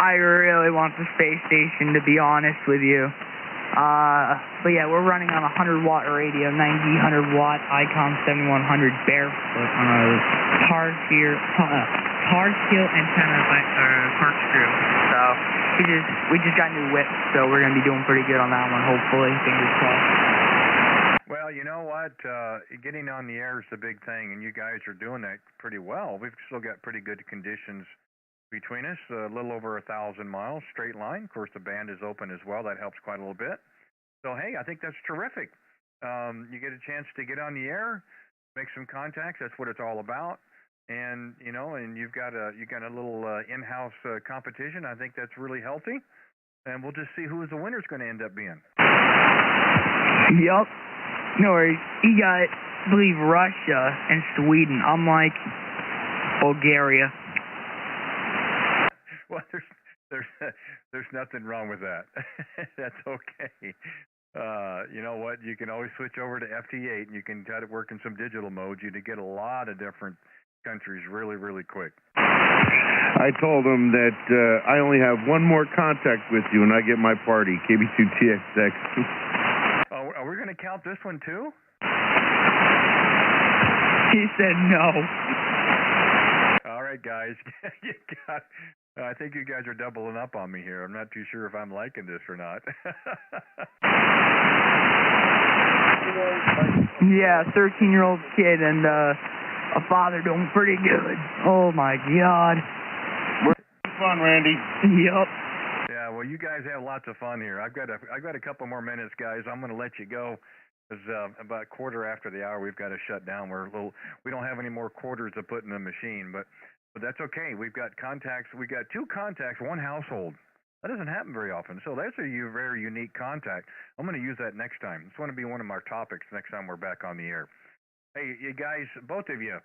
I really want the space station, to be honest with you. But yeah, we're running on a 100-watt radio, 90-100-watt Icon 7100 barefoot on a hard steel antenna corkscrew. So we just got new whips, so we're gonna be doing pretty good on that one. Hopefully, fingers crossed. Well, you know what? Getting on the air is the big thing, and you guys are doing that pretty well. We've still got pretty good conditions between us, a little over 1,000 miles, straight line. Of course, the band is open as well. That helps quite a little bit. So, hey, I think that's terrific. You get a chance to get on the air, make some contacts. That's what it's all about. And, and you've got a little in-house competition. I think that's really healthy. And we'll just see who the winner's going to end up being. Yup. No worries. You got, I believe, Russia and Sweden. I'm like, Bulgaria. Well, there's nothing wrong with that. That's okay. You know what? You can always switch over to FT8, and you can try to work in some digital modes. You to get a lot of different countries really, really quick. I told him that I only have one more contact with you, and I get my party, KB2TXX. Oh, are we going to count this one too? He said no. All right, guys. You got. I think you guys are doubling up on me here. I'm not too sure if I'm liking this or not. Yeah, 13-year-old kid and a father doing pretty good. Oh my God. Fun, Randy. Yup. Yeah, well, you guys have lots of fun here. I've got a couple more minutes, guys. I'm going to let you go. Because about a quarter after the hour, we've got to shut down. We don't have any more quarters to put in the machine, but that's okay. We've got contacts. We got 2 contacts, 1 household. That doesn't happen very often. So that's a very unique contact. I'm going to use that next time. It's going to be one of our topics next time we're back on the air. Hey, you guys, both of you,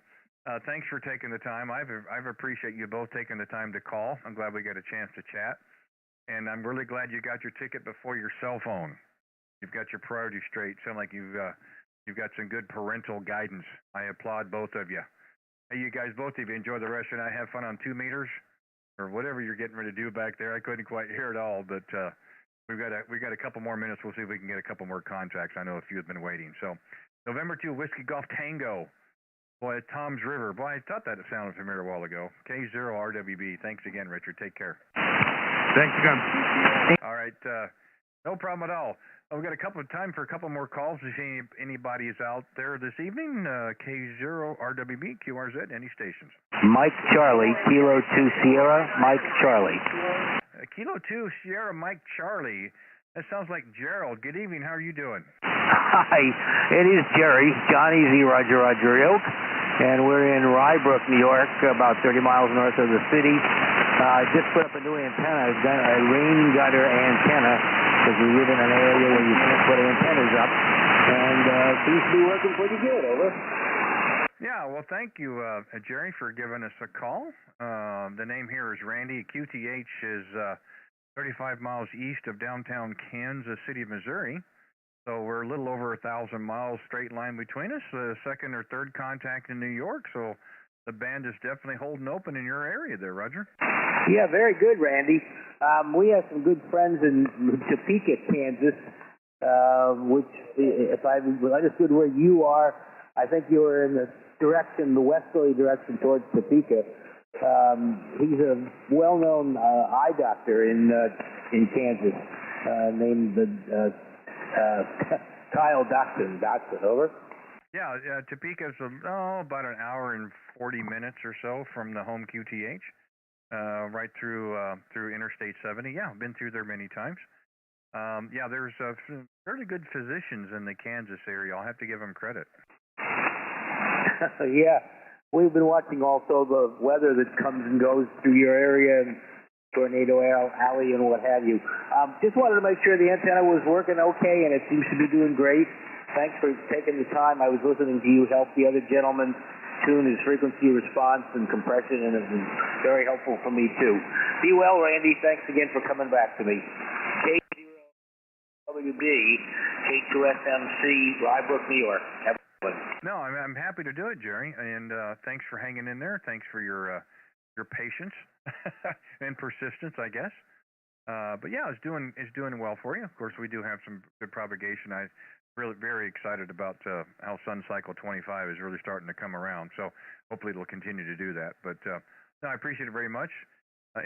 thanks for taking the time. I've appreciate you both taking the time to call. I'm glad we got a chance to chat, and I'm really glad you got your ticket before your cell phone. You've got your priorities straight. Sound like you've got some good parental guidance. I applaud both of you. Hey, you guys, both of you, enjoy the rest of the night. Have fun on 2 meters or whatever you're getting ready to do back there. I couldn't quite hear it all, but we got a couple more minutes. We'll see if we can get a couple more contacts. I know a few have been waiting. So, November 2, Whiskey Golf Tango. Boy, Tom's River. Boy, I thought that sounded familiar a while ago. K0RWB. Thanks again, Richard. Take care. Thanks again. All right. No problem at all. We've got time for a couple more calls to see if anybody is out there this evening. K0RWB, QRZ, any stations. Mike Charlie, Kilo 2 Sierra, Mike Charlie. Kilo 2 Sierra, Mike Charlie. That sounds like Gerald. Good evening. How are you doing? Hi, it is Jerry, Johnny Z. Roger Yoke, and we're in Rybrook, New York, about 30 miles north of the city. I just put up a new antenna, a rain gutter antenna, because we live in an area where you can't put antennas up, and it seems to be working pretty good, over. Yeah, well, thank you, Jerry, for giving us a call. The name here is Randy. QTH is 35 miles east of downtown Kansas City, Missouri. So we're a little over 1,000 miles straight line between us, second or third contact in New York. So the band is definitely holding open in your area there, Roger. Yeah, very good, Randy. We have some good friends in Topeka, Kansas, which, if I understood where you are, I think you were in the westerly direction towards Topeka. He's a well-known eye doctor in Kansas, named Kyle Dotson, over. Yeah, Topeka's about an hour and 40 minutes or so from the home QTH, right through Interstate 70. Yeah, I've been through there many times. Yeah, there's fairly good physicians in the Kansas area. I'll have to give them credit. Yeah, we've been watching also the weather that comes and goes through your area, and Tornado Alley and what have you. Just wanted to make sure the antenna was working okay, and it seems to be doing great. Thanks for taking the time. I was listening to you help the other gentleman tune his frequency response and compression, and it was very helpful for me, too. Be well, Randy. Thanks again for coming back to me. K0WB, K2SMC, Rybrook, New York. Have a good one. No, I'm happy to do it, Jerry, and thanks for hanging in there. Thanks for your patience and persistence, I guess. But yeah, it's doing well for you. Of course, we do have some good propagation. I'm really very excited about how Sun Cycle 25 is really starting to come around. So hopefully it'll continue to do that. But no, I appreciate it very much.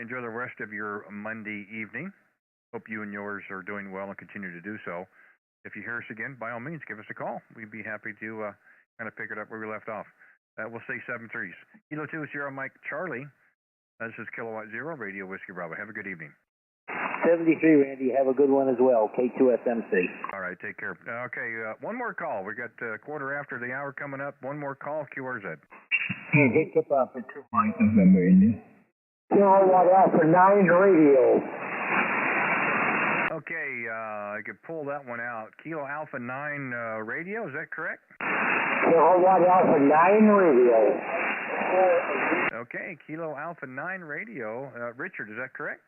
Enjoy the rest of your Monday evening. Hope you and yours are doing well and continue to do so. If you hear us again, by all means, give us a call. We'd be happy to kind of pick it up where we left off. We'll say 7 3s. Kilo 2 Sierra Mike Charlie. This is Kilowatt Zero Radio Whiskey Bravo. Have a good evening. 73, Randy. Have a good one as well. K2SMC. All right, take care. Okay, one more call. We got quarter after the hour coming up. One more call. QRZ. Hey, tip up for 2 Mike. Kilowatt Alpha 9 Radio. Okay, I could pull that one out. Kilo Alpha 9 Radio, is that correct? Kilowatt Alpha 9 Radio. Okay, Kilo Alpha 9 Radio. Richard, is that correct?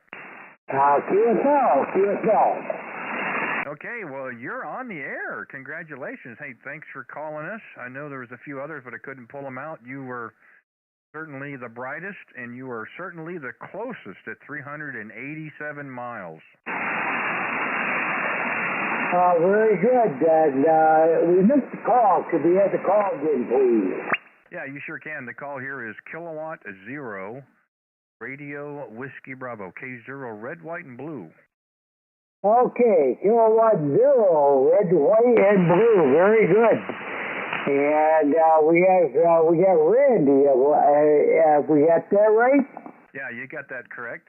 QSL. Okay, well, you're on the air. Congratulations. Hey, thanks for calling us. I know there was a few others, but I couldn't pull them out. You were certainly the brightest, and you are certainly the closest at 387 miles. Very good. And we missed the call. Could we have the call again, please? Yeah, you sure can. The call here is Kilowatt 0, Radio Whiskey Bravo, K0, red, white, and blue. Okay, Kilowatt 0, red, white, and blue. Very good. And we got Randy. Have we got that right? Yeah, you got that correct.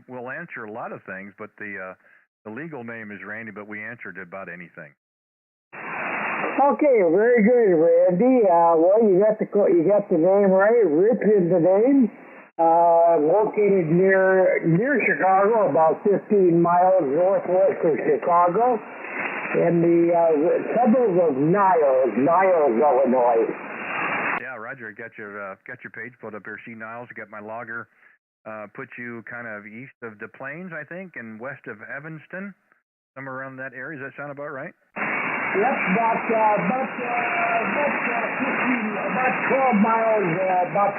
We'll answer a lot of things, but the legal name is Randy, but we answered about anything. Okay, very good, Randy. Well, you got the name right. Rich is the name. Located near Chicago, about 15 miles northwest of Chicago, in the suburb of Niles, Illinois. Yeah, Roger, got your page pulled up here. See Niles, got my logger. Put you kind of east of Des Plaines, I think, and west of Evanston, somewhere around that area. Does that sound about right? Yep, about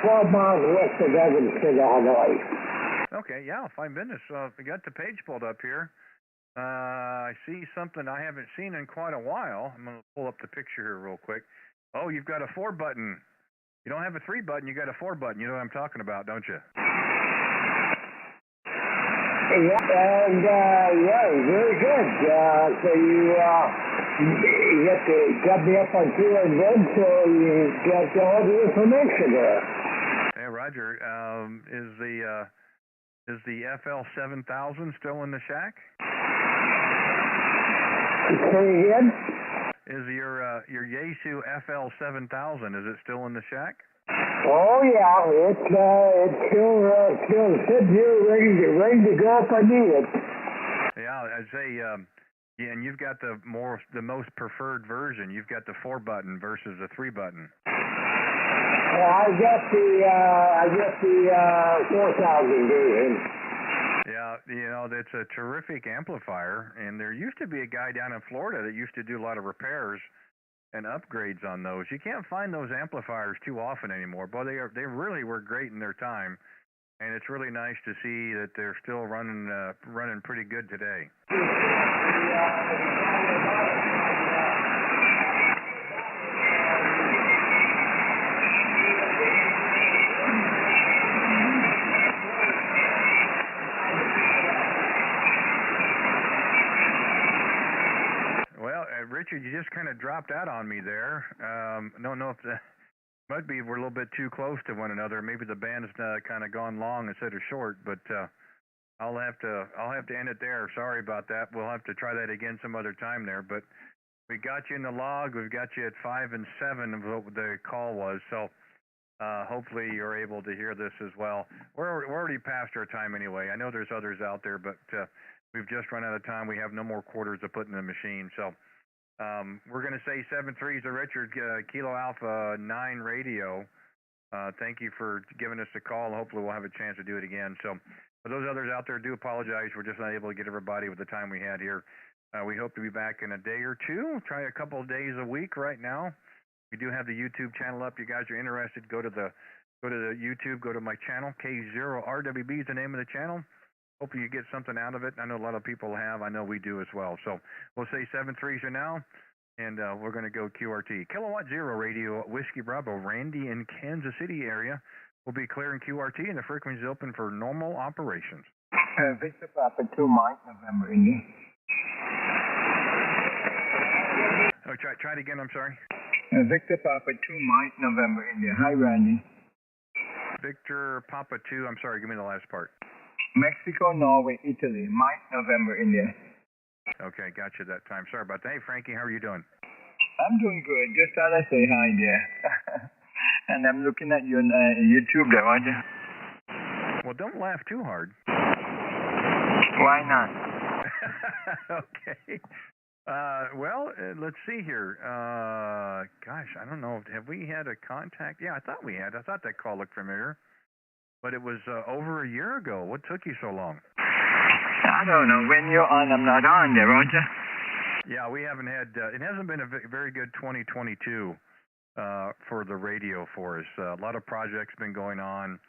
12 miles west of Evanston, Illinois. Okay, yeah, fine business. We got the page pulled up here. I see something I haven't seen in quite a while. I'm going to pull up the picture here real quick. Oh, you've got a 4-button. You don't have a 3-button, you got a 4-button. You know what I'm talking about, don't you? Yeah, and very good. So you got me up on feeling good, so you got all the information there. Hey, Roger, is the FL 7000 still in the shack? Say again? Is your Yaesu FL 7000, is it still in the shack? Oh yeah, it's still sitting here ready to go if I need it. Yeah, I'd say yeah, and you've got the most preferred version. You've got the 4-button versus the 3-button. I got the 4000 version. Yeah, you know, that's a terrific amplifier, and there used to be a guy down in Florida that used to do a lot of repairs and upgrades on those. You can't find those amplifiers too often anymore, but they really were great in their time, and it's really nice to see that they're still running pretty good today. Richard, you just kind of dropped out on me there. Don't know if might be we're a little bit too close to one another. Maybe the band's kind of gone long instead of short, but I'll have to end it there. Sorry about that. We'll have to try that again some other time there. But we got you in the log. We've got you at 5 and 7 of what the call was. So hopefully you're able to hear this as well. We're already past our time anyway. I know there's others out there, but we've just run out of time. We have no more quarters to put in the machine. So we're going to say 7-3 to Richard, Kilo Alpha 9 Radio. Thank you for giving us a call. Hopefully we'll have a chance to do it again. So for those others out there, do apologize. We're just not able to get everybody with the time we had here. We hope to be back in a day or two. Try a couple of days a week right now. We do have the YouTube channel up. You guys are interested, go to the YouTube, go to my channel. K0RWB is the name of the channel. Hopefully you get something out of it. I know a lot of people have. I know we do as well. So we'll say 7-3 for now, and we're going to go QRT. Kilowatt 0 Radio, Whiskey Bravo, Randy in Kansas City area. We'll be clearing QRT, and the frequency is open for normal operations. Victor Papa 2 Mike, November, India. Oh, try it again, I'm sorry. Victor Papa 2 Mike, November, India. Hi, Randy. Victor Papa 2, I'm sorry, give me the last part. Mexico, Norway, Italy. Mike, November, India. Okay, got you that time. Sorry about that. Hey, Frankie, how are you doing? I'm doing good. Just thought I'd say hi there. And I'm looking at you on YouTube there, aren't you? Well, don't laugh too hard. Why not? Okay. Well, let's see here. Gosh, I don't know. Have we had a contact? Yeah, I thought we had. I thought that call looked familiar. But it was over a year ago. What took you so long? I don't know. When you're on, I'm not on there, aren't you? Yeah, we haven't had. It hasn't been a very good 2022 for the radio for us. A lot of projects been going on.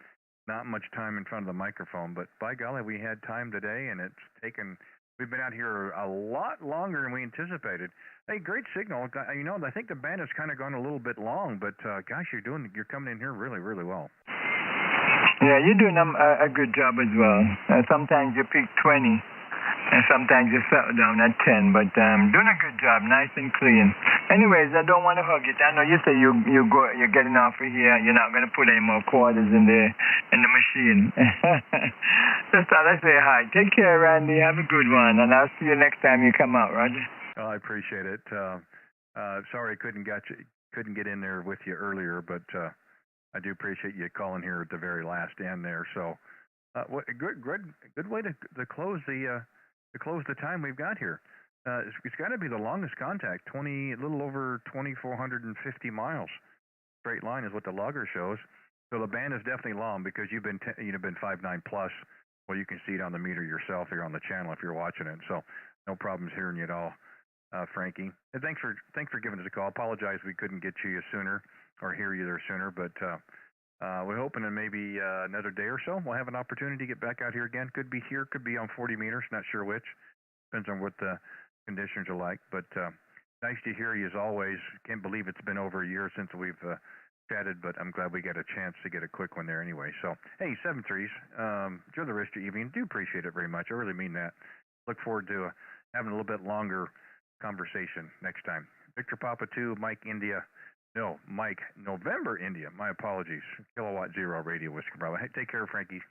Not much time in front of the microphone, but by golly, we had time today, and it's taken. We've been out here a lot longer than we anticipated. Hey, great signal. You know, I think the band has kind of gone a little bit long, but gosh, you're coming in here really, really well. Yeah, you're doing a good job as well. Sometimes you pick 20, and sometimes you settle down at 10, but doing a good job, nice and clean. Anyways, I don't want to hug it. I know you say you're getting off of here. You're not going to put any more quarters in the machine. Just thought I'd say hi. Take care, Randy. Have a good one, and I'll see you next time you come out, Roger. Oh, I appreciate it. Sorry I couldn't get in there with you earlier, but I do appreciate you calling here at the very last end there. So, what a good way to close the time we've got here. It's got to be the longest contact, a little over 2,450 miles. Straight line is what the logger shows. So the band is definitely long because you've been 5.9 plus. Well, you can see it on the meter yourself here on the channel if you're watching it. So no problems hearing you at all, Frankie. And thanks for giving us a call. Apologize we couldn't get you sooner or hear you there sooner, but we're hoping in maybe another day or so we'll have an opportunity to get back out here again. Could be here, could be on 40 meters, not sure which. Depends on what the conditions are like. But nice to hear you as always. Can't believe it's been over a year since we've chatted, but I'm glad we got a chance to get a quick one there anyway. So, hey, 7-3s, enjoy the rest of your evening. Do appreciate it very much. I really mean that. Look forward to having a little bit longer conversation next time. Victor Papa 2, Mike November India. My apologies. Kilowatt Zero Radio Whiskey Bravo. Hey, take care, Frankie.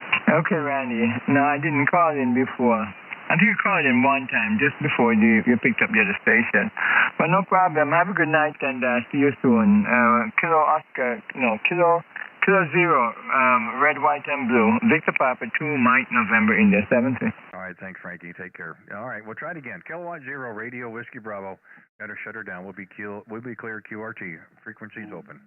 Okay, Randy. No, I didn't call in before. I think you called in one time just before you picked up the other station. But no problem. Have a good night and see you soon. Kilo Zero, red, white, and blue. Victor Papa 2, Mike November India 7-3. All right, thanks, Frankie. Take care. All right, we'll try it again. Kilowatt Zero Radio Whiskey Bravo. Got to shut her down. We'll be clear QRT. Frequencies open.